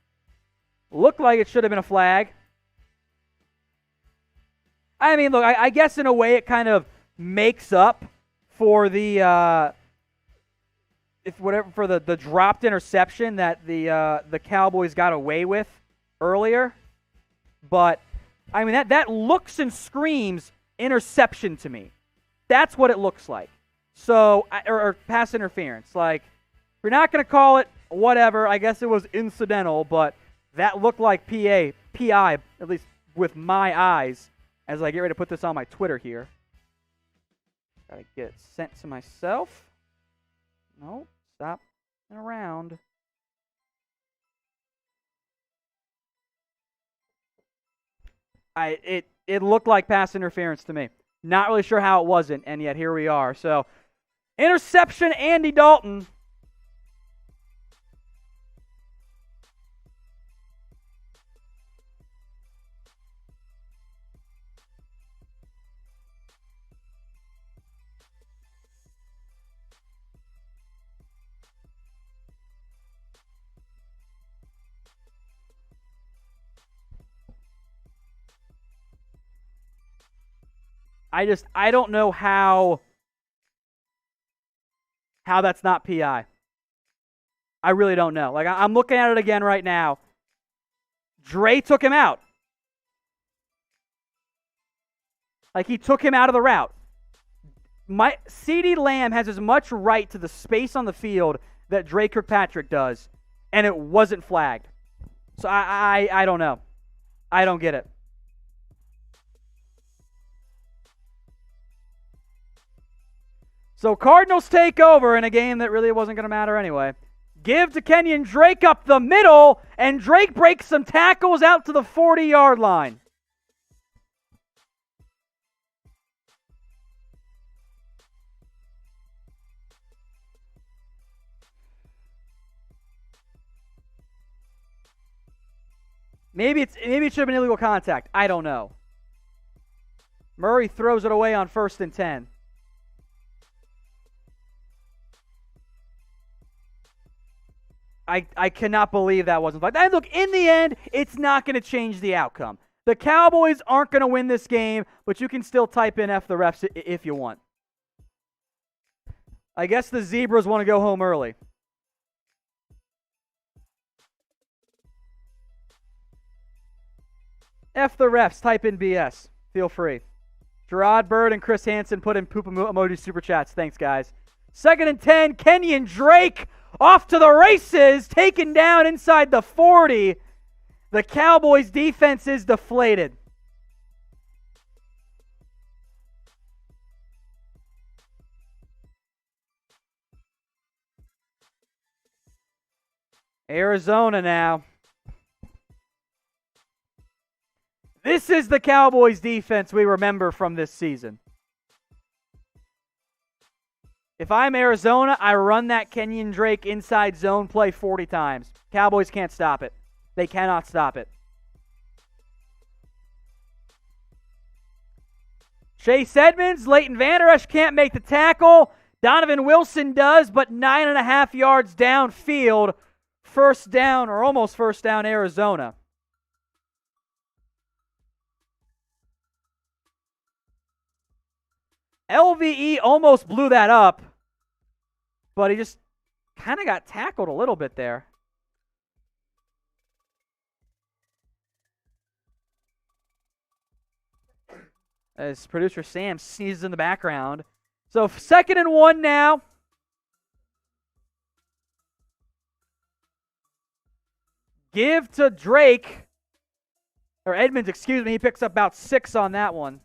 Looked like it should have been a flag. I mean, look, I guess in a way it kind of makes up for the the dropped interception that the Cowboys got away with earlier. But I mean that looks and screams interception to me. That's what it looks like. So or pass interference. Like, if you're not going to call it whatever, I guess it was incidental, but that looked like PI, at least with my eyes, as I get ready to put this on my Twitter here. Gotta get it sent to myself. No, stop around. It looked like pass interference to me. Not really sure how it wasn't, and yet here we are. So, interception, Andy Dalton. I don't know how that's not PI. I really don't know. Like, I'm looking at it again right now. Dre took him out. Like, he took him out of the route. CeeDee Lamb has as much right to the space on the field that Dre Kirkpatrick does, and it wasn't flagged. So I don't know. I don't get it. So Cardinals take over in a game that really wasn't going to matter anyway. Give to Kenyon Drake up the middle, and Drake breaks some tackles out to the 40-yard line. Maybe it should have been illegal contact. I don't know. Murray throws it away on 1st and 10. I cannot believe that wasn't flagged. And look, in the end, it's not going to change the outcome. The Cowboys aren't going to win this game, but you can still type in F the refs if you want. I guess the Zebras want to go home early. F the refs, type in BS. Feel free. Gerard Bird and Chris Hansen put in poop emoji super chats. Thanks, guys. 2nd and 10, Kenyon Drake off to the races, taken down inside the 40. The Cowboys' defense is deflated. Arizona now. This is the Cowboys' defense we remember from this season. If I'm Arizona, I run that Kenyon Drake inside zone play 40 times. Cowboys can't stop it. They cannot stop it. Chase Edmonds, Leighton Vander Esch can't make the tackle. Donovan Wilson does, but 9.5 yards downfield. 1st down, or almost 1st down, Arizona. LVE almost blew that up, but he just kind of got tackled a little bit there. As producer Sam sneezes in the background. So 2nd and 1 now. Give to Drake, or Edmonds, excuse me. He picks up about 6 on that one.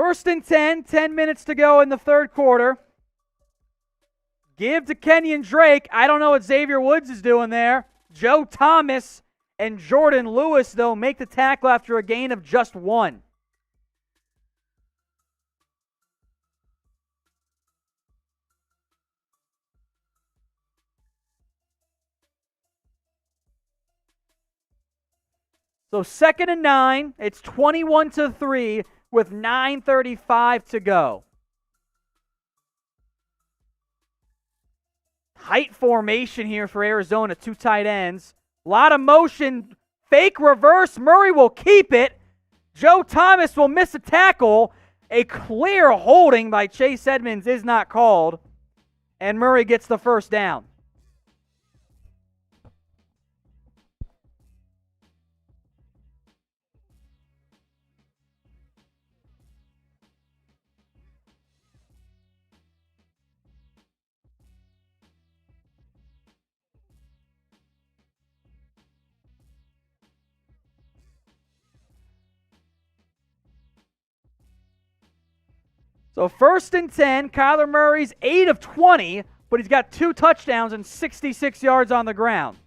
First and 10, 10 minutes to go in the third quarter. Give to Kenyon Drake. I don't know what Xavier Woods is doing there. Joe Thomas and Jordan Lewis, though, make the tackle after a gain of just 1. So 2nd and 9. It's 21-3 with 9:35 to go. Tight formation here for Arizona, 2 tight ends. A lot of motion, fake reverse. Murray will keep it. Joe Thomas will miss a tackle. A clear holding by Chase Edmonds is not called. And Murray gets the first down. So 1st and 10, Kyler Murray's 8 of 20, but he's got 2 touchdowns and 66 yards on the ground.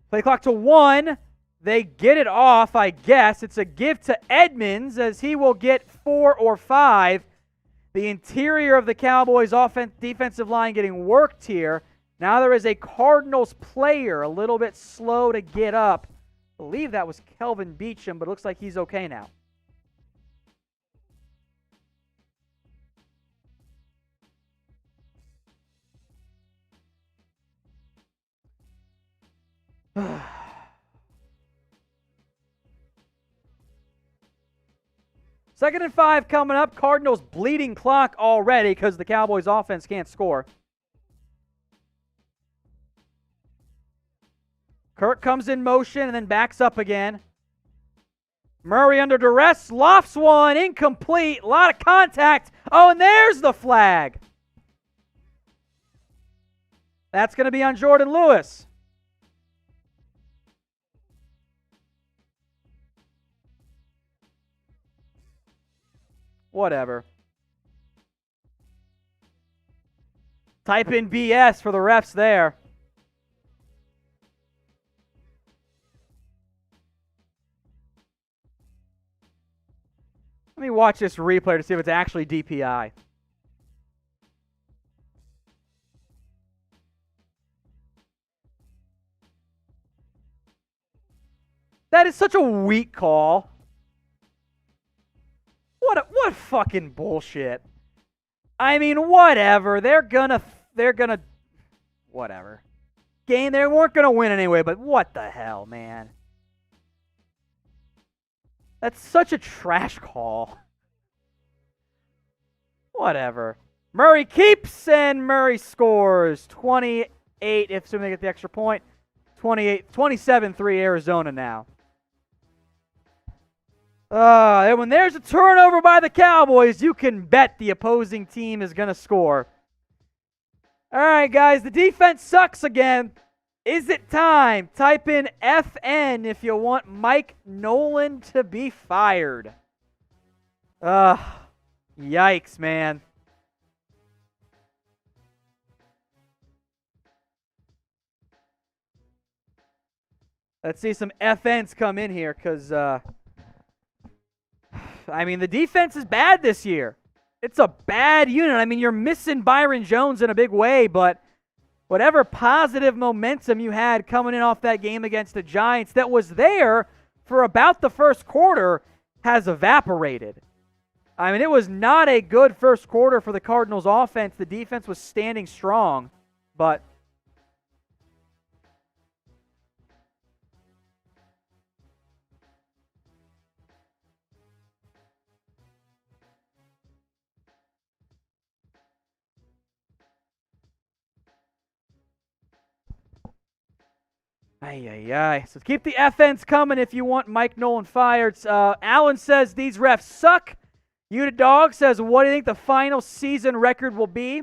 Play clock to 1. They get it off, I guess. It's a give to Edmonds as he will get 4 or 5. The interior of the Cowboys defensive line getting worked here. Now there is a Cardinals player a little bit slow to get up. I believe that was Kelvin Beachum, but it looks like he's okay now. Second and 5 coming up. Cardinals bleeding clock already because the Cowboys offense can't score. Kirk comes in motion and then backs up again. Murray under duress, lofts one, incomplete, a lot of contact. Oh, and there's the flag. That's going to be on Jordan Lewis. Whatever. Type in BS for the refs there. Let me watch this replay to see if it's actually DPI. That is such a weak call. What fucking bullshit. I mean, whatever. They're gonna whatever. Game, they weren't gonna win anyway, but what the hell, man? That's such a trash call. Whatever. Murray keeps and Murray scores. 28, if assuming they get the extra point. 27-3 Arizona now. And when there's a turnover by the Cowboys, you can bet the opposing team is going to score. All right, guys, the defense sucks again. Is it time? Type in FN if you want Mike Nolan to be fired. Yikes, man. Let's see some FNs come in here because, I mean, the defense is bad this year. It's a bad unit. I mean, you're missing Byron Jones in a big way, but whatever positive momentum you had coming in off that game against the Giants that was there for about the first quarter has evaporated. I mean, it was not a good first quarter for the Cardinals offense. The defense was standing strong, but So keep the FNs coming if you want Mike Nolan fired. Allen says these refs suck. Unit Dog says, what do you think the final season record will be?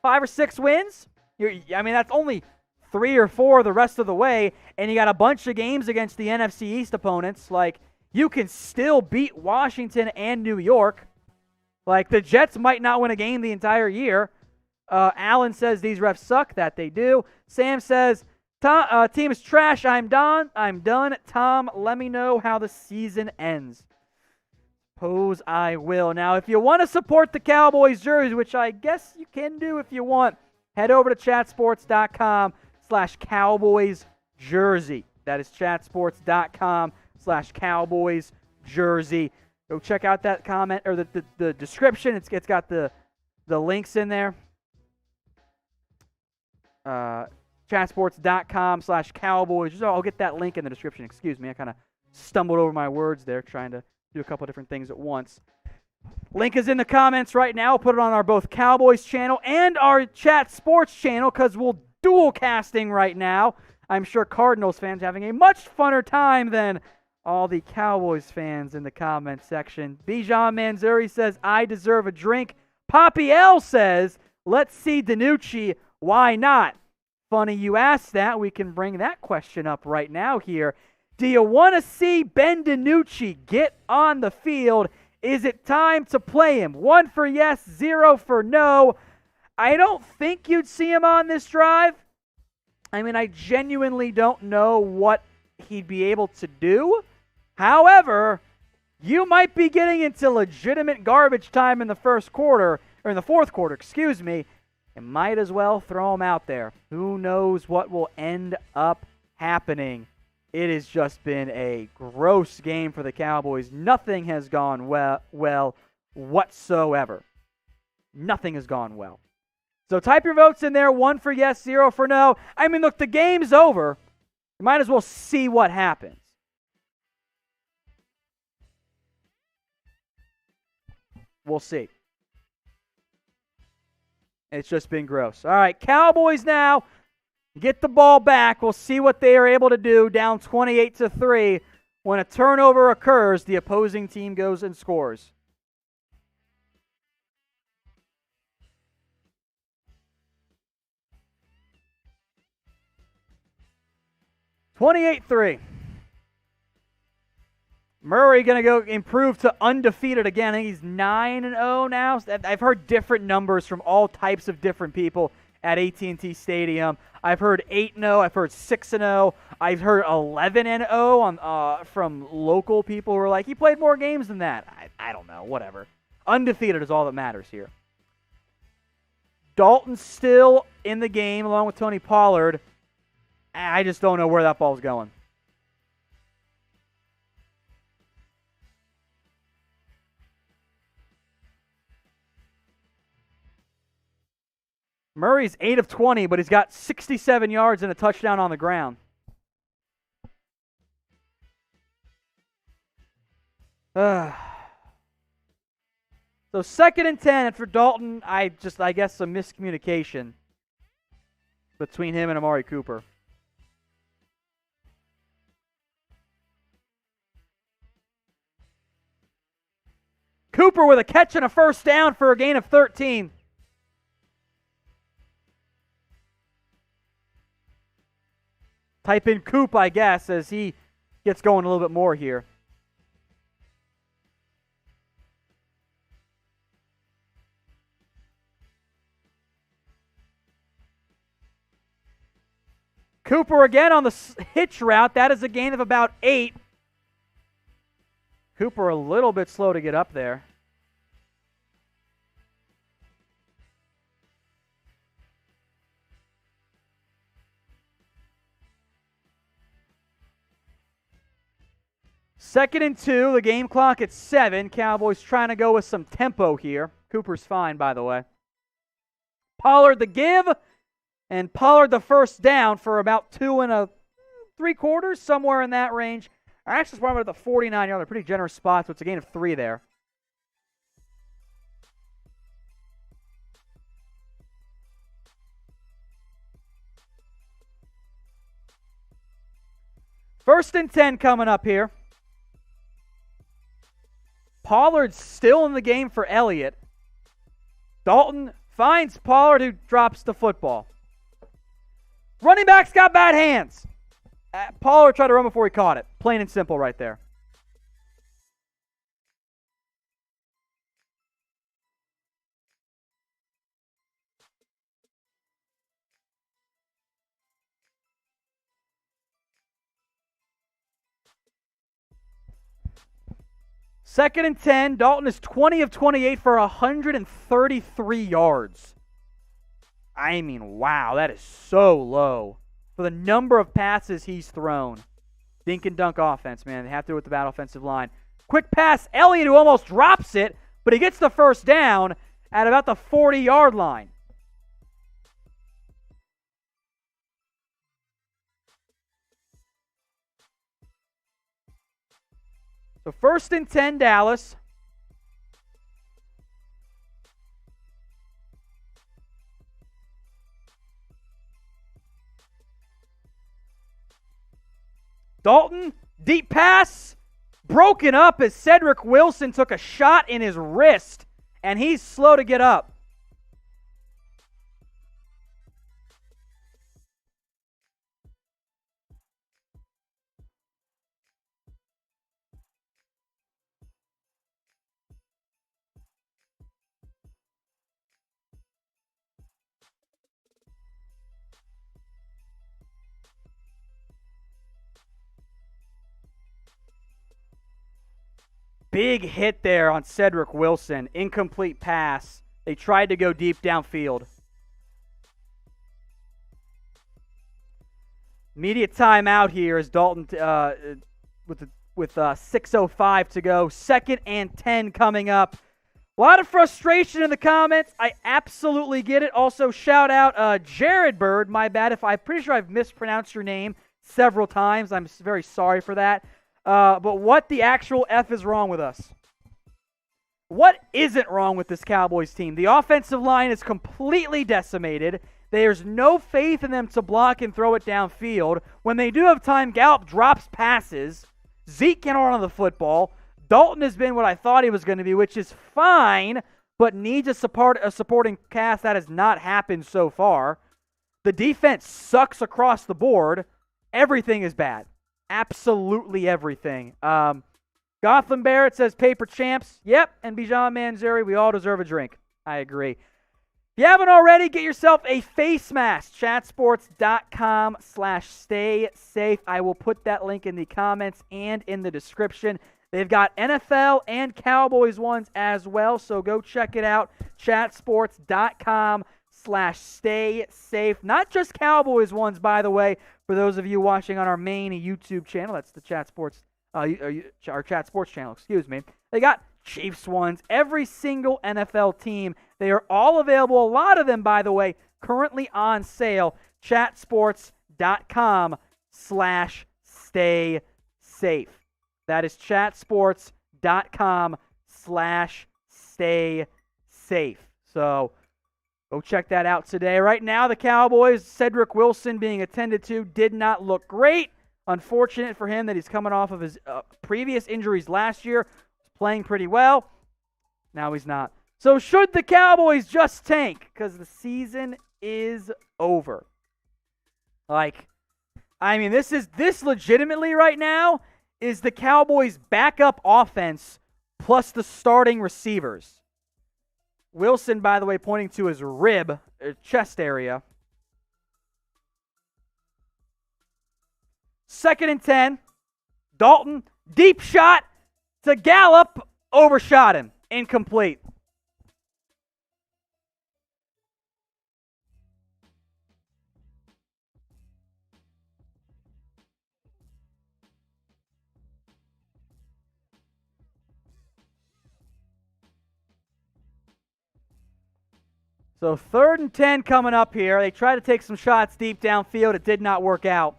5 or 6 wins? I mean, that's only 3 or 4 the rest of the way, and you got a bunch of games against the NFC East opponents. Like, you can still beat Washington and New York. Like, the Jets might not win a game the entire year. Alan says these refs suck. That they do. Sam says, team is trash. I'm done. Tom, let me know how the season ends. Suppose I will. Now, if you want to support the Cowboys jersey, which I guess you can do if you want, head over to chatsports.com/Cowboys jersey. That is chatsports.com/Cowboys jersey. Go check out that comment or the description. It's got the links in there. Chatsports.com/Cowboys. I'll get that link in the description. Excuse me. I kind of stumbled over my words there trying to do a couple different things at once. Link is in the comments right now. I'll put it on our both Cowboys channel and our Chat Sports channel because we'll dual casting right now. I'm sure Cardinals fans are having a much funner time than all the Cowboys fans in the comment section. Bijan Manzuri says, I deserve a drink. Poppy L says, let's see DiNucci. Why not? Funny you asked that. We can bring that question up right now here. Do you want to see Ben DiNucci get on the field? Is it time to play him? 1 for yes, 0 for no. I don't think you'd see him on this drive. I mean, I genuinely don't know what he'd be able to do. However, you might be getting into legitimate garbage time in the fourth quarter, excuse me, and might as well throw him out there. Who knows what will end up happening? It has just been a gross game for the Cowboys. Nothing has gone well whatsoever. Nothing has gone well. So type your votes in there. 1 for yes, 0 for no. I mean, look, the game's over. You might as well see what happens. We'll see. It's just been gross. All right, Cowboys now get the ball back. We'll see what they are able to do. Down 28-3. When a turnover occurs, the opposing team goes and scores. (28-3). Murray going to go improve to undefeated again. I think he's 9-0 now. I've heard different numbers from all types of different people at AT&T Stadium. I've heard 8-0. I've heard 6-0. I've heard 11-0 from local people who are like, he played more games than that. I don't know. Whatever. Undefeated is all that matters here. Dalton's still in the game along with Tony Pollard. I just don't know where that ball's going. Murray's 8 of 20, but he's got 67 yards and a touchdown on the ground. So 2nd and 10, and for Dalton, I guess some miscommunication between him and Amari Cooper. Cooper with a catch and a first down for a gain of 13. Type in Coop, I guess, as he gets going a little bit more here. Cooper again on the hitch route. That is a gain of about 8. Cooper a little bit slow to get up there. Second and 2, the game clock at 7. Cowboys trying to go with some tempo here. Cooper's fine, by the way. Pollard the give, and Pollard the first down for about 2 3/4, somewhere in that range. Actually, it's probably at the 49-yard, a pretty generous spot, so it's a gain of 3 there. First and 10 coming up here. Pollard's still in the game for Elliott. Dalton finds Pollard, who drops the football. Running back's got bad hands. Pollard tried to run before he caught it. Plain and simple right there. 2nd and 10. Dalton is 20 of 28 for 133 yards. I mean, wow, that is so low for the number of passes he's thrown. Dink and dunk offense, man. They have to do it with the bad offensive line. Quick pass, Elliott, who almost drops it, but he gets the first down at about the 40-yard line. So 1st and 10, Dallas. Dalton, deep pass, broken up as Cedric Wilson took a shot in his wrist, and he's slow to get up. Big hit there on Cedric Wilson. Incomplete pass. They tried to go deep downfield. Immediate timeout here as Dalton with 6:05 to go. 2nd and 10 coming up. A lot of frustration in the comments. I absolutely get it. Also, shout out Jared Bird. My bad. I'm pretty sure I've mispronounced your name several times. I'm very sorry for that. But what the actual F is wrong with us? What isn't wrong with this Cowboys team? The offensive line is completely decimated. There's no faith in them to block and throw it downfield. When they do have time, Gallup drops passes. Zeke can't run on the football. Dalton has been what I thought he was going to be, which is fine, but needs a supporting cast. That has not happened so far. The defense sucks across the board. Everything is bad. Absolutely everything. Gotham Barrett says paper champs. Yep, and Bijan Manzuri, we all deserve a drink. I agree. If you haven't already, get yourself a face mask. Chatsports.com/stay safe. I will put that link in the comments and in the description. They've got NFL and Cowboys ones as well, so go check it out. Chatsports.com/stay safe. Not just Cowboys ones, by the way. For those of you watching on our main YouTube channel, that's the Chat Sports, our Chat Sports channel, excuse me. They got Chiefs ones, every single NFL team. They are all available, a lot of them, by the way, currently on sale. Chatsports.com/stay safe. That is chatsports.com/stay safe. So go check that out today. Right now, the Cowboys, Cedric Wilson being attended to, did not look great. Unfortunate for him that he's coming off of his previous injuries last year. Playing pretty well. Now he's not. So should the Cowboys just tank? Because the season is over. This legitimately right now is the Cowboys' backup offense plus the starting receivers. Wilson, by the way, pointing to his rib, chest area. 2nd and 10. Dalton, deep shot to Gallup, overshot him. Incomplete. So 3rd and 10 coming up here. They tried to take some shots deep downfield. It did not work out.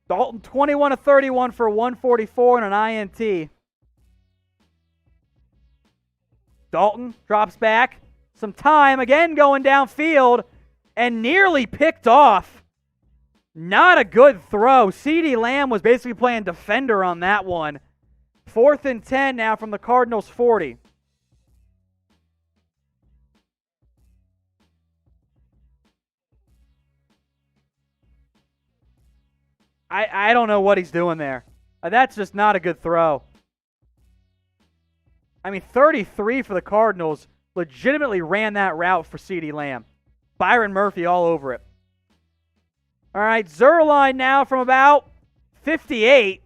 Dalton 21 of 31 for 144 and an INT. Dalton drops back. Some time again going downfield and nearly picked off. Not a good throw. CeeDee Lamb was basically playing defender on that one. 4th and 10 now from the Cardinals 40. I don't know what he's doing there. That's just not a good throw. 33 for the Cardinals legitimately ran that route for CeeDee Lamb. Byron Murphy all over it. All right, Zerline now from about 58.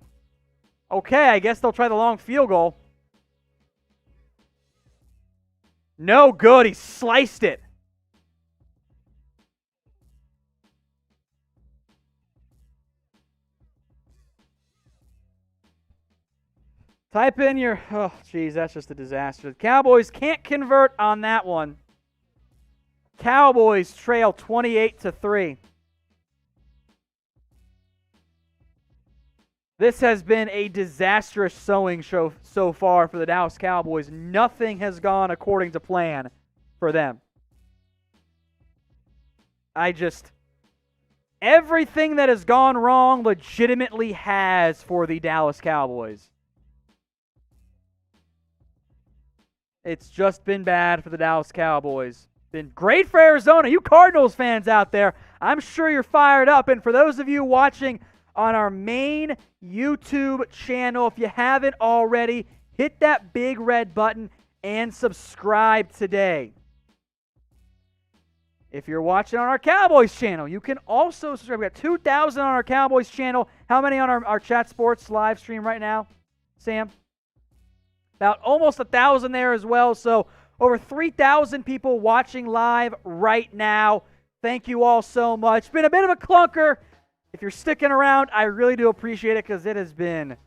Okay, I guess they'll try the long field goal. No good. He sliced it. Type in your, oh, geez, that's just a disaster. The Cowboys can't convert on that one. Cowboys trail 28-3. This has been a disastrous sewing show so far for the Dallas Cowboys. Nothing has gone according to plan for them. Everything that has gone wrong legitimately has for the Dallas Cowboys. It's just been bad for the Dallas Cowboys. Been great for Arizona. You Cardinals fans out there, I'm sure you're fired up. And for those of you watching on our main YouTube channel, if you haven't already, hit that big red button and subscribe today. If you're watching on our Cowboys channel, you can also subscribe. We got 2,000 on our Cowboys channel. How many on our Chat Sports live stream right now, Sam? About almost 1,000 there as well. So over 3,000 people watching live right now. Thank you all so much. Been a bit of a clunker. If you're sticking around, I really do appreciate it because it has been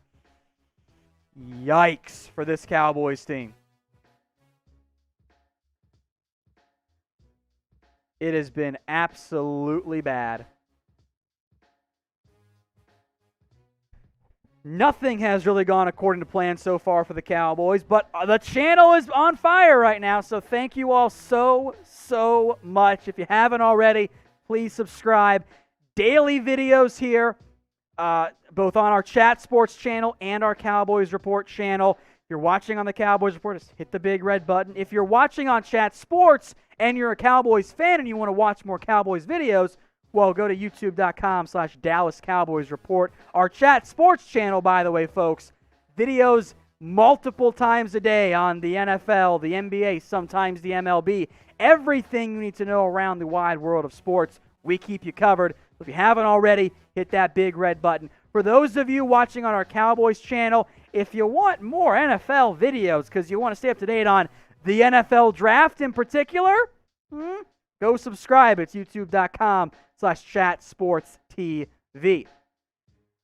yikes for this Cowboys team. It has been absolutely bad. Nothing has really gone according to plan so far for the Cowboys, but the channel is on fire right now, so thank you all so much. If you haven't already, please subscribe. Daily videos here, both on our Chat Sports channel and our Cowboys Report channel. If you're watching on the Cowboys Report, just hit the big red button. If you're watching on Chat Sports and you're a Cowboys fan and you want to watch more Cowboys videos, well, go to youtube.com/Dallas Cowboys Report. Our Chat Sports channel, by the way, folks, videos multiple times a day on the NFL, the NBA, sometimes the MLB. Everything you need to know around the wide world of sports, we keep you covered. If you haven't already, hit that big red button. For those of you watching on our Cowboys channel, if you want more NFL videos because you want to stay up to date on the NFL draft in particular, go subscribe. It's youtube.com/chatsportstv.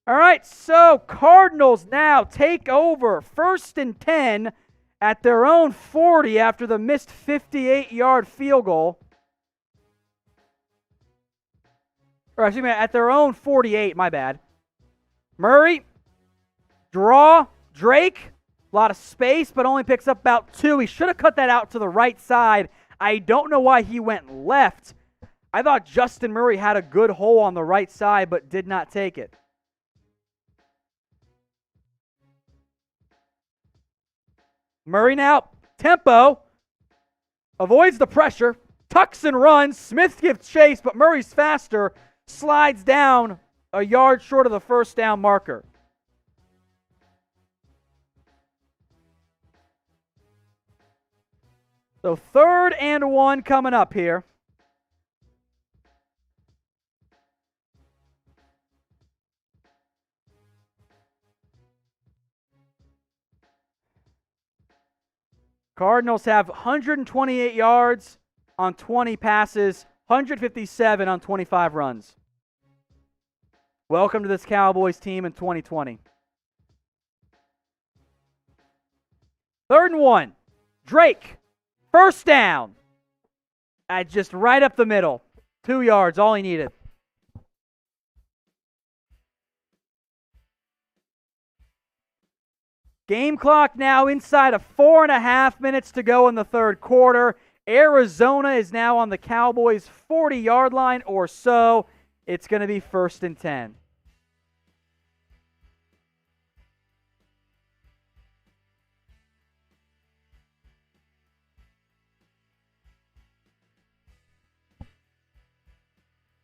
All right, so Cardinals now take over 1st and 10 at their own 40 after the missed 58-yard field goal. Or excuse me, at their own 48, my bad. Murray, draw, Drake, a lot of space, but only picks up about 2. He should have cut that out to the right side. I don't know why he went left. I thought Justin Murray had a good hole on the right side, but did not take it. Murray now, tempo, avoids the pressure, tucks and runs. Smith gives chase, but Murray's faster, slides down a yard short of the first down marker. So 3rd and 1 coming up here. Cardinals have 128 yards on 20 passes, 157 on 25 runs. Welcome to this Cowboys team in 2020. 3rd and 1. Drake. 1st down. Just right up the middle. 2 yards, all he needed. Game clock now inside of 4.5 minutes to go in the 3rd quarter. Arizona is now on the Cowboys' 40-yard line or so. It's going to be 1st and 10.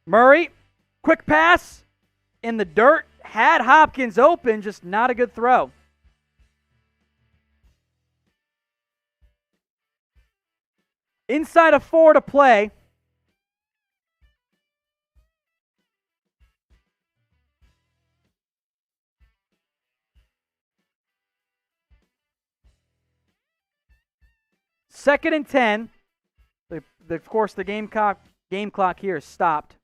Murray, quick pass in the dirt. Had Hopkins open, just not a good throw. Inside of 4 to play. 2nd and 10. Of course, the game clock here is stopped.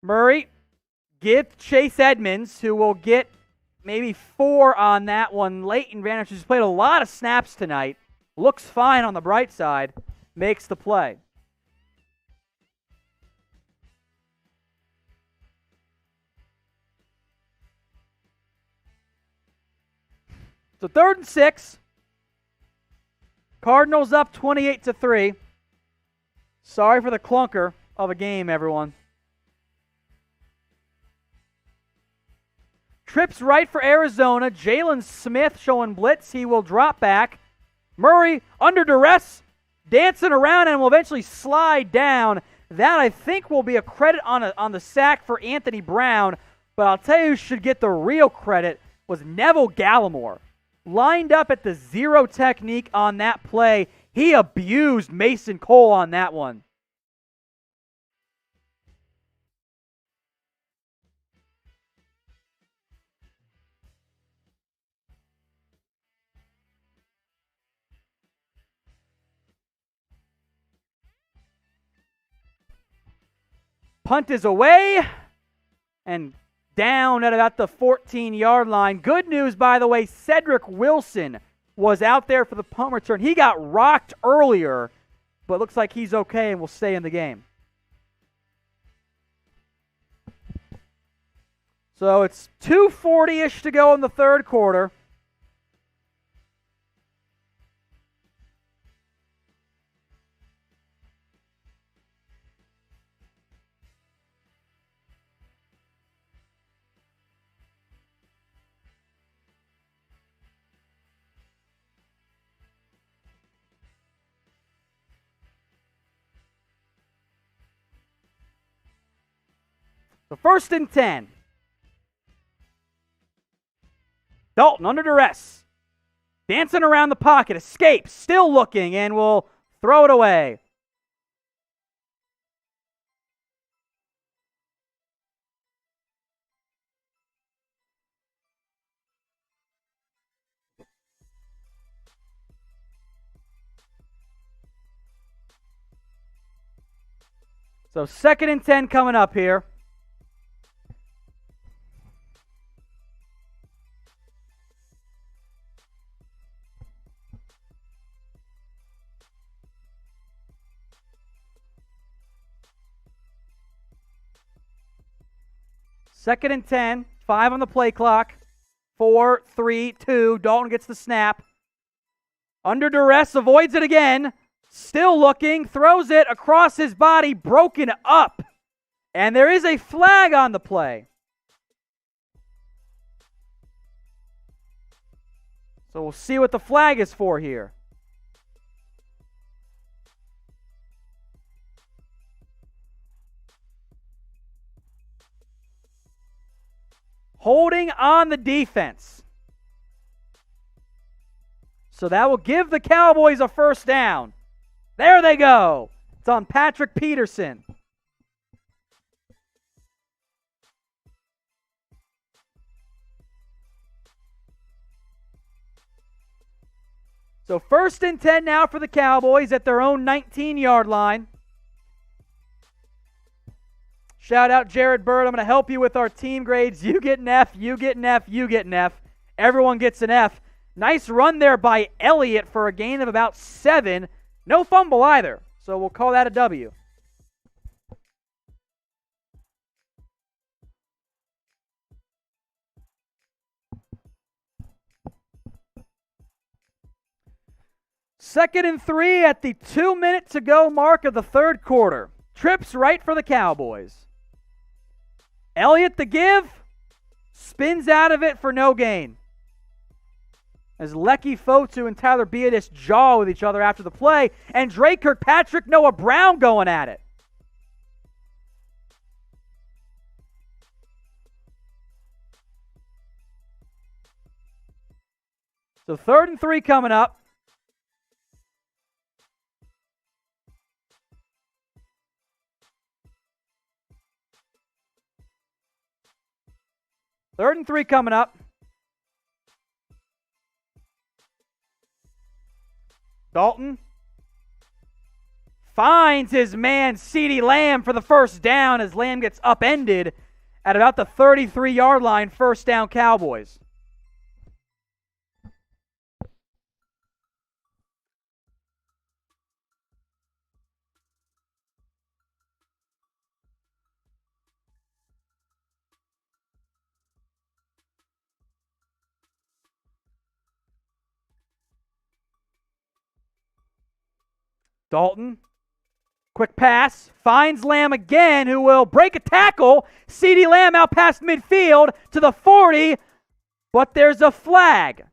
Murray, give Chase Edmonds, who will get maybe 4 on that one. Leighton Vander Esch, who's played a lot of snaps tonight, looks fine on the bright side, makes the play. So 3rd and 6. Cardinals up 28-3. Sorry for the clunker of a game, everyone. Trips right for Arizona. Jalen Smith showing blitz. He will drop back. Murray under duress, dancing around, and will eventually slide down. That, I think, will be a credit on the sack for Anthony Brown. But I'll tell you who should get the real credit was Neville Gallimore. Lined up at the 0 technique on that play. He abused Mason Cole on that one. Punt is away and down at about the 14-yard line. Good news, by the way, Cedric Wilson was out there for the punt return. He got rocked earlier, but looks like he's okay and will stay in the game. So it's 2:40-ish to go in the 3rd quarter. So 1st and 10. Dalton under duress. Dancing around the pocket. Escapes. Still looking and will throw it away. So 2nd and 10 coming up here. Second and 10, 5 on the play clock. 4, 3, 2. Dalton gets the snap. Under duress, avoids it again. Still looking, throws it across his body, broken up. And there is a flag on the play. So we'll see what the flag is for here. Holding on the defense. So that will give the Cowboys a 1st down. There they go. It's on Patrick Peterson. So 1st and 10 now for the Cowboys at their own 19-yard line. Shout out Jared Bird. I'm going to help you with our team grades. You get an F, you get an F, you get an F. Everyone gets an F. Nice run there by Elliott for a gain of about 7. No fumble either, so we'll call that a W. Second and 3 at the 2-minute-to-go mark of the 3rd quarter. Trips right for the Cowboys. Elliott the give, spins out of it for no gain. As Lecky Fotu and Tyler Biadasz jaw with each other after the play, and Drake Kirkpatrick, Noah Brown going at it. So 3rd and 3 coming up. Third and 3 coming up. Dalton finds his man CeeDee Lamb for the first down as Lamb gets upended at about the 33-yard line. First down, Cowboys. Dalton, quick pass, finds Lamb again, who will break a tackle. CeeDee Lamb out past midfield to the 40, but there's a flag.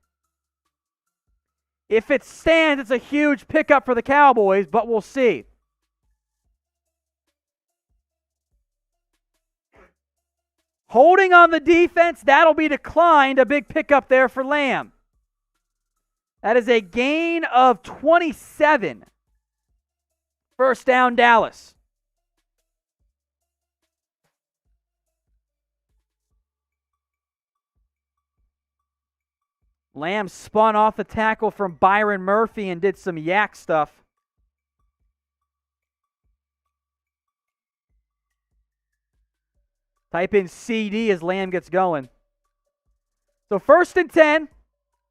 If it stands, it's a huge pickup for the Cowboys, but we'll see. Holding on the defense, that'll be declined. A big pickup there for Lamb. That is a gain of 27. First down, Dallas. Lamb spun off the tackle from Byron Murphy and did some yak stuff. Type in CD as Lamb gets going. So 1st and 10.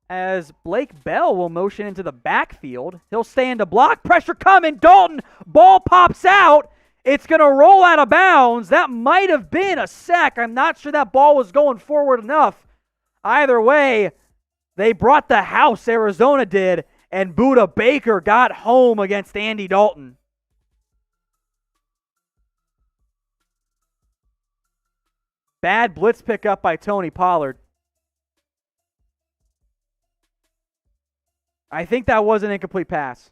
As Blake Bell will motion into the backfield. He'll stay into block. Pressure coming. Dalton. Ball pops out. It's going to roll out of bounds. That might have been a sack. I'm not sure that ball was going forward enough. Either way, they brought the house, Arizona did, and Budda Baker got home against Andy Dalton. Bad blitz pickup by Tony Pollard. I think that was an incomplete pass.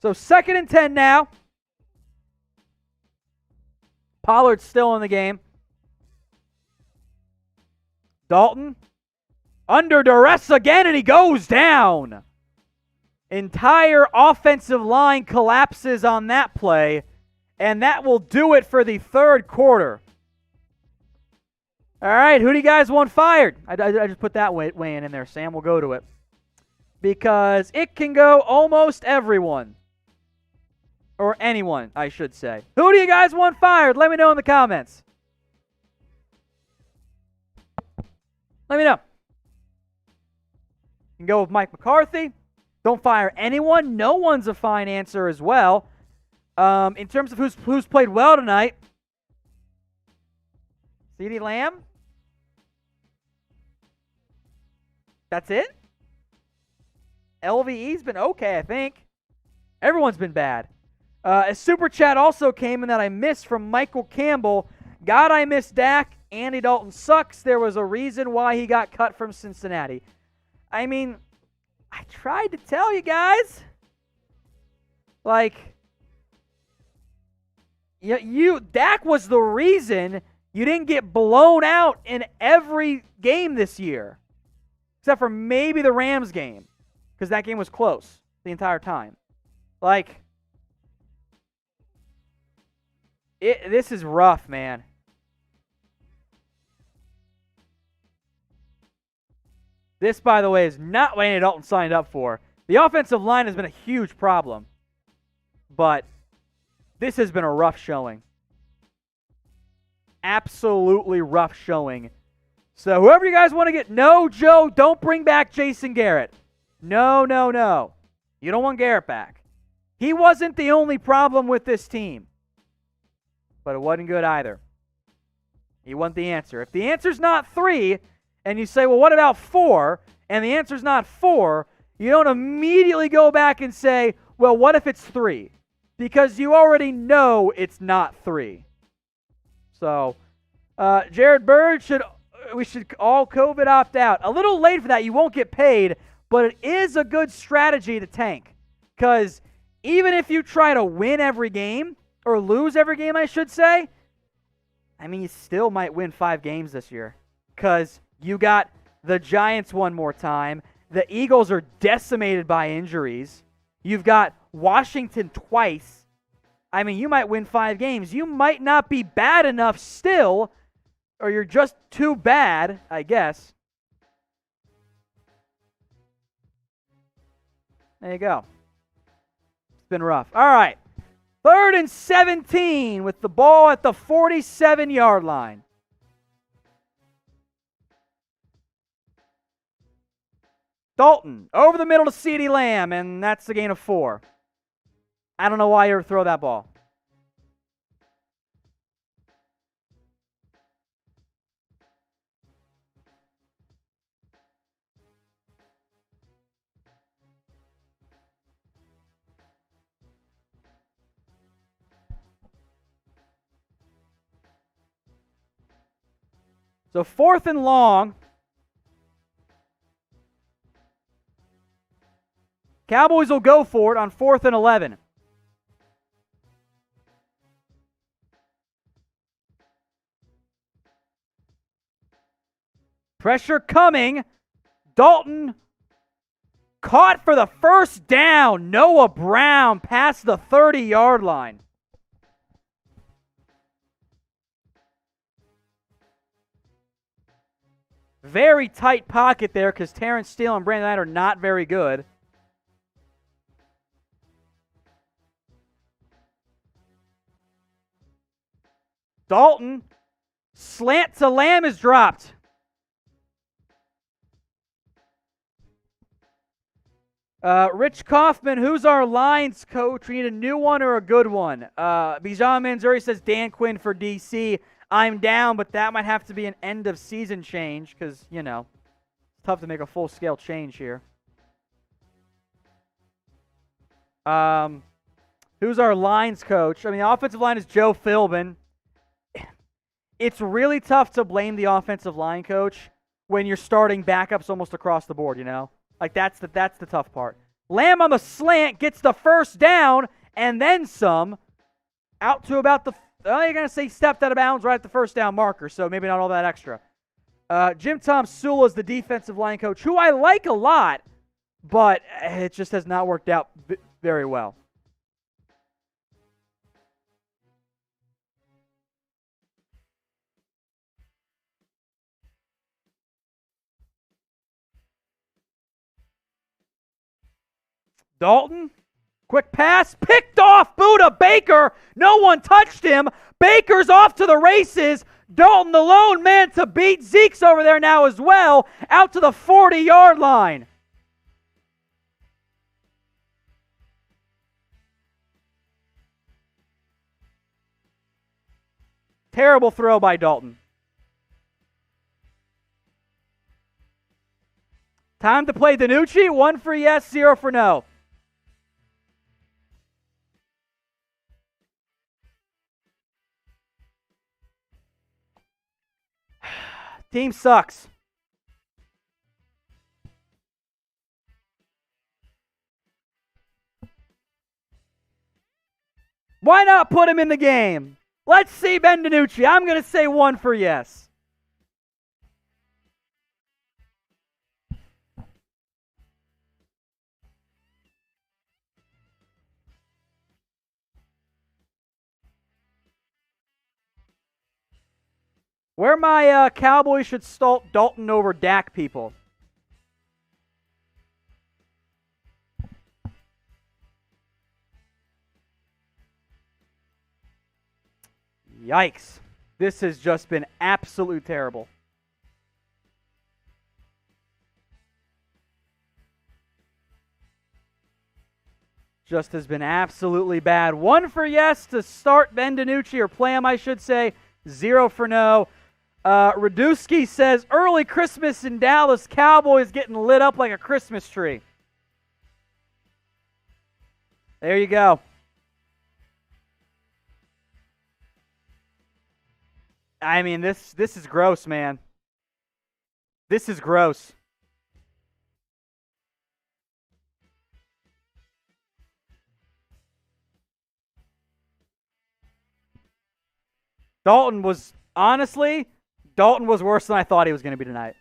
So 2nd and 10 now. Pollard's still in the game. Dalton under duress again, and he goes down. Entire offensive line collapses on that play, and that will do it for the 3rd quarter. All right, who do you guys want fired? I just put that weighing in there, Sam. We'll go to it. Because it can go almost everyone. Or anyone, I should say. Who do you guys want fired? Let me know in the comments. Let me know. You can go with Mike McCarthy. Don't fire anyone. No one's a fine answer as well. In terms of who's played well tonight, CeeDee Lamb. That's it? LVE's been okay, I think. Everyone's been bad. A super chat also came in that I missed from Michael Campbell. God, I miss Dak. Andy Dalton sucks. There was a reason why he got cut from Cincinnati. I mean, I tried to tell you guys. Like, Dak was the reason you didn't get blown out in every game this year. Except for maybe the Rams game. Because that game was close the entire time. Like, this is rough, man. This, by the way, is not what Andy Dalton signed up for. The offensive line has been a huge problem. But this has been a rough showing. Absolutely rough showing. So whoever you guys want to get, no, Joe, don't bring back Jason Garrett. No, no, no. You don't want Garrett back. He wasn't the only problem with this team. But it wasn't good either. He wasn't the answer. If the answer's not 3, and you say, well, what about 4? And the answer's not 4, you don't immediately go back and say, well, what if it's 3? Because you already know it's not 3. So, Jared Bird we should all COVID opt out. A little late for that. You won't get paid, but it is a good strategy to tank. Because even if you try to win every game, or lose every game, I should say, I mean, you still might win 5 games this year. Because you got the Giants one more time. The Eagles are decimated by injuries. You've got Washington twice. I mean, you might win 5 games. You might not be bad enough still, or you're just too bad, I guess. There you go. It's been rough. All right. 3rd and 17 with the ball at the 47-yard line. Dalton over the middle to CeeDee Lamb, and that's a gain of 4. I don't know why you ever throw that ball. So 4th and long. Cowboys will go for it on 4th and 11. Pressure coming. Dalton caught for the first down. Noah Brown past the 30-yard line. Very tight pocket there because Terrence Steele and Brandon Knight are not very good. Dalton, slant to Lamb is dropped. Rich Kaufman, who's our lines coach? We need a new one or a good one. Bijan Manzuri says Dan Quinn for DC. I'm down, but that might have to be an end-of-season change because, you know, it's tough to make a full-scale change here. Who's our lines coach? I mean, the offensive line is Joe Philbin. It's really tough to blame the offensive line coach when you're starting backups almost across the board, you know? Like, that's the tough part. Lamb on the slant gets the first down and then some out to about the, you're going to say stepped out of bounds right at the first down marker, so maybe not all that extra. Jim Tom Sula is the defensive line coach, who I like a lot, but it just has not worked out very well. Dalton, quick pass, picked off Buda Baker. No one touched him. Baker's off to the races. Dalton, the lone man to beat. Zeke's over there now as well, out to the 40-yard line. Terrible throw by Dalton. Time to play DiNucci. 1 for yes, 0 for no. Team sucks. Why not put him in the game? Let's see Ben DiNucci. I'm going to say 1 for yes. Where my Cowboys should start Dalton over Dak people. Yikes. This has just been absolutely terrible. Just has been absolutely bad. 1 for yes to start Ben DiNucci, or play him, I should say. 0 for no. Radusky says, early Christmas in Dallas, Cowboys getting lit up like a Christmas tree. There you go. I mean, this is gross, man. This is gross. Dalton was worse than I thought he was going to be tonight.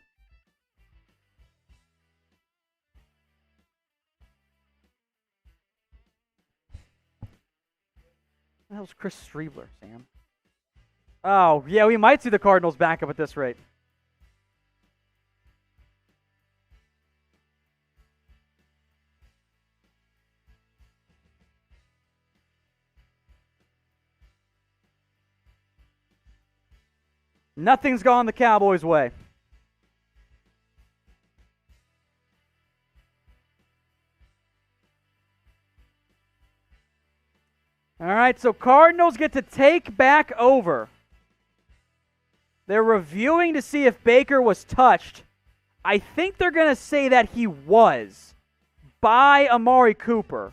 That was Chris Streebler, Sam. Oh, yeah, we might see the Cardinals back up at this rate. Nothing's gone the Cowboys' way. All right, so Cardinals get to take back over. They're reviewing to see if Baker was touched. I think they're going to say that he was by Amari Cooper.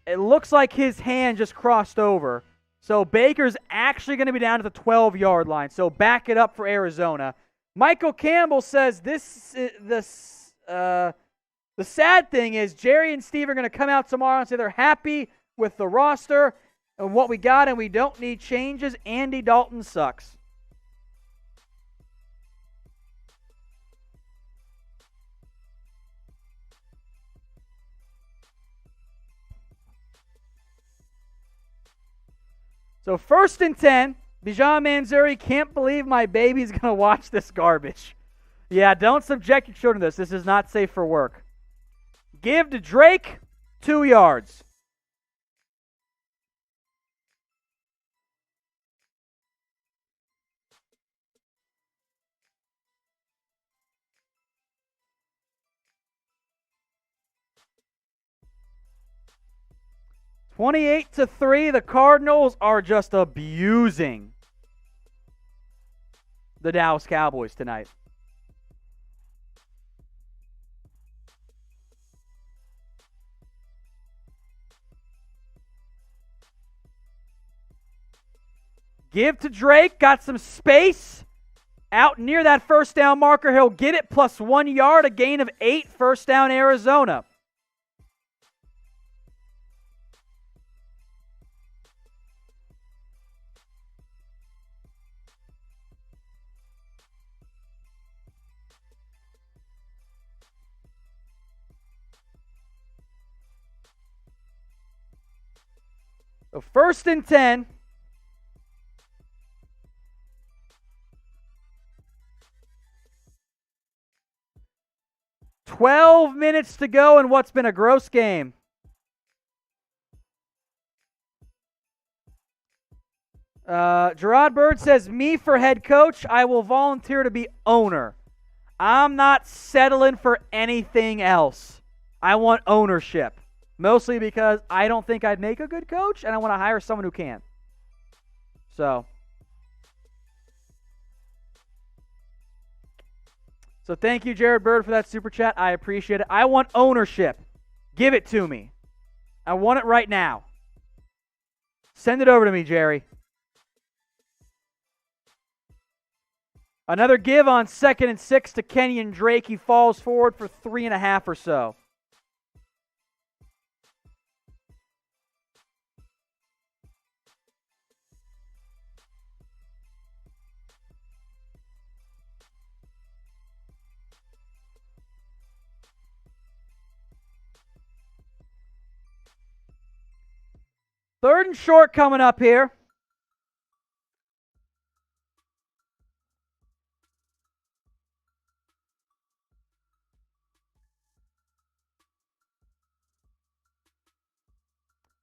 It looks like his hand just crossed over. So Baker's actually going to be down at the 12-yard line. So back it up for Arizona. Michael Campbell says the sad thing is Jerry and Steve are going to come out tomorrow and say they're happy with the roster and what we got, and we don't need changes. Andy Dalton sucks. So 1st and 10. Bijan Manzuri, can't believe my baby's going to watch this garbage. Yeah, don't subject your children to this. This is not safe for work. Give to Drake, 2 yards. (28-3). The Cardinals are just abusing the Dallas Cowboys tonight. Give to Drake, got some space out near that first down marker. He'll get it plus 1 yard, a gain of 8, first down Arizona. So 1st and 10. $12 minutes to go in what's been a gross game. Gerard Bird says, me for head coach, I will volunteer to be owner. I'm not settling for anything else. I want ownership. Mostly because I don't think I'd make a good coach, and I want to hire someone who can. So thank you, Jared Bird, for that super chat. I appreciate it. I want ownership. Give it to me. I want it right now. Send it over to me, Jerry. Another give on 2nd and 6 to Kenyon Drake. He falls forward for 3.5 or so. Third and short coming up here.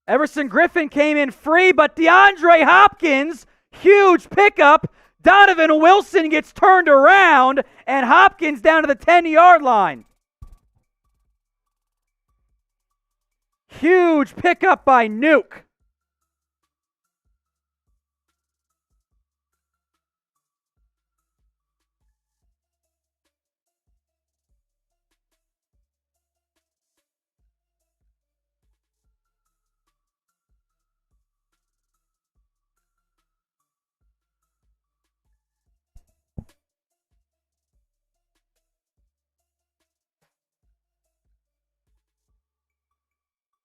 Everson Griffin came in free, but DeAndre Hopkins, huge pickup. Donovan Wilson gets turned around, and Hopkins down to the 10-yard line. Huge pickup by Nuke.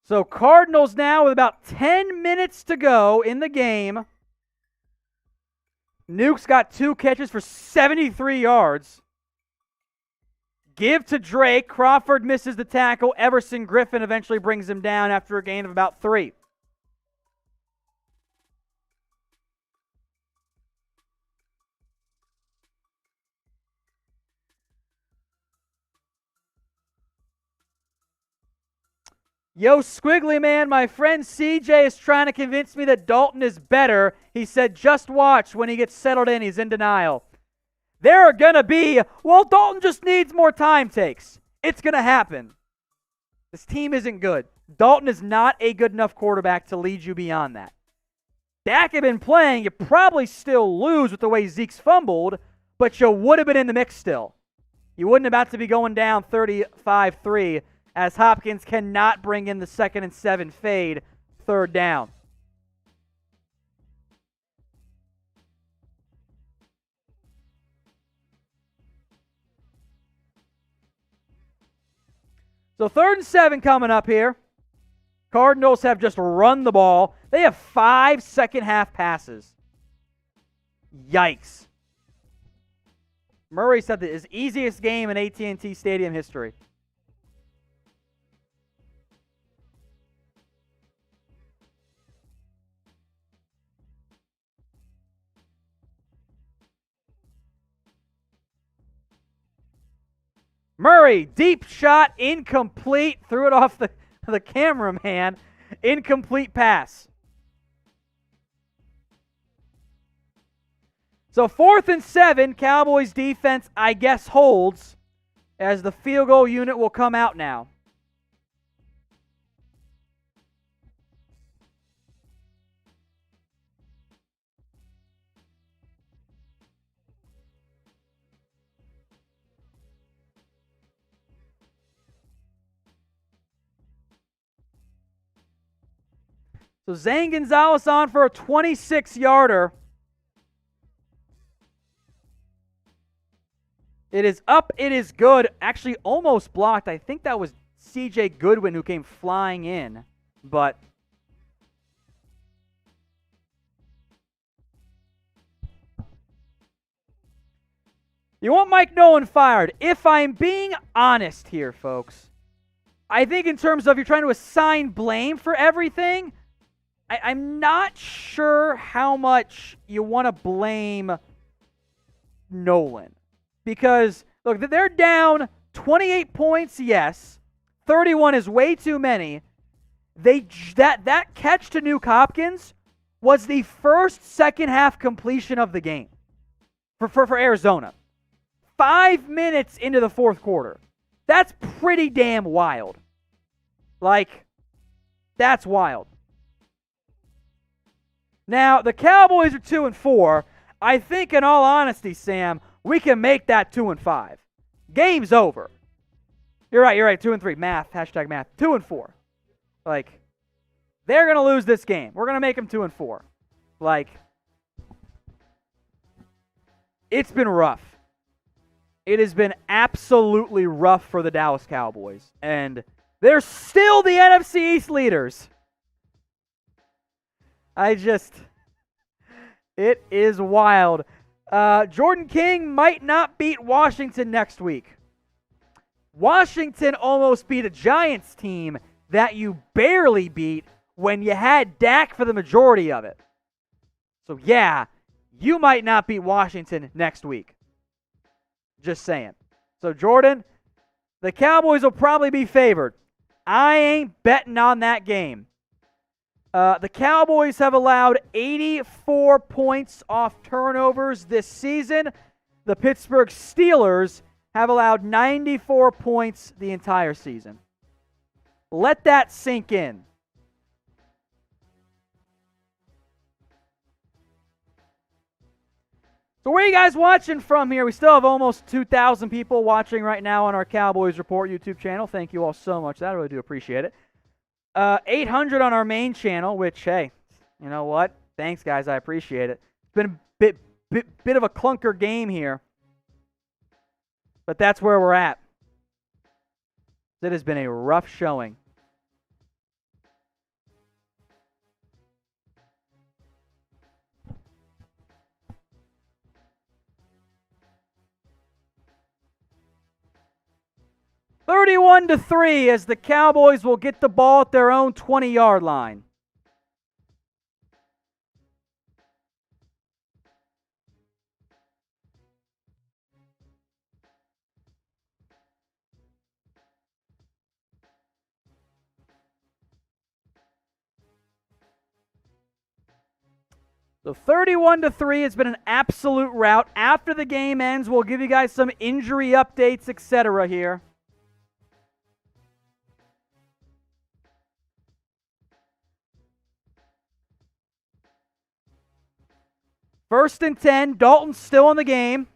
So Cardinals now with about 10 minutes to go in the game. Nuke's got 2 catches for 73 yards. Give to Drake. Crawford misses the tackle. Everson Griffin eventually brings him down after a gain of about 3. Yo, Squiggly Man, my friend CJ is trying to convince me that Dalton is better. He said, just watch when he gets settled in. He's in denial. There are going to be, well, Dalton just needs more time takes. It's going to happen. This team isn't good. Dalton is not a good enough quarterback to lead you beyond that. Dak had been playing, you probably still lose with the way Zeke's fumbled, but you would have been in the mix still. You wouldn't about to be going down 35-3 as Hopkins cannot bring in the 2nd and 7 fade, 3rd down. So 3rd and 7 coming up here. Cardinals have just run the ball. They have 5 second-half passes. Yikes. Murray said that his easiest game in AT&T Stadium history. Murray, deep shot, incomplete. Threw it off the cameraman. Incomplete pass. So 4th and 7, Cowboys defense, I guess, holds as the field goal unit will come out now. So Zane Gonzalez on for a 26-yarder. It is up. It is good. Actually, almost blocked. I think that was C.J. Goodwin who came flying in. But you want Mike Nolan fired. If I'm being honest here, folks, I think in terms of you're trying to assign blame for everything, I'm not sure how much you want to blame Nolan. Because, look, they're down 28 points, yes. 31 is way too many. That catch to Nuke Hopkins was the first second-half completion of the game for Arizona. 5 minutes into the 4th quarter. That's pretty damn wild. Like, that's wild. Now, the Cowboys are 2-4. I think, in all honesty, Sam, we can make that 2-5. Game's over. You're right. 2-3. Math. Hashtag math. 2-4. Like, they're going to lose this game. We're going to make them 2-4. Like, it's been rough. It has been absolutely rough for the Dallas Cowboys. And they're still the NFC East leaders. It is wild. Jordan King might not beat Washington next week. Washington almost beat a Giants team that you barely beat when you had Dak for the majority of it. So, yeah, you might not beat Washington next week. Just saying. So, Jordan, the Cowboys will probably be favored. I ain't betting on that game. The Cowboys have allowed 84 points off turnovers this season. The Pittsburgh Steelers have allowed 94 points the entire season. Let that sink in. So where are you guys watching from here? We still have almost 2,000 people watching right now on our Cowboys Report YouTube channel. Thank you all so much. I really do appreciate it. 800 on our main channel, which, hey, you know what? Thanks, guys. I appreciate it. It's been a bit of a clunker game here, but that's where we're at. It has been a rough showing. (31-3) as the Cowboys will get the ball at their own 20-yard line. So 31-3 has been an absolute rout. After the game ends, we'll give you guys some injury updates, etc. here. First and 10, Dalton's still in the game.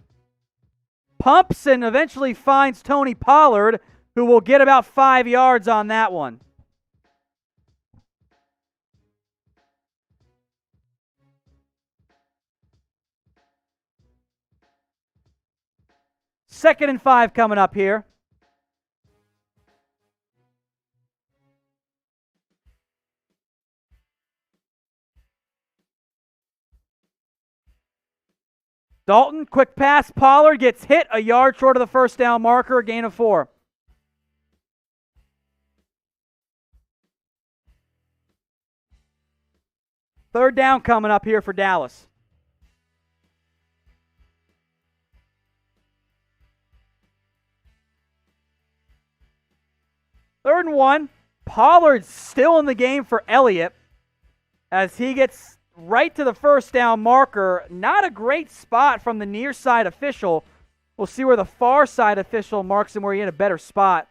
Pumps and eventually finds Tony Pollard, who will get about 5 yards on that one. Second and 5 coming up here. Dalton, quick pass. Pollard gets hit a yard short of the first down marker, a gain of 4. Third down coming up here for Dallas. Third and 1. Pollard's still in the game for Elliott as he gets right to the first down marker. Not a great spot from the near side official. We'll see where the far side official marks him where he had a better spot.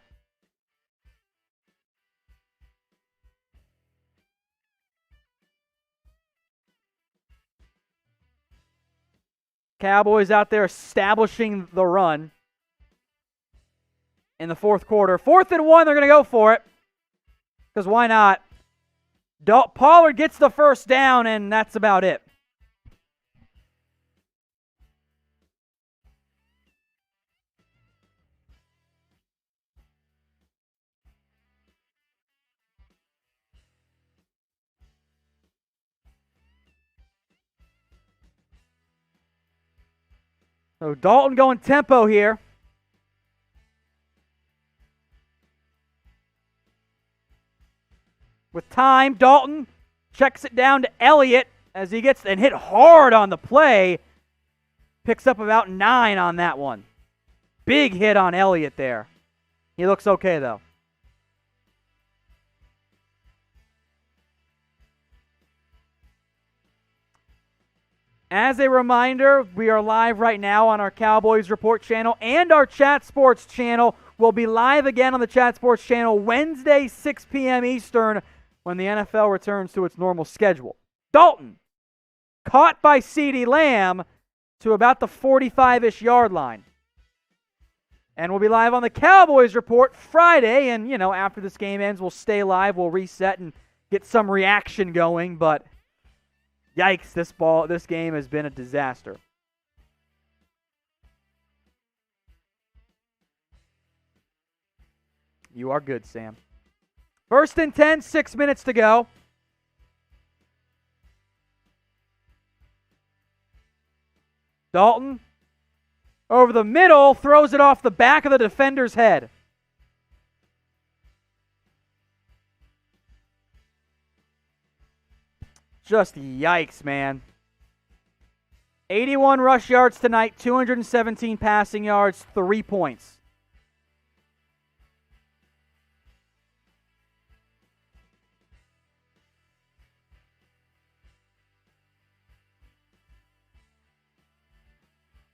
Cowboys out there establishing the run in the fourth quarter. 4th and 1, they're going to go for it. Because why not? Pollard gets the first down, and that's about it. So Dalton going tempo here. With time, Dalton checks it down to Elliott as he gets and hit hard on the play. Picks up about 9 on that one. Big hit on Elliott there. He looks okay, though. As a reminder, we are live right now on our Cowboys Report channel and our Chat Sports channel. We'll be live again on the Chat Sports channel Wednesday, 6 p.m. Eastern, when the NFL returns to its normal schedule. Dalton, caught by CeeDee Lamb to about the 45-ish yard line. And we'll be live on the Cowboys Report Friday, and, after this game ends, we'll stay live, we'll reset and get some reaction going, but yikes, this game has been a disaster. You are good, Sam. First and 10, 6 minutes to go. Dalton, over the middle, throws it off the back of the defender's head. Just yikes, man. 81 rush yards tonight, 217 passing yards, 3 points.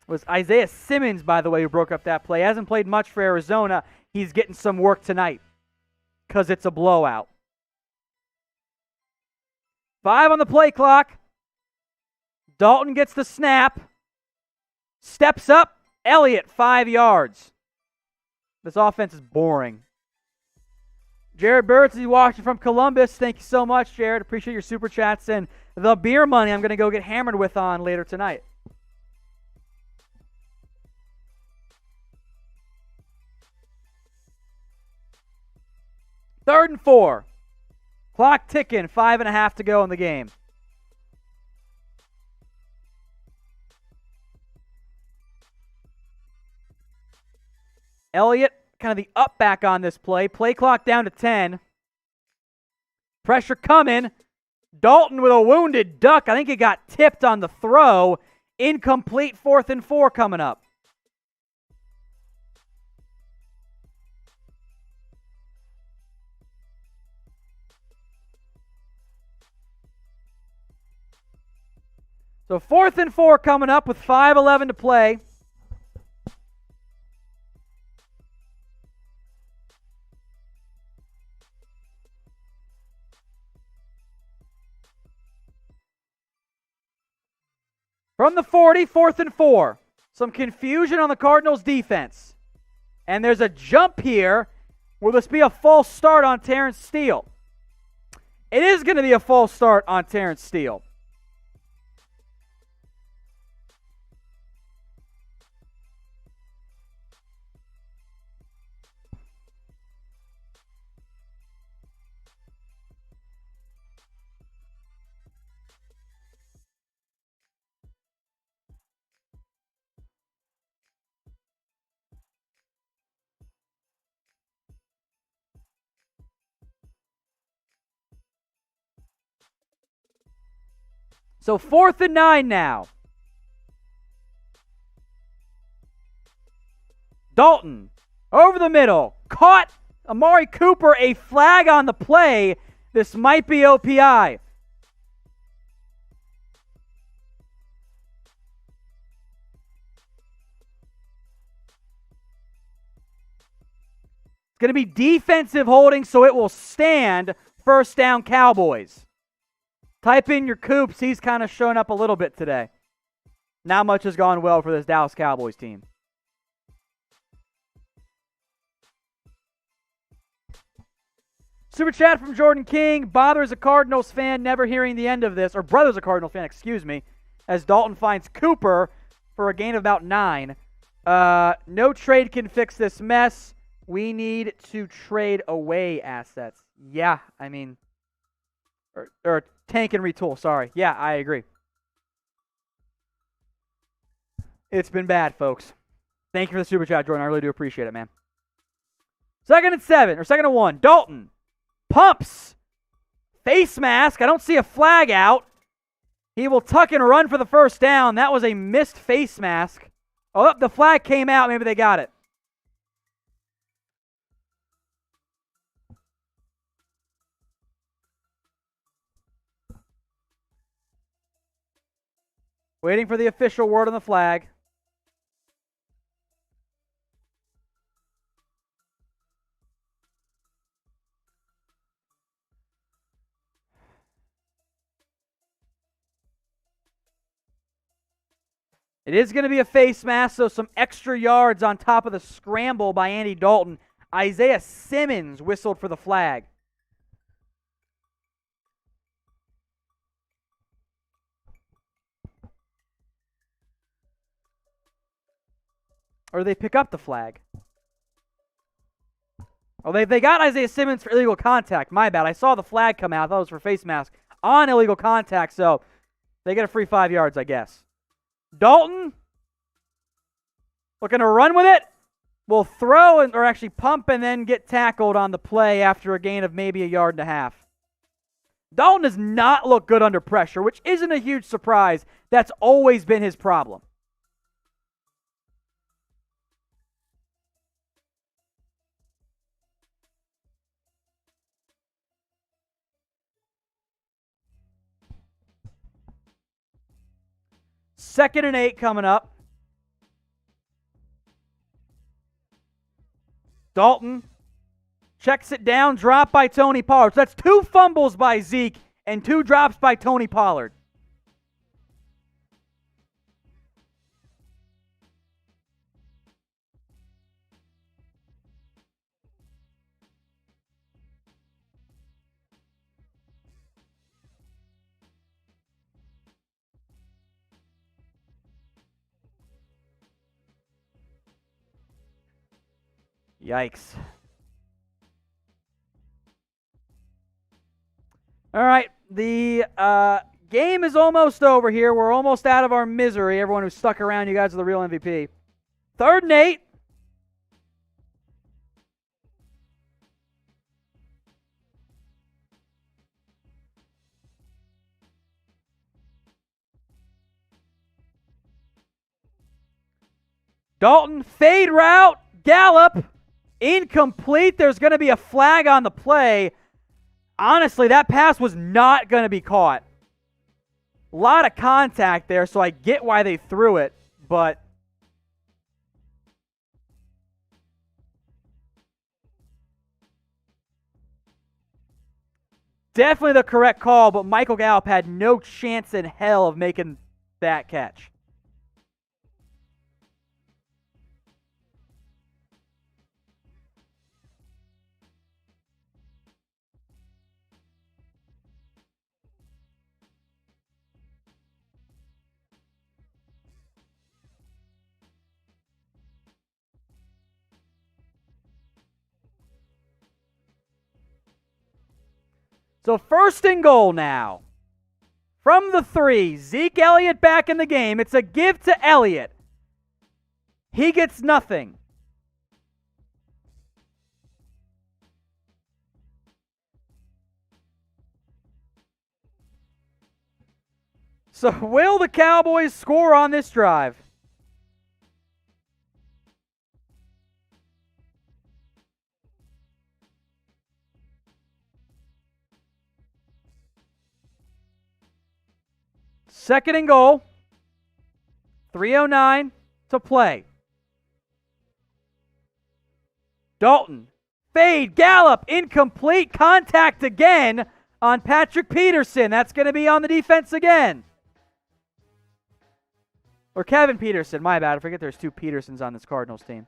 It was Isaiah Simmons, by the way, who broke up that play. Hasn't played much for Arizona. He's getting some work tonight because it's a blowout. 5 on the play clock. Dalton gets the snap. Steps up. Elliott, 5 yards. This offense is boring. Jared Burtz is watching from Columbus. Thank you so much, Jared. Appreciate your super chats and the beer money I'm going to go get hammered with on later tonight. Third and 4. Clock ticking, 5.5 to go in the game. Elliott, kind of the up back on this play. Play clock down to 10. Pressure coming. Dalton with a wounded duck. I think it got tipped on the throw. Incomplete, 4th and 4 coming up. So 4th and 4 coming up with 5:11 to play. From the 40, 4th and 4. Some confusion on the Cardinals defense. And there's a jump here. Will this be a false start on Terrence Steele? It is going to be a false start on Terrence Steele. So 4th and 9 now. Dalton over the middle. Caught Amari Cooper, a flag on the play. This might be OPI. It's going to be defensive holding, so it will stand. First down, Cowboys. Type in your Coops. He's kind of shown up a little bit today. Not much has gone well for this Dallas Cowboys team. Super chat from Jordan King. Bothers a Cardinals fan never hearing the end of this, or brother's a Cardinals fan, excuse me, as Dalton finds Cooper for a gain of about 9. No trade can fix this mess. We need to trade away assets. Yeah, I mean, or tank and retool, sorry. Yeah, I agree. It's been bad, folks. Thank you for the super chat, Jordan. I really do appreciate it, man. 2nd and 7, or 2nd and 1. Dalton pumps. Face mask. I don't see a flag out. He will tuck and run for the first down. That was a missed face mask. Oh, the flag came out. Maybe they got it. Waiting for the official word on the flag. It is going to be a face mask, so some extra yards on top of the scramble by Andy Dalton. Isaiah Simmons whistled for the flag. Or they pick up the flag. Oh, they got Isaiah Simmons for illegal contact. My bad. I saw the flag come out. I thought it was for face mask on illegal contact, so they get a free 5 yards, I guess. Dalton looking to run with it. Will throw or actually pump and then get tackled on the play after a gain of maybe 1.5 yards. Dalton does not look good under pressure, which isn't a huge surprise. That's always been his problem. Second and 8 coming up. Dalton checks it down, drop by Tony Pollard. So that's 2 fumbles by Zeke and 2 drops by Tony Pollard. Yikes. All right, the game is almost over here. We're almost out of our misery. Everyone who's stuck around, you guys are the real MVP. 3rd and 8. Dalton, fade route, Gallup. Incomplete. There's going to be a flag on the play. Honestly, that pass was not going to be caught. A lot of contact there, so I get why they threw it, but definitely the correct call, but Michael Gallup had no chance in hell of making that catch. So 1st and goal now. From the 3, Zeke Elliott back in the game. It's a give to Elliott. He gets nothing. So will the Cowboys score on this drive? Second and goal. 3:09 to play. Dalton. Fade. Gallup. Incomplete. Contact again on Patrick Peterson. That's going to be on the defense again. Or Kevin Peterson. My bad. I forget there's 2 Petersons on this Cardinals team.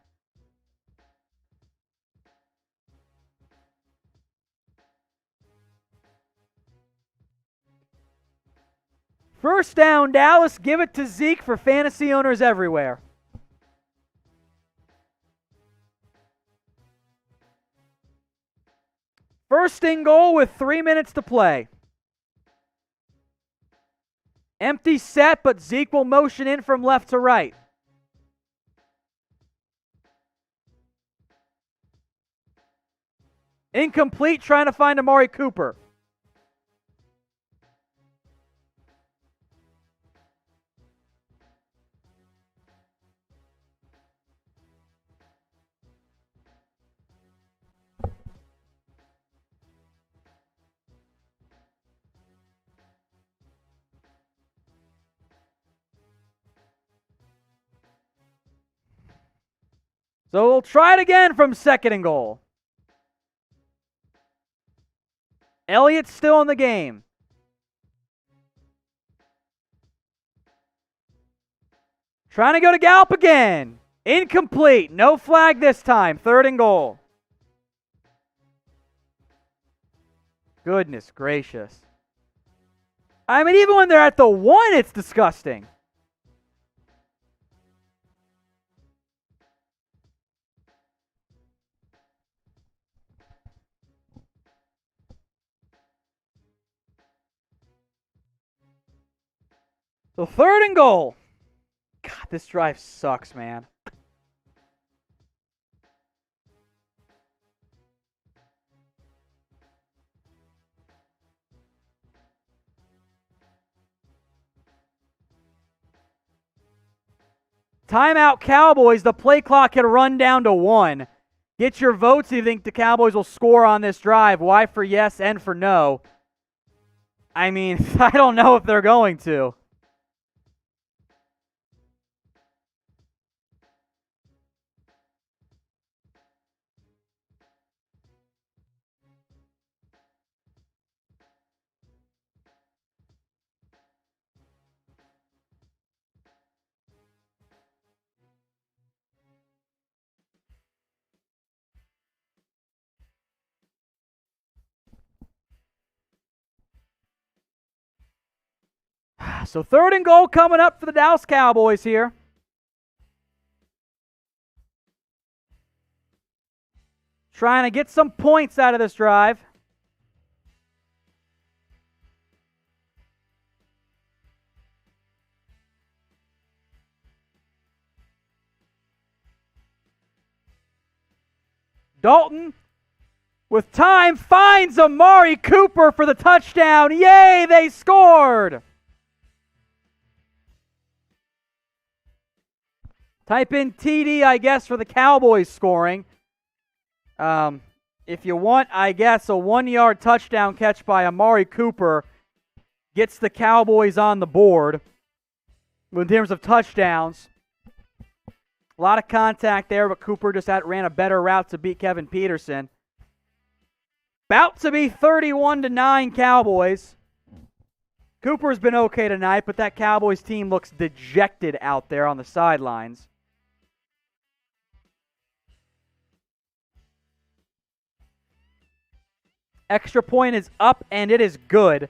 First down, Dallas. Give it to Zeke for fantasy owners everywhere. First and goal with 3 minutes to play. Empty set, but Zeke will motion in from left to right. Incomplete, trying to find Amari Cooper. So we'll try it again from 2nd and goal. Elliott's still in the game. Trying to go to Gallup again. Incomplete. No flag this time. 3rd and goal. Goodness gracious. I mean, even when they're at the 1, it's disgusting. So 3rd and goal. God, this drive sucks, man. Timeout Cowboys. The play clock had run down to 1. Get your votes if you think the Cowboys will score on this drive. Y for yes and for no. I mean, I don't know if they're going to. So 3rd and goal coming up for the Dallas Cowboys here. Trying to get some points out of this drive. Dalton, with time, finds Amari Cooper for the touchdown. Yay, they scored! Type in TD, I guess, for the Cowboys scoring. If you want, I guess, a 1-yard touchdown catch by Amari Cooper gets the Cowboys on the board in terms of touchdowns. A lot of contact there, but Cooper just ran a better route to beat Kevin Peterson. About to be 31-9 Cowboys. Cooper's been okay tonight, but that Cowboys team looks dejected out there on the sidelines. Extra point is up, and it is good.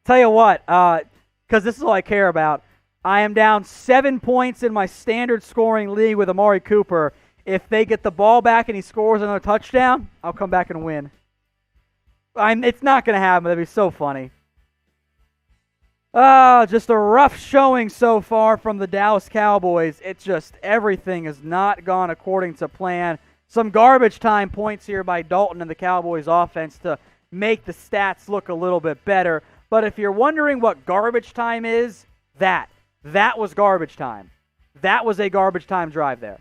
Tell you what, because this is all I care about, I am down 7 points in my standard scoring league with Amari Cooper. If they get the ball back and he scores another touchdown, I'll come back and win. It's not going to happen. That'd be so funny. Just a rough showing so far from the Dallas Cowboys. It's just everything has not gone according to plan. Some garbage time points here by Dalton and the Cowboys offense to make the stats look a little bit better. But if you're wondering what garbage time is, that was garbage time. That was a garbage time drive there.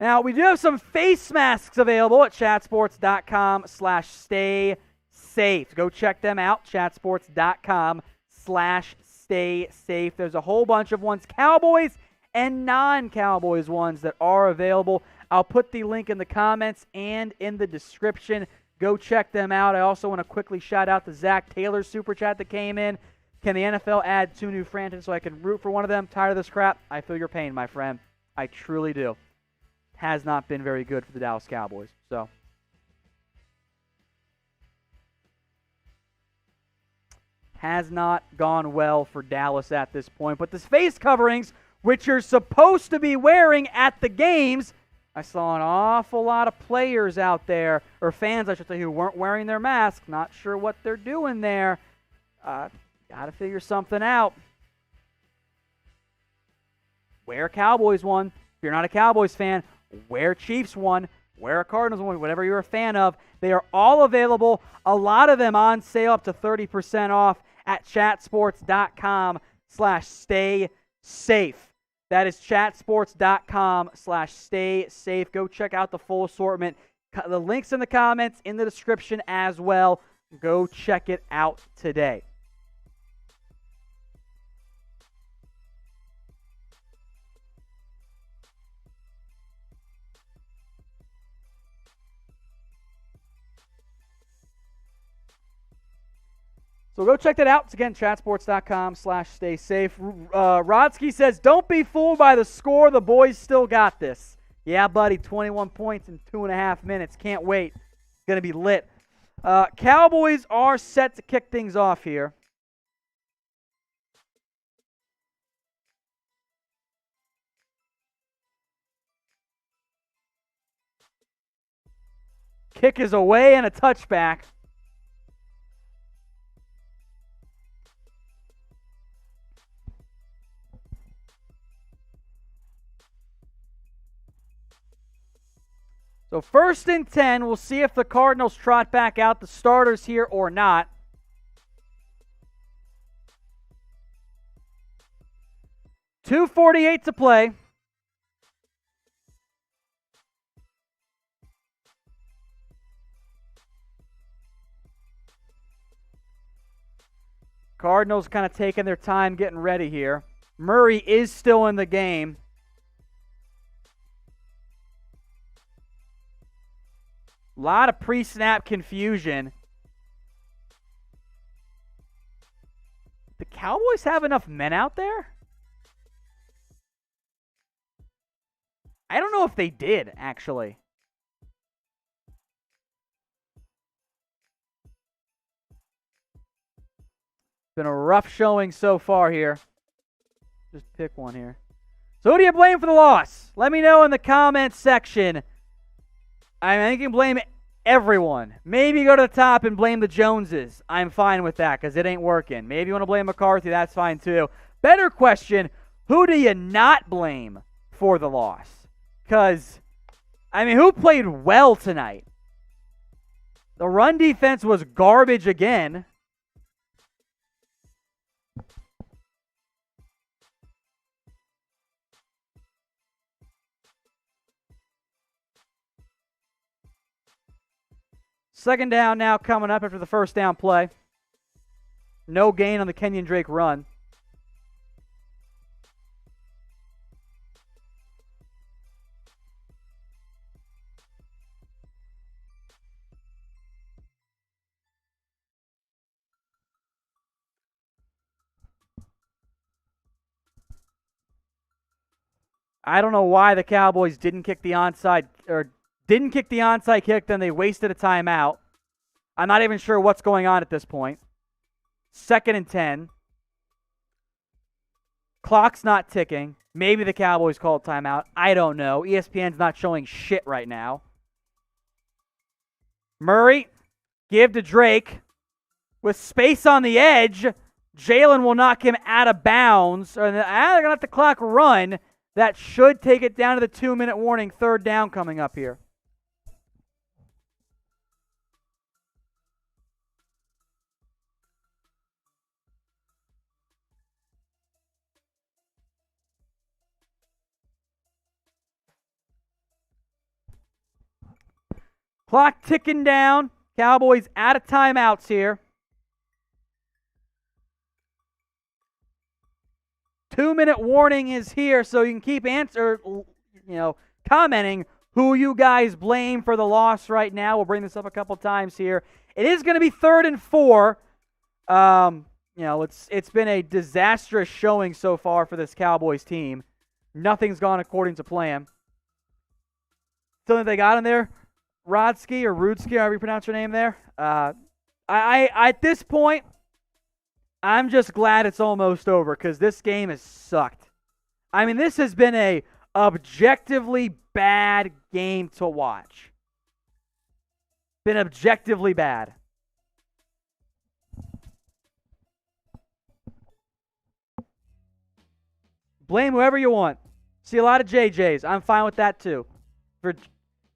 Now, we do have some face masks available at chatsports.com/stay safe. Go check them out, chatsports.com/stay safe. There's a whole bunch of ones, Cowboys and non-Cowboys ones, that are available. I'll put the link in the comments and in the description. Go check them out. I also want to quickly shout out the Zach Taylor super chat that came in. Can the NFL add 2 new franchises so I can root for one of them? Tired of this crap? I feel your pain, my friend. I truly do. Has not been very good for the Dallas Cowboys. So, has not gone well for Dallas at this point. But the face coverings, which you're supposed to be wearing at the games, I saw an awful lot of players out there, or fans, I should say, who weren't wearing their masks. Not sure what they're doing there. Got to figure something out. Wear Cowboys one. If you're not a Cowboys fan, wear Chiefs one, wear a Cardinals one, whatever you're a fan of. They are all available. A lot of them on sale, up to 30% off at chatsports.com/stay safe. That is chatsports.com/stay safe. Go check out the full assortment. The link's in the comments, in the description as well. Go check it out today. So go check that out. It's again, chatsports.com/stay safe. Rodsky says, don't be fooled by the score. The boys still got this. Yeah, buddy, 21 points in 2.5 minutes. Can't wait. It's going to be lit. Cowboys are set to kick things off here. Kick is away and a touchback. So 1st and 10, we'll see if the Cardinals trot back out the starters here or not. .248 to play. Cardinals kind of taking their time getting ready here. Murray is still in the game. A lot of pre-snap confusion. The Cowboys have enough men out there? I don't know if they did, actually. Been a rough showing so far here. Just pick one here. So who do you blame for the loss? Let me know in the comments section. I mean, you can blame everyone. Maybe go to the top and blame the Joneses. I'm fine with that because it ain't working. Maybe you want to blame McCarthy. That's fine too. Better question, who do you not blame for the loss? Because, I mean, who played well tonight? The run defense was garbage again. Second down now coming up after the first down play. No gain on the Kenyon Drake run. I don't know why the Cowboys didn't kick the onside kick, then they wasted a timeout. I'm not even sure what's going on at this point. 2nd and 10. Clock's not ticking. Maybe the Cowboys called timeout. I don't know. ESPN's not showing shit right now. Murray, give to Drake. With space on the edge, Jalen will knock him out of bounds. They're going to let the clock run. That should take it down to the 2-minute warning. Third down coming up here. Clock ticking down. Cowboys out of timeouts here. 2-minute warning is here, so you can keep commenting who you guys blame for the loss right now. We'll bring this up a couple times here. It is going to be 3rd and 4. It's been a disastrous showing so far for this Cowboys team. Nothing's gone according to plan. Still think they got in there? Rodsky or Rudski, however you pronounce your name there. At this point, I'm just glad it's almost over because this game has sucked. I mean, this has been a objectively bad game to watch. Been objectively bad. Blame whoever you want. See a lot of JJs. I'm fine with that too. For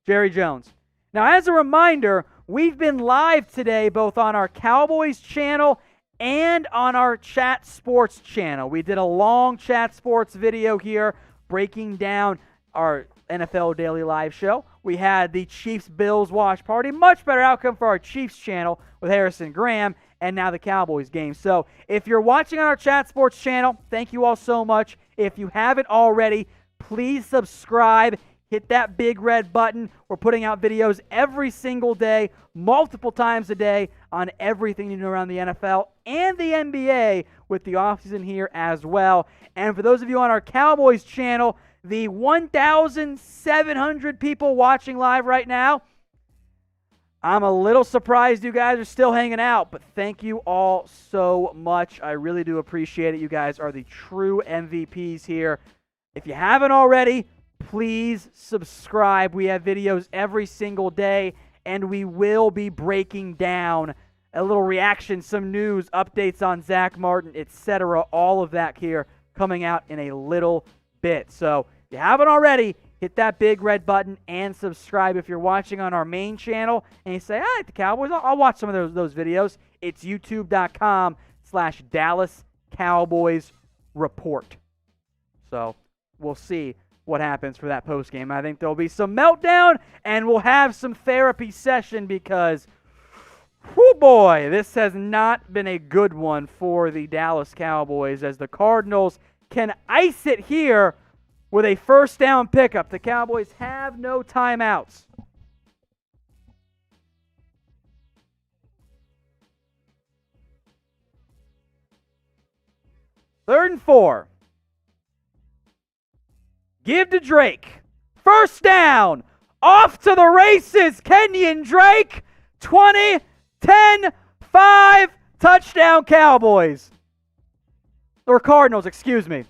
Jerry Jones. Now, as a reminder, we've been live today both on our Cowboys channel and on our Chat Sports channel. We did a long Chat Sports video here breaking down our NFL Daily Live show. We had the Chiefs-Bills watch party. Much better outcome for our Chiefs channel with Harrison Graham and now the Cowboys game. So if you're watching on our Chat Sports channel, thank you all so much. If you haven't already, please subscribe. Hit that big red button. We're putting out videos every single day, multiple times a day on everything you know around the NFL and the NBA with the offseason here as well. And for those of you on our Cowboys channel, the 1,700 people watching live right now, I'm a little surprised you guys are still hanging out, but thank you all so much. I really do appreciate it. You guys are the true MVPs here. If you haven't already, please subscribe. We have videos every single day, and we will be breaking down a little reaction, some news, updates on Zach Martin, etc. All of that here coming out in a little bit. So if you haven't already, hit that big red button and subscribe. If you're watching on our main channel and you say, I like the Cowboys, I'll watch some of those videos. It's youtube.com/Dallas Cowboys Report. So we'll see what happens for that post game. I think there'll be some meltdown, and we'll have some therapy session because, whoo boy, this has not been a good one for the Dallas Cowboys as the Cardinals can ice it here with a first down pickup. The Cowboys have no timeouts. Third and 4. Give to Drake. First down. Off to the races. Kenyon Drake. 20, 10, 5. Touchdown Cowboys. Or Cardinals, excuse me.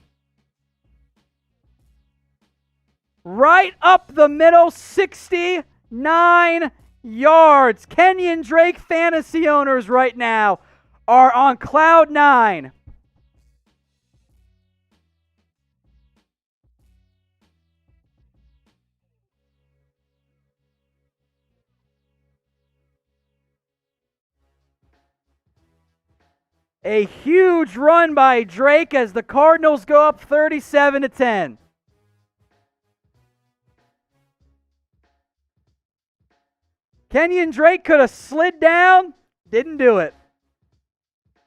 Right up the middle, 69 yards. Kenyon Drake fantasy owners right now are on cloud 9. A huge run by Drake as the Cardinals go up 37-10. Kenyon Drake could have slid down. Didn't do it.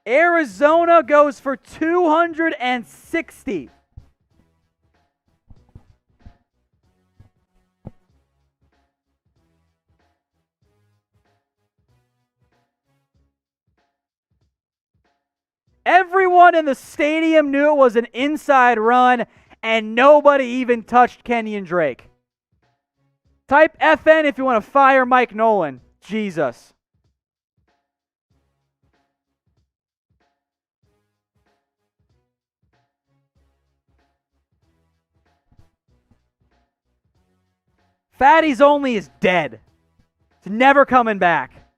Arizona goes for 260. Everyone in the stadium knew it was an inside run, and nobody even touched Kenyon Drake. Type FN if you want to fire Mike Nolan. Jesus. Fatty's only is dead. It's never coming back.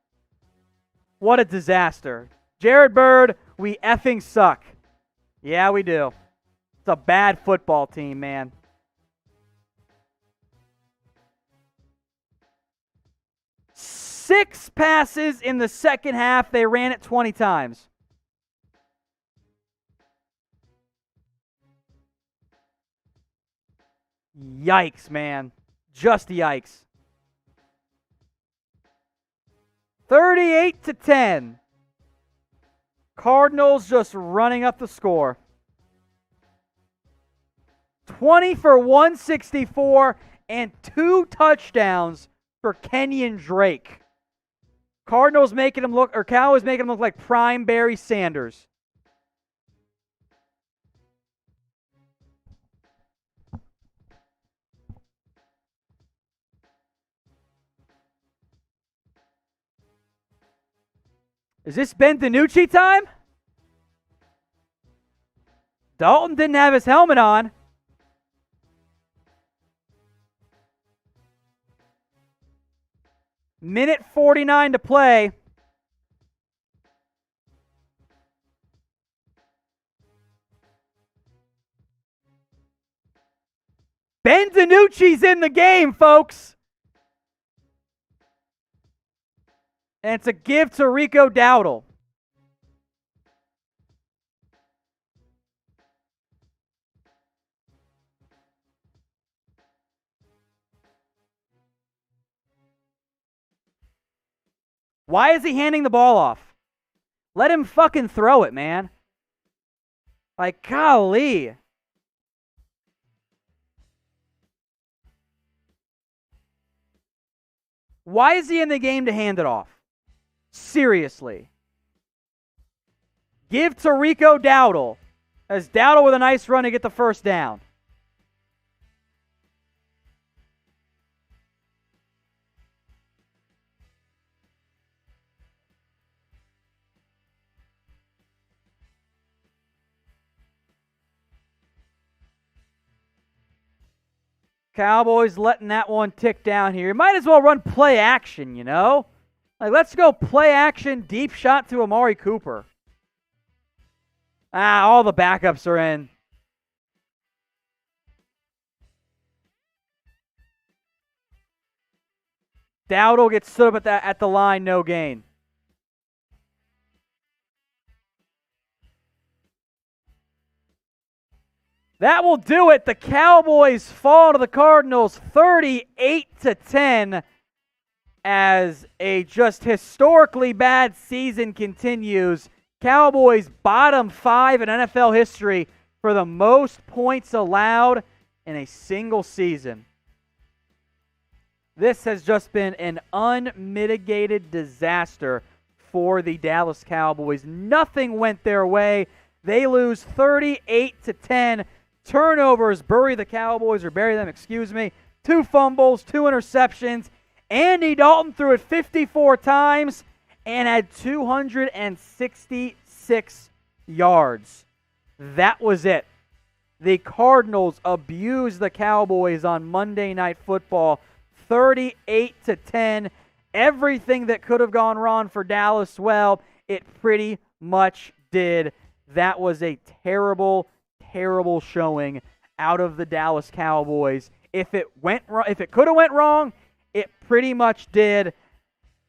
What a disaster. Jared Bird, we effing suck. Yeah, we do. It's a bad football team, man. Six passes in the second half. They ran it 20 times. Yikes, man. Just yikes. 38-10. Cardinals just running up the score. 20 for 164 and 2 touchdowns for Kenyon Drake. Cardinals making him look, or Cowboys making him look like prime Barry Sanders. Is this Ben DiNucci time? Dalton didn't have his helmet on. Minute 49 to play. Ben DiNucci's in the game, folks. And it's a give to Rico Dowdle. Why is he handing the ball off? Let him fucking throw it, man. Like, golly. Why is he in the game to hand it off? Seriously. Give to Rico Dowdle. As Dowdle with a nice run to get the first down. Cowboys letting that one tick down here. You might as well run play action, you know? Like, let's go play action, deep shot to Amari Cooper. All the backups are in. Dowdle gets stood up at the line, no gain. That will do it. The Cowboys fall to the Cardinals 38-10 as a just historically bad season continues. Cowboys bottom 5 in NFL history for the most points allowed in a single season. This has just been an unmitigated disaster for the Dallas Cowboys. Nothing went their way. They lose 38-10. Turnovers bury them, 2 fumbles, 2 interceptions. Andy Dalton threw it 54 times and had 266 yards. That was it. The Cardinals abused the Cowboys on Monday Night Football 38-10. Everything that could have gone wrong for Dallas, well, it pretty much did. That was a terrible showing out of the Dallas Cowboys. If it could have went wrong, it pretty much did.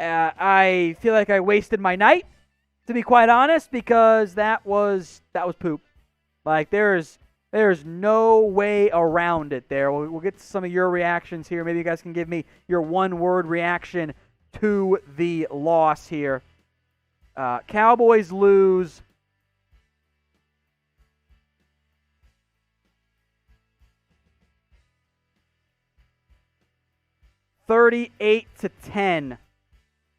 I feel like I wasted my night, to be quite honest, because that was poop. Like, there's no way around it there. We'll get to some of your reactions here. Maybe you guys can give me your one-word reaction to the loss here. Cowboys lose 38-10.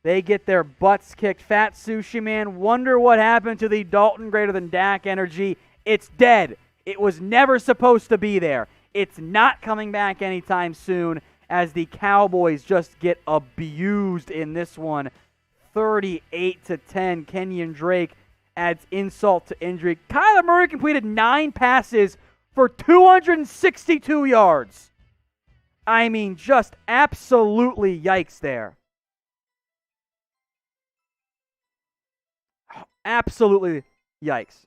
They get their butts kicked. Fat Sushi Man, wonder what happened to the Dalton greater than Dak energy. It's dead. It was never supposed to be there. It's not coming back anytime soon as the Cowboys just get abused in this one. 38-10. Kenyon Drake adds insult to injury. Kyler Murray completed 9 passes for 262 yards. I mean, just absolutely yikes there. Absolutely yikes.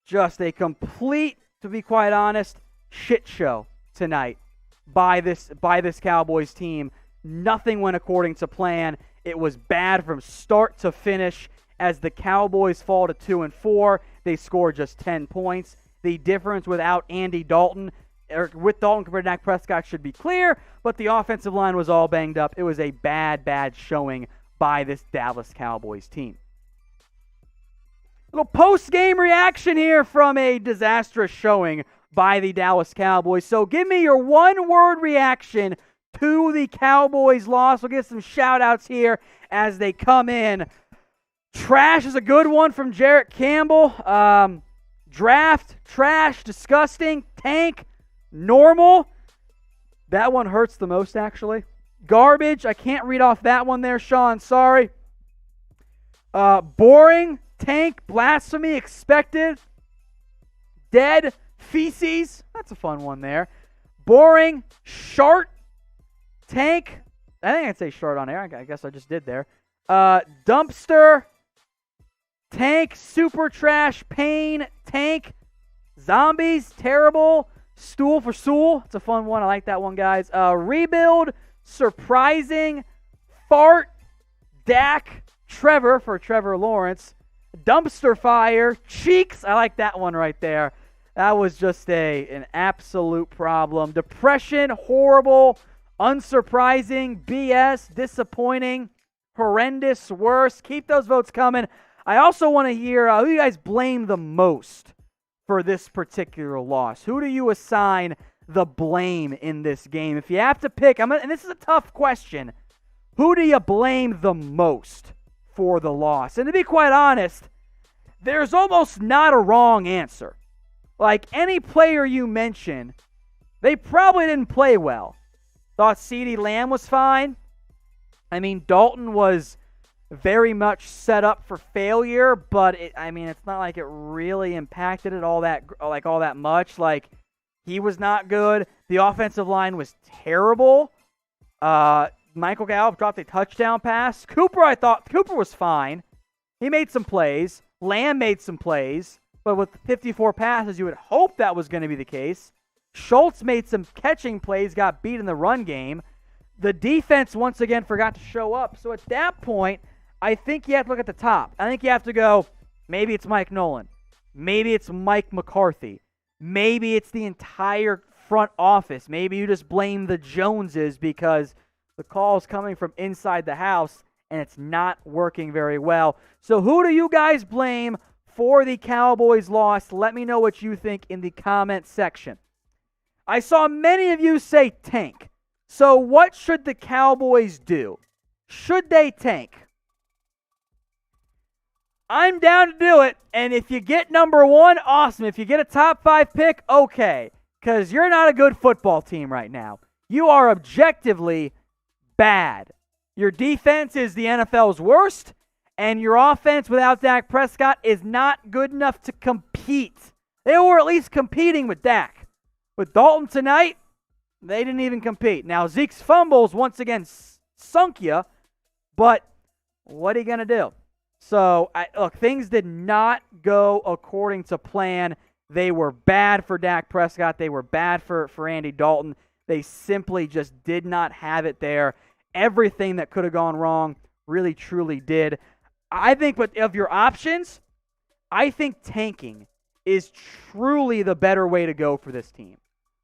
Just a complete, to be quite honest, shit show tonight by this Cowboys team. Nothing went according to plan. It was bad from start to finish. As the Cowboys fall to 2-4, they score just 10 points. The difference without Andy Dalton, or with Dalton compared to Dak Prescott, should be clear, but the offensive line was all banged up. It was a bad showing by this Dallas Cowboys team. Little post-game reaction here from a disastrous showing by the Dallas Cowboys. So give me your one-word reaction to the Cowboys loss. We'll get some shout-outs here as they come in. Trash is a good one from Jarrett Campbell. Draft, trash, disgusting. Tank, normal. That one hurts the most, actually. Garbage, I can't read off that one there, Sean. Sorry. Boring, tank, blasphemy, expected. Dead, feces. That's a fun one there. Boring, shart, tank. I think I'd say shart on air. I guess I just did there. Dumpster, tank, super trash, pain, tank, zombies, terrible, stool for stool. It's a fun one. I like that one, guys. Rebuild, surprising, fart, Dak, Trevor for Trevor Lawrence, dumpster fire, cheeks. I like that one right there. That was just an absolute problem. Depression, horrible, unsurprising, BS, disappointing, horrendous, worse. Keep those votes coming. I also want to hear who you guys blame the most for this particular loss. Who do you assign the blame in this game? If you have to pick, and this is a tough question, who do you blame the most for the loss? And to be quite honest, there's almost not a wrong answer. Like any player you mention, they probably didn't play well. Thought CeeDee Lamb was fine. I mean, Dalton was very much set up for failure, but it's not like it really impacted it all that much. Like, he was not good. The offensive line was terrible. Michael Gallup dropped a touchdown pass. I thought Cooper was fine. He made some plays. Lamb made some plays, but with 54 passes, you would hope that was going to be the case. Schultz made some catching plays, got beat in the run game. The defense once again forgot to show up. So at that point, I think you have to look at the top. I think you have to go, maybe it's Mike Nolan. Maybe it's Mike McCarthy. Maybe it's the entire front office. Maybe you just blame the Joneses because the call is coming from inside the house and it's not working very well. So who do you guys blame for the Cowboys loss? Let me know what you think in the comment section. I saw many of you say tank. So what should the Cowboys do? Should they tank? I'm down to do it, and if you get number 1, awesome. If you get a top 5 pick, okay, because you're not a good football team right now. You are objectively bad. Your defense is the NFL's worst, and your offense without Dak Prescott is not good enough to compete. They were at least competing with Dak. With Dalton tonight, they didn't even compete. Now, Zeke's fumbles once again sunk you, but what are you going to do? So, look, things did not go according to plan. They were bad for Dak Prescott. They were bad for Andy Dalton. They simply just did not have it there. Everything that could have gone wrong really, truly did. I think, but of your options, I think tanking is truly the better way to go for this team.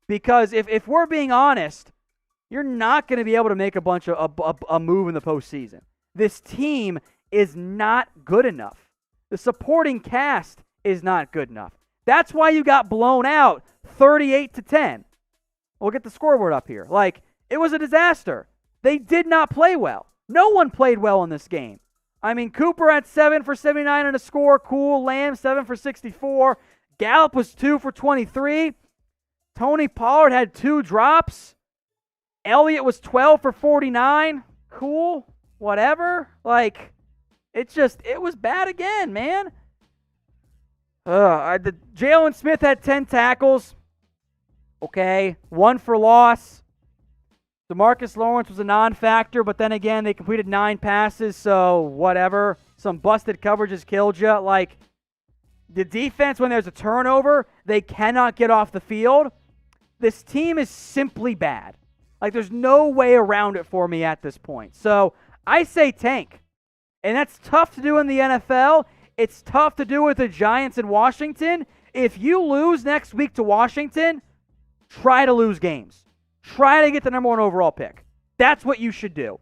Because if we're being honest, you're not going to be able to make a move in the postseason. This team is not good enough. The supporting cast is not good enough. That's why you got blown out 38-10. We'll get the scoreboard up here. Like, it was a disaster. They did not play well. No one played well in this game. I mean, Cooper had 7 for 79 and a score. Cool. Lamb, 7 for 64. Gallup was 2 for 23. Tony Pollard had 2 drops. Elliott was 12 for 49. Cool. Whatever. Like, it was bad again, man. Jalen Smith had 10 tackles. Okay. 1 for loss. DeMarcus Lawrence was a non-factor, but then again, they completed 9 passes, so whatever. Some busted coverages killed you. Like, the defense, when there's a turnover, they cannot get off the field. This team is simply bad. Like, there's no way around it for me at this point. So, I say tank. And that's tough to do in the NFL. It's tough to do with the Giants in Washington. If you lose next week to Washington, try to lose games. Try to get the number 1 overall pick. That's what you should do.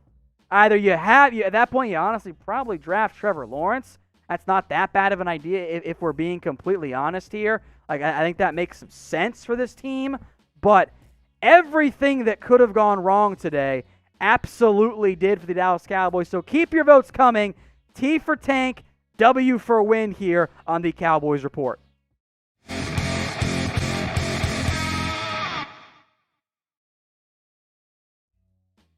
Either at that point, you honestly probably draft Trevor Lawrence. That's not that bad of an idea if we're being completely honest here. Like, I think that makes some sense for this team. But everything that could have gone wrong today absolutely did for the Dallas Cowboys. So keep your votes coming. T for tank, W for win here on the Cowboys Report.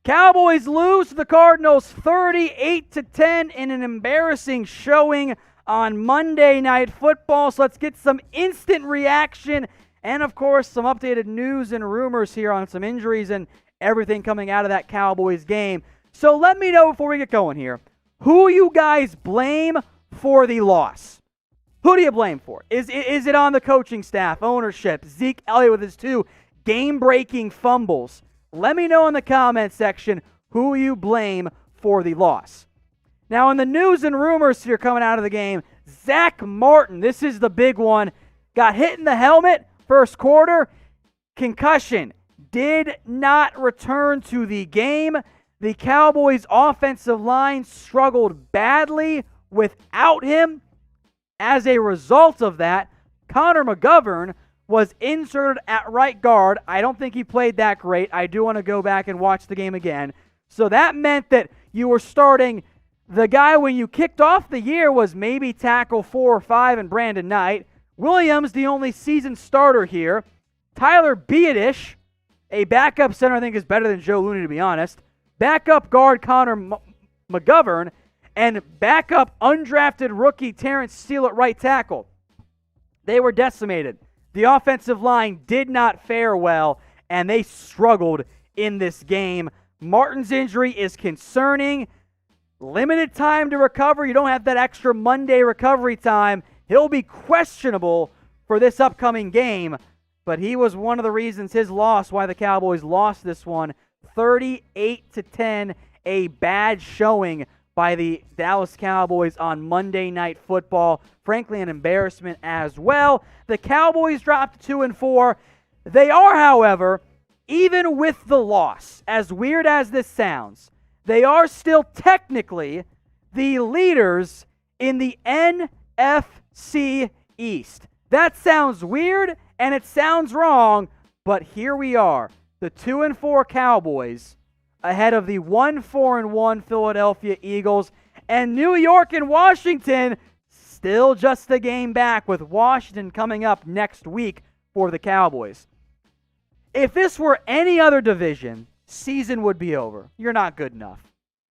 Cowboys lose to the Cardinals 38-10 in an embarrassing showing on Monday Night Football. So let's get some instant reaction and, of course, some updated news and rumors here on some injuries and everything coming out of that Cowboys game. So let me know before we get going here, who you guys blame for the loss? Who do you blame for? Is it on the coaching staff, ownership, Zeke Elliott with his 2 game-breaking fumbles? Let me know in the comment section who you blame for the loss. Now, in the news and rumors here coming out of the game, Zach Martin, this is the big one, got hit in the helmet first quarter, concussion, did not return to the game. The Cowboys' offensive line struggled badly without him. As a result of that, Connor McGovern was inserted at right guard. I don't think he played that great. I do want to go back and watch the game again. So that meant that you were starting the guy when you kicked off the year was maybe tackle 4 or 5 and Brandon Knight. Williams, the only seasoned starter here. Tyler Biadish, a backup center, I think is better than Joe Looney, to be honest. Backup guard Connor McGovern, and backup undrafted rookie Terrence Steele at right tackle. They were decimated. The offensive line did not fare well, and they struggled in this game. Martin's injury is concerning. Limited time to recover. You don't have that extra Monday recovery time. He'll be questionable for this upcoming game, but he was one of the reasons his loss, why the Cowboys lost this one, 38-10, a bad showing by the Dallas Cowboys on Monday Night Football. Frankly, an embarrassment as well. The Cowboys dropped to 2-4. They are, however, even with the loss, as weird as this sounds, they are still technically the leaders in the NFC East. That sounds weird and it sounds wrong, but here we are. The 2-4 Cowboys ahead of the 1-4-1 Philadelphia Eagles, and New York and Washington still just a game back, with Washington coming up next week for the Cowboys. If this were any other division, season would be over. You're not good enough.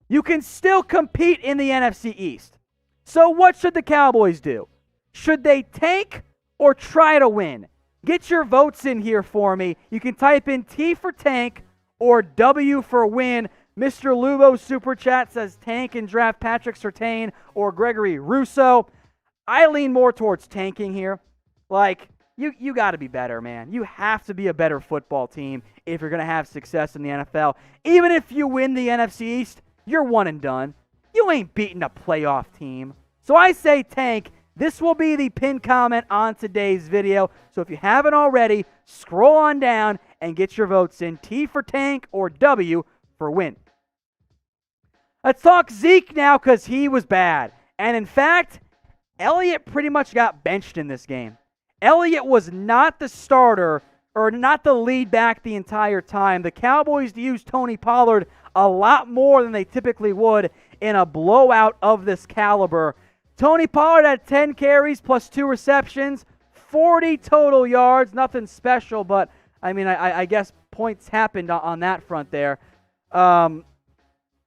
You can still compete in the NFC East. So what should the Cowboys do? Should they tank or try to win? Get your votes in here for me. You can type in T for tank or W for win. Mr. Lubo Super Chat says tank and draft Patrick Surtain or Gregory Rousseau. I lean more towards tanking here. Like, you got to be better, man. You have to be a better football team if you're going to have success in the NFL. Even if you win the NFC East, you're one and done. You ain't beating a playoff team. So I say tank. This will be the pinned comment on today's video. So if you haven't already, scroll on down and get your votes in. T for tank or W for win. Let's talk Zeke now because he was bad. And in fact, Elliott pretty much got benched in this game. Elliott was not the starter or not the lead back the entire time. The Cowboys used Tony Pollard a lot more than they typically would in a blowout of this caliber. Tony Pollard had 10 carries plus 2 receptions, 40 total yards. Nothing special, but I guess points happened on that front there.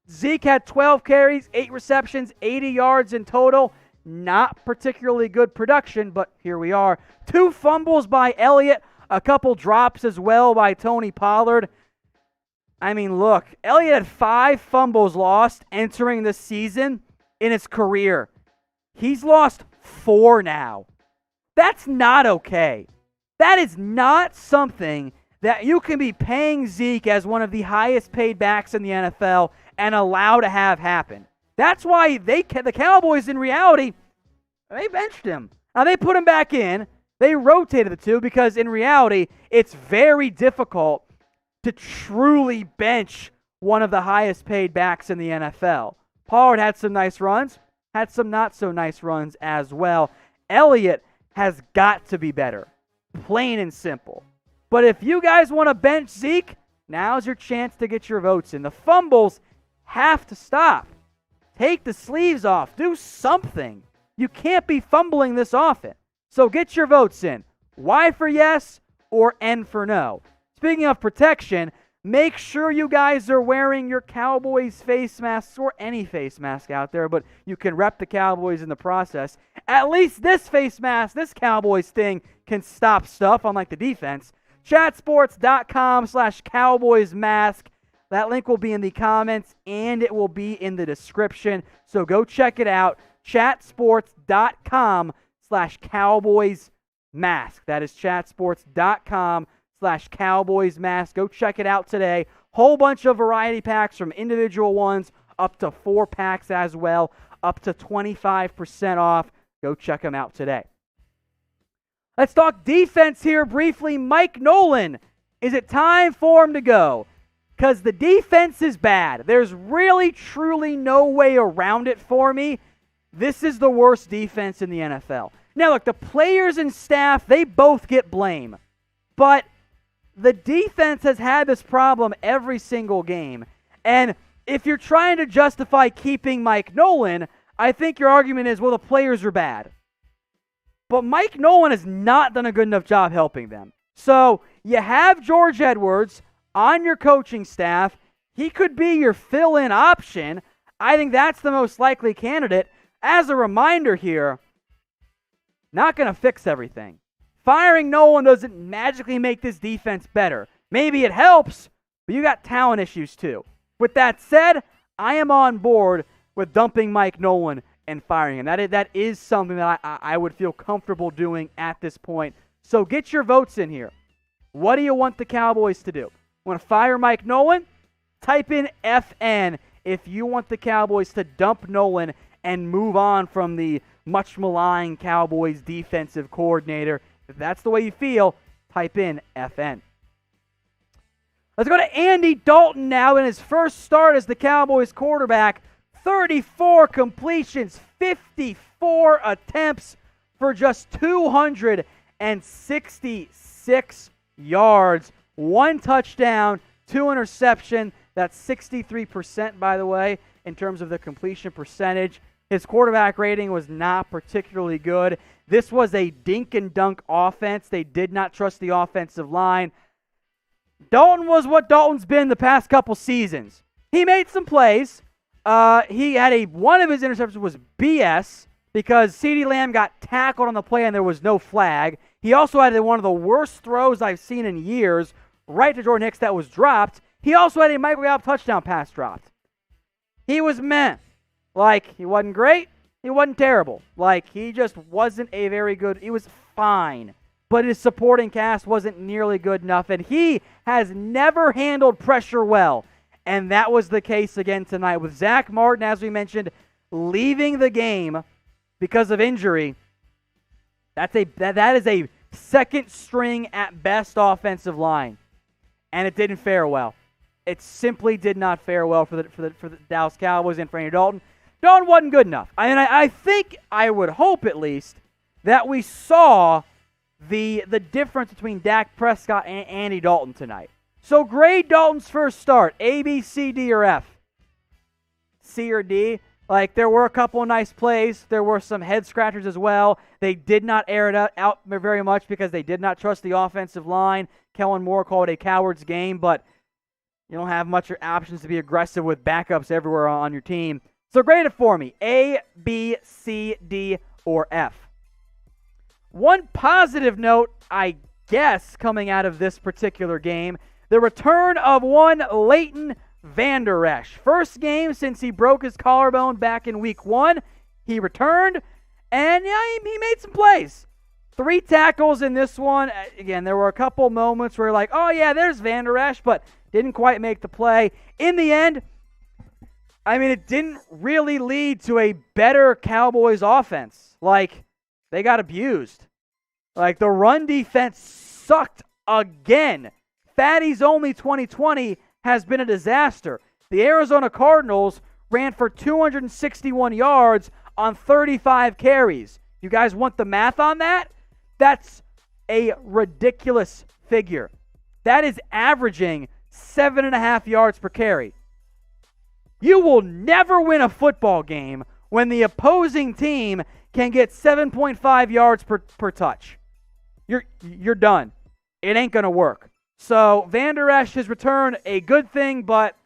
Zeke had 12 carries, 8 receptions, 80 yards in total. Not particularly good production, but here we are. 2 fumbles by Elliott, a couple drops as well by Tony Pollard. Look, Elliott had 5 fumbles lost entering this season in his career. He's lost 4 now. That's not okay. That is not something that you can be paying Zeke as one of the highest paid backs in the NFL and allow to have happen. That's why the Cowboys, in reality, they benched him. Now, they put him back in. They rotated the two because, in reality, it's very difficult to truly bench one of the highest paid backs in the NFL. Pollard had some nice runs, had some not so nice runs as well. Elliott has got to be better, plain and simple. But if you guys want to bench Zeke, now's your chance to get your votes in. The fumbles have to stop. Take the sleeves off. Do something. You can't be fumbling this often. So get your votes in. Y for yes or N for no. Speaking of protection, make sure you guys are wearing your Cowboys face masks or any face mask out there, but you can rep the Cowboys in the process. At least this face mask, this Cowboys thing, can stop stuff, unlike the defense. Chatsports.com/CowboysMask. That link will be in the comments and it will be in the description. So go check it out. Chatsports.com/CowboysMask. That is chatsports.com/CowboysMask. Go check it out today. Whole bunch of variety packs from individual ones up to 4 packs as well, up to 25% off. Go check them out today. Let's talk defense here briefly. Mike Nolan, is it time for him to go? Because the defense is bad. There's really, truly no way around it for me. This is the worst defense in the NFL. Now, look, the players and staff, they both get blame. But the defense has had this problem every single game. And if you're trying to justify keeping Mike Nolan, I think your argument is, well, the players are bad. But Mike Nolan has not done a good enough job helping them. So you have George Edwards on your coaching staff. He could be your fill-in option. I think that's the most likely candidate. As a reminder here, not going to fix everything. Firing Nolan doesn't magically make this defense better. Maybe it helps, but you got talent issues too. With that said, I am on board with dumping Mike Nolan and firing him. That is something that I would feel comfortable doing at this point. So get your votes in here. What do you want the Cowboys to do? Want to fire Mike Nolan? Type in FN if you want the Cowboys to dump Nolan and move on from the much maligned Cowboys defensive coordinator. If that's the way you feel, type in FN. Let's go to Andy Dalton now in his first start as the Cowboys quarterback. 34 completions, 54 attempts for just 266 yards. 1 touchdown, 2 interceptions. That's 63%, by the way, in terms of the completion percentage. His quarterback rating was not particularly good. This was a dink and dunk offense. They did not trust the offensive line. Dalton was what Dalton's been the past couple seasons. He made some plays. He had one of his interceptions was BS because CeeDee Lamb got tackled on the play and there was no flag. He also had one of the worst throws I've seen in years, right to Jordan Hicks that was dropped. He also had a Michael Gallup touchdown pass dropped. He was meh. He wasn't great. He wasn't terrible. He just wasn't a very good. He was fine. But his supporting cast wasn't nearly good enough. And he has never handled pressure well. And that was the case again tonight. With Zach Martin, as we mentioned, leaving the game because of injury, That is a second string at best offensive line, and it didn't fare well. It simply did not fare well for the Dallas Cowboys and for Andy Dalton. Dalton wasn't good enough. I think, I would hope at least, that we saw the difference between Dak Prescott and Andy Dalton tonight. So grade Dalton's first start, A, B, C, D, or F. C or D. Like, there were a couple of nice plays. There were some head scratchers as well. They did not air it out very much because they did not trust the offensive line. Kellen Moore called it a coward's game, but you don't have much options to be aggressive with backups everywhere on your team. So grade it for me. A, B, C, D, or F. One positive note, I guess, coming out of this particular game, the return of one Leighton Vander Esch. First game since he broke his collarbone back in week 1. He returned, and yeah, he made some plays. 3 tackles in this one. Again, there were a couple moments where you're like, oh yeah, there's Vander Esch, but didn't quite make the play. In the end, it didn't really lead to a better Cowboys offense. Like, they got abused. Like, the run defense sucked again. Fatty's only 2020 has been a disaster. The Arizona Cardinals ran for 261 yards on 35 carries. You guys want the math on that? That's a ridiculous figure. That is averaging 7.5 yards per carry. You will never win a football game when the opposing team can get 7.5 yards per touch. You're done. It ain't going to work. So Vander Esch, his return, a good thing, but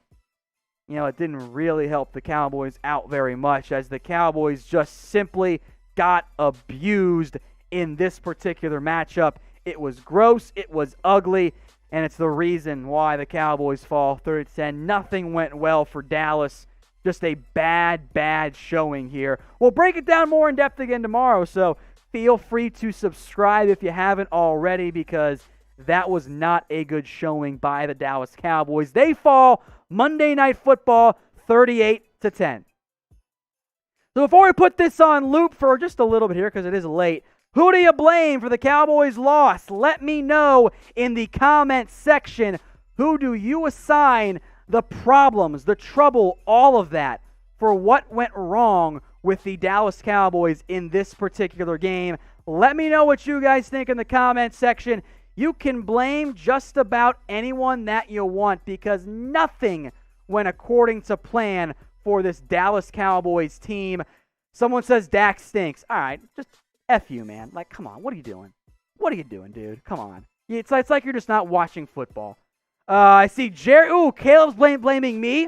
it didn't really help the Cowboys out very much, as the Cowboys just simply got abused in this particular matchup. It was gross, it was ugly, and it's the reason why the Cowboys fall 30-10. Nothing went well for Dallas. Just a bad showing here. We'll break it down more in depth again tomorrow, so feel free to subscribe if you haven't already, because that was not a good showing by the Dallas Cowboys. They fall Monday Night Football 38-10. So before we put this on loop for just a little bit here, because it is late, who do you blame for the Cowboys' loss? Let me know in the comments section. Who do you assign the problems, the trouble, all of that, for what went wrong with the Dallas Cowboys in this particular game? Let me know what you guys think in the comments section. You can blame just about anyone that you want, because nothing went according to plan for this Dallas Cowboys team. Someone says Dak stinks. All right, just F you, man. Like, come on. What are you doing? What are you doing, dude? Come on. It's like you're just not watching football. I see Jerry. Ooh, Caleb's blaming me.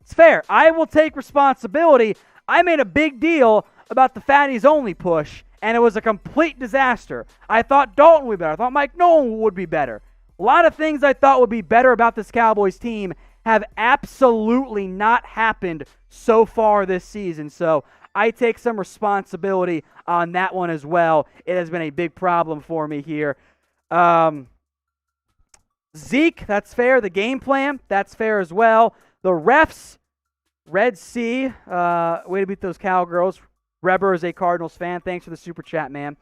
It's fair. I will take responsibility. I made a big deal about the Fatties Only push, and it was a complete disaster. I thought Dalton would be better. I thought Mike Nolan would be better. A lot of things I thought would be better about this Cowboys team have absolutely not happened so far this season. So I take some responsibility on that one as well. It has been a big problem for me here. Zeke, that's fair. The game plan, that's fair as well. The refs, Red Sea, way to beat those Cowgirls. Reber is a Cardinals fan. Thanks for the super chat, man.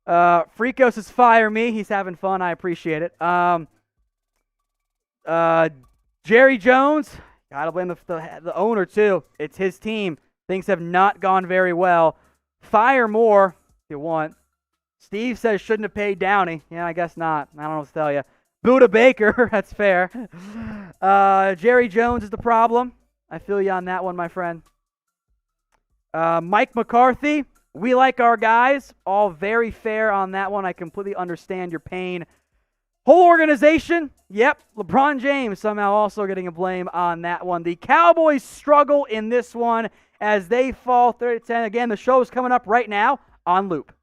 Freakos says fire me. He's having fun. I appreciate it. Jerry Jones, gotta blame the owner too. It's his team. Things have not gone very well. Fire Moore if you want. Steve says shouldn't have paid Downey. Yeah, I guess not. I don't know what to tell you. Buda Baker, that's fair. Jerry Jones is the problem. I feel you on that one, my friend. Mike McCarthy, we like our guys. All very fair on that one. I completely understand your pain. Whole organization, yep. LeBron James somehow also getting a blame on that one. The Cowboys struggle in this one as they fall 30-10. Again, the show is coming up right now on loop.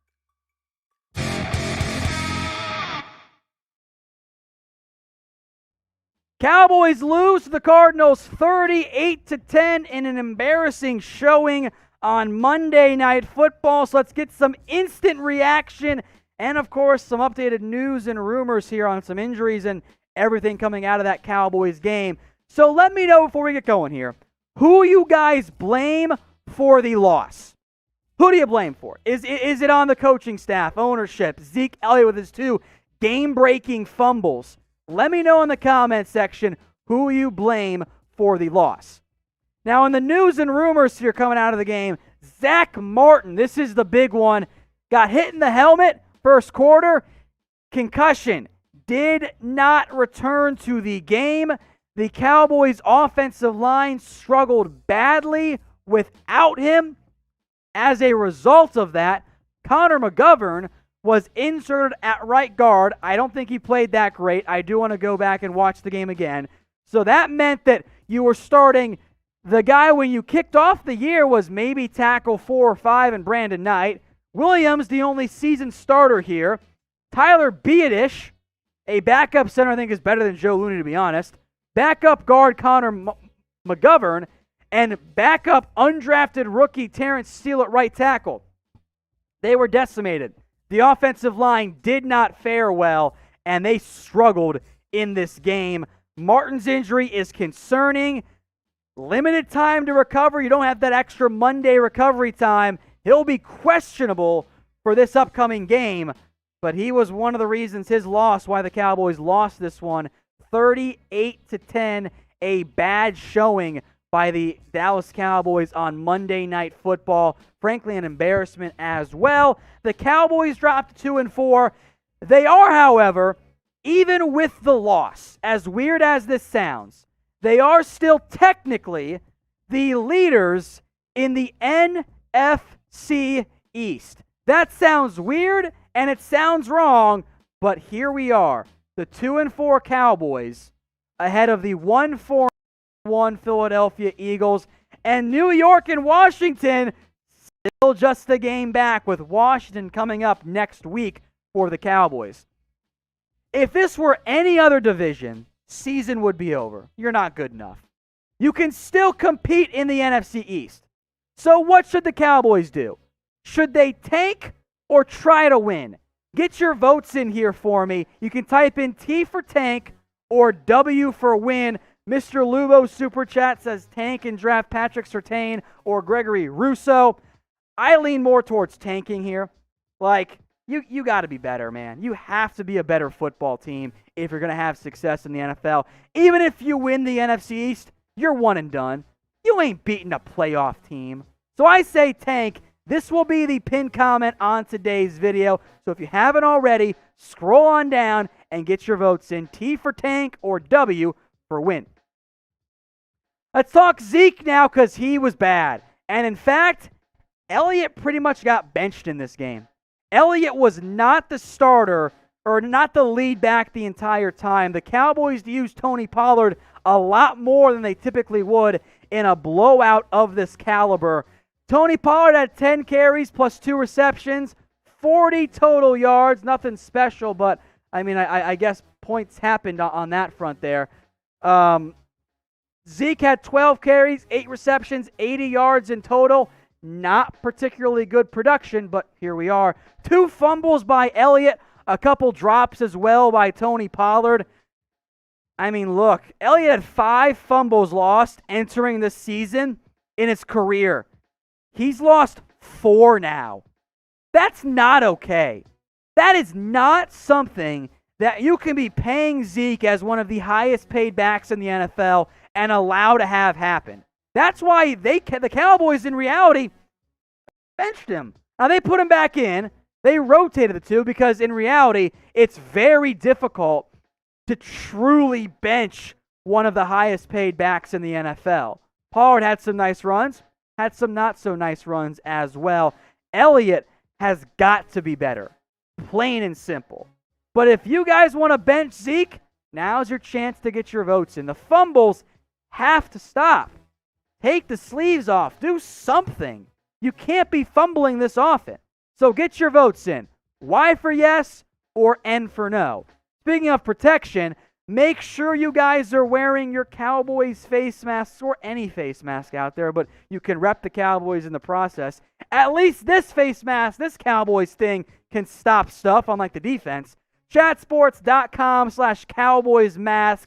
Cowboys lose to the Cardinals 38-10 in an embarrassing showing on Monday Night Football. So let's get some instant reaction and, of course, some updated news and rumors here on some injuries and everything coming out of that Cowboys game. So let me know before we get going here, who you guys blame for the loss? Who do you blame for it? Is it on the coaching staff, ownership, Zeke Elliott with his 2 game-breaking fumbles? Let me know in the comment section who you blame for the loss. Now, in the news and rumors here coming out of the game, Zach Martin, this is the big one, got hit in the helmet first quarter, concussion, did not return to the game. The Cowboys' offensive line struggled badly without him. As a result of that, Connor McGovern was inserted at right guard. I don't think he played that great. I do want to go back and watch the game again. So that meant that you were starting the guy when you kicked off the year was maybe tackle 4 or 5 and Brandon Knight. Williams, the only seasoned starter here. Tyler Biadish, a backup center, I think is better than Joe Looney, to be honest. Backup guard Connor McGovern, and backup undrafted rookie Terrence Steele at right tackle. They were decimated. The offensive line did not fare well, and they struggled in this game. Martin's injury is concerning. Limited time to recover. You don't have that extra Monday recovery time. He'll be questionable for this upcoming game, but he was one of the reasons his loss, why the Cowboys lost this one, 38-10, a bad showing by the Dallas Cowboys on Monday Night Football. Frankly, an embarrassment as well. The Cowboys dropped to 2-4. They are, however, even with the loss, as weird as this sounds, they are still technically the leaders in the NFC East. That sounds weird and it sounds wrong, but here we are. The 2-4 Cowboys ahead of the 1-4 Philadelphia Eagles, and New York and Washington still just a game back, with Washington coming up next week for the Cowboys. If this were any other division, season would be over. You're not good enough. You can still compete in the NFC East. So what should the Cowboys do? Should they tank or try to win? Get your votes in here for me. You can type in T for tank or W for win. Mr. Lubo Super Chat says tank and draft Patrick Surtain or Gregory Rousseau. I lean more towards tanking here. Like, you got to be better, man. You have to be a better football team if you're going to have success in the NFL. Even if you win the NFC East, you're one and done. You ain't beating a playoff team. So I say tank. This will be the pinned comment on today's video. So if you haven't already, scroll on down and get your votes in. T for tank or W for win. Let's talk Zeke now, because he was bad. And in fact, Elliott pretty much got benched in this game. Elliott was not the starter or not the lead back the entire time. The Cowboys used Tony Pollard a lot more than they typically would in a blowout of this caliber. Tony Pollard had 10 carries plus 2 receptions, 40 total yards, nothing special, but I mean, I guess points happened on that front there. Zeke had 12 carries, 8 receptions, 80 yards in total. Not particularly good production, but here we are. 2 fumbles by Elliott, a couple drops as well by Tony Pollard. I mean, look, Elliott had 5 fumbles lost entering the season in his career. He's lost 4 now. That's not okay. That is not something that you can be paying Zeke as one of the highest paid backs in the NFL and allow to have happen. That's why the Cowboys, in reality, benched him. Now, they put him back in. They rotated the 2 because, in reality, it's very difficult to truly bench one of the highest paid backs in the NFL. Pollard had some nice runs, had some not so nice runs as well. Elliott has got to be better, plain and simple. But if you guys want to bench Zeke, now's your chance to get your votes in. The fumbles have to stop. Take the sleeves off. Do something. You can't be fumbling this often. So get your votes in. Y for yes or N for no. Speaking of protection, make sure you guys are wearing your Cowboys face masks or any face mask out there, but you can rep the Cowboys in the process. At least this face mask, this Cowboys thing, can stop stuff, unlike the defense. Chatsports.com/CowboysMask.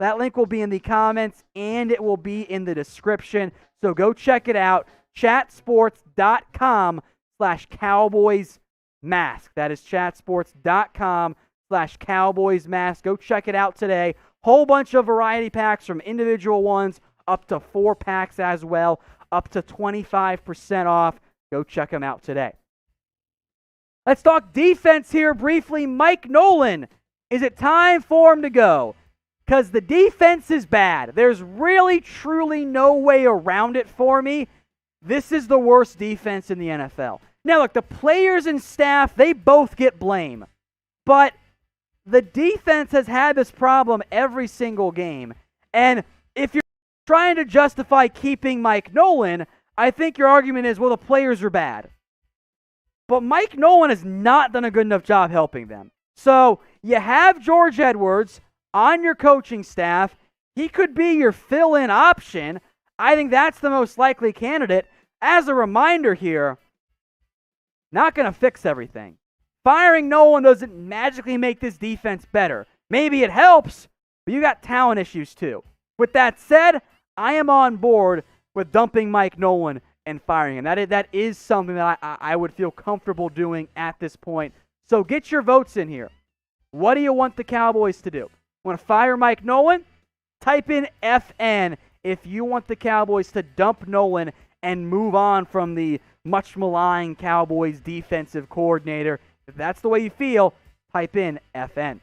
That link will be in the comments and it will be in the description. So go check it out. Chatsports.com chatsports.com/CowboysMask. That is chatsports.com/CowboysMask. Go check it out today. Whole bunch of variety packs from individual ones up to 4 packs as well, up to 25% off. Go check them out today. Let's talk defense here briefly. Mike Nolan, is it time for him to go? Because the defense is bad. There's really, truly no way around it for me. This is the worst defense in the NFL. Now, look, the players and staff, they both get blame. But the defense has had this problem every single game. And if you're trying to justify keeping Mike Nolan, I think your argument is, well, the players are bad. But Mike Nolan has not done a good enough job helping them. So you have George Edwards on your coaching staff. He could be your fill-in option. I think that's the most likely candidate. As a reminder here, not going to fix everything. Firing Nolan doesn't magically make this defense better. Maybe it helps, but you got talent issues too. With that said, I am on board with dumping Mike Nolan and firing him. That is something that I would feel comfortable doing at this point. So get your votes in here. What do you want the Cowboys to do? Want to fire Mike Nolan? Type in FN if you want the Cowboys to dump Nolan and move on from the much maligned Cowboys defensive coordinator. If that's the way you feel, type in FN.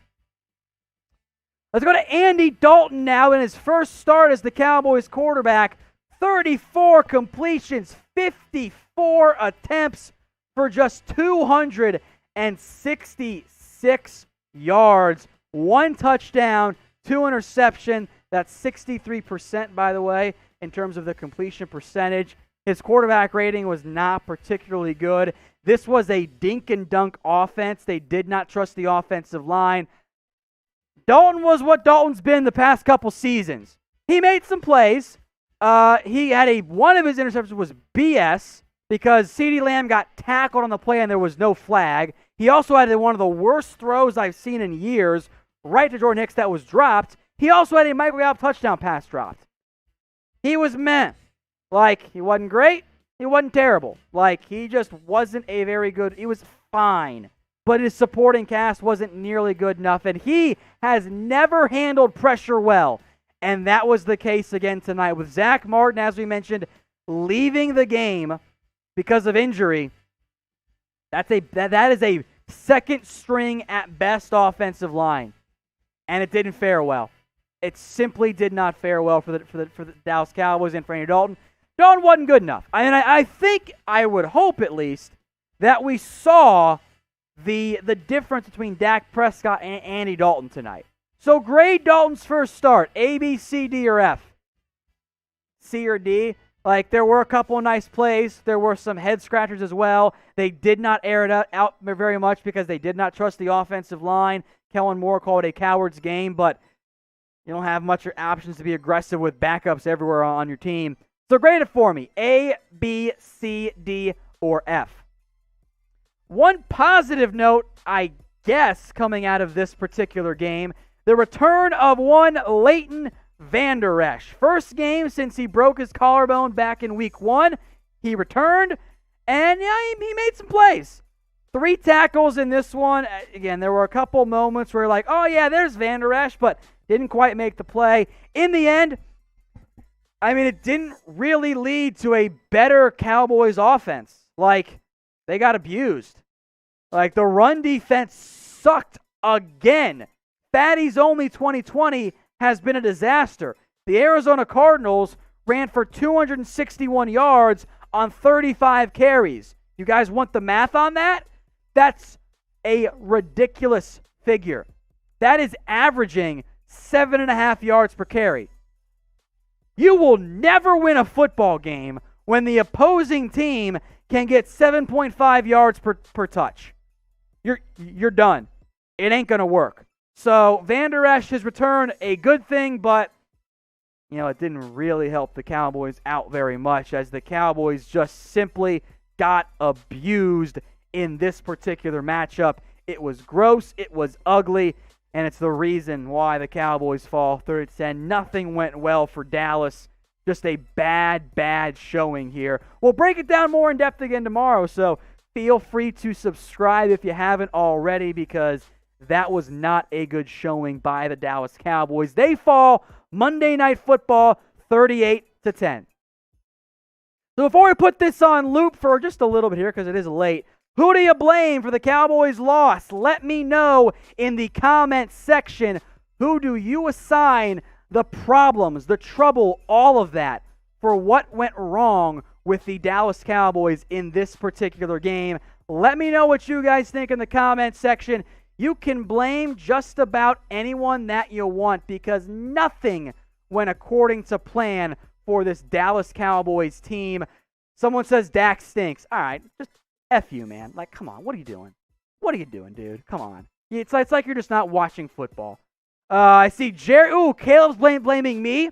Let's go to Andy Dalton now in his first start as the Cowboys quarterback. 34 completions, 54 attempts for just 266 yards. 1 touchdown, 2 interception. That's 63%, by the way, in terms of the completion percentage. His quarterback rating was not particularly good. This was a dink and dunk offense. They did not trust the offensive line. Dalton was what Dalton's been the past couple seasons. He made some plays. He had one of his interceptions was BS because CeeDee Lamb got tackled on the play and there was no flag. He also had one of the worst throws I've seen in years, right to Jordan Hicks that was dropped. He also had a Michael Gallup touchdown pass dropped. He was meh. Like, he wasn't great. He wasn't terrible. Like, he just wasn't a very good. He was fine. But his supporting cast wasn't nearly good enough. And he has never handled pressure well. And that was the case again tonight. With Zach Martin, as we mentioned, leaving the game because of injury, that is a second string at best offensive line. And it didn't fare well. It simply did not fare well for the Dallas Cowboys and for Andy Dalton. Dalton wasn't good enough. I think, I would hope at least, that we saw the difference between Dak Prescott and Andy Dalton tonight. So grade Dalton's first start, A, B, C, D, or F. C or D. Like, there were a couple of nice plays. There were some head scratchers as well. They did not air it out very much because they did not trust the offensive line. Kellen Moore called it a coward's game, but you don't have much options to be aggressive with backups everywhere on your team. So grade it for me, A, B, C, D, or F. One positive note, I guess, coming out of this particular game, the return of one Leighton Vander Esch. First game since he broke his collarbone back in week 1. He returned, and yeah, he made some plays. 3 tackles in this one. Again, there were a couple moments where you're like, oh yeah, there's Vander Esch, but didn't quite make the play. In the end, it didn't really lead to a better Cowboys offense. Like, they got abused. Like, the run defense sucked again. Fatty's only 2020 has been a disaster. The Arizona Cardinals ran for 261 yards on 35 carries. You guys want the math on that? That's a ridiculous figure. That is averaging 7.5 yards per carry. You will never win a football game when the opposing team can get 7.5 yards per touch. You're done. It ain't going to work. So Vander Esch has returned, a good thing, but it didn't really help the Cowboys out very much as the Cowboys just simply got abused in this particular matchup. It was gross, it was ugly, and it's the reason why the Cowboys fall 3-10. Nothing went well for Dallas. Just a bad showing here. We'll break it down more in depth again tomorrow, so feel free to subscribe if you haven't already, because that was not a good showing by the Dallas Cowboys. They fall Monday Night Football 38-10. So before we put this on loop for just a little bit here, because it is late, who do you blame for the Cowboys' loss? Let me know in the comment section. Who do you assign the problems, the trouble, all of that for what went wrong with the Dallas Cowboys in this particular game? Let me know what you guys think in the comment section. You can blame just about anyone that you want, because nothing went according to plan for this Dallas Cowboys team. Someone says Dak stinks. All right, just F you, man. Like, come on, what are you doing? What are you doing, dude? Come on. It's like you're just not watching football. I see Jerry. Ooh, Caleb's blaming me.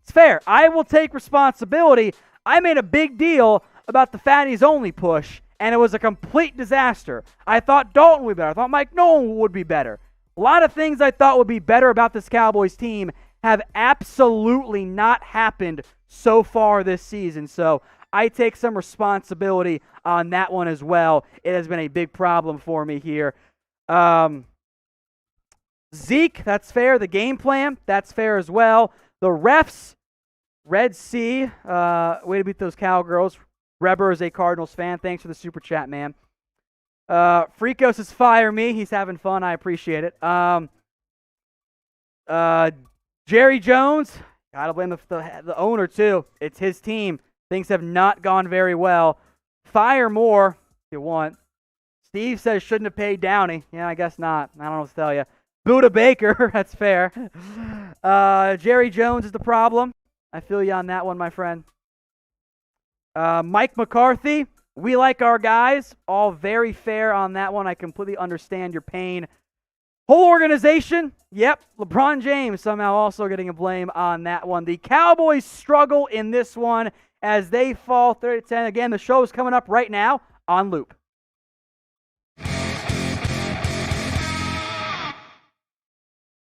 It's fair. I will take responsibility. I made a big deal about the Fatties Only push, and it was a complete disaster. I thought Dalton would be better. I thought Mike Nolan would be better. A lot of things I thought would be better about this Cowboys team have absolutely not happened so far this season. So I take some responsibility on that one as well. It has been a big problem for me here. Zeke, that's fair. The game plan, that's fair as well. The refs, Red Sea, way to beat those Cowgirls. Reber is a Cardinals fan. Thanks for the super chat, man. Freakos is fire me. He's having fun. I appreciate it. Jerry Jones, gotta blame the owner too. It's his team. Things have not gone very well. Fire more if you want. Steve says shouldn't have paid Downey. Yeah, I guess not. I don't know what to tell you. Buddha Baker, that's fair. Jerry Jones is the problem. I feel you on that one, my friend. Mike McCarthy, we like our guys. All very fair on that one. I completely understand your pain. Whole organization, yep. LeBron James somehow also getting a blame on that one. The Cowboys struggle in this one as they fall 30-10. Again, the show is coming up right now on loop.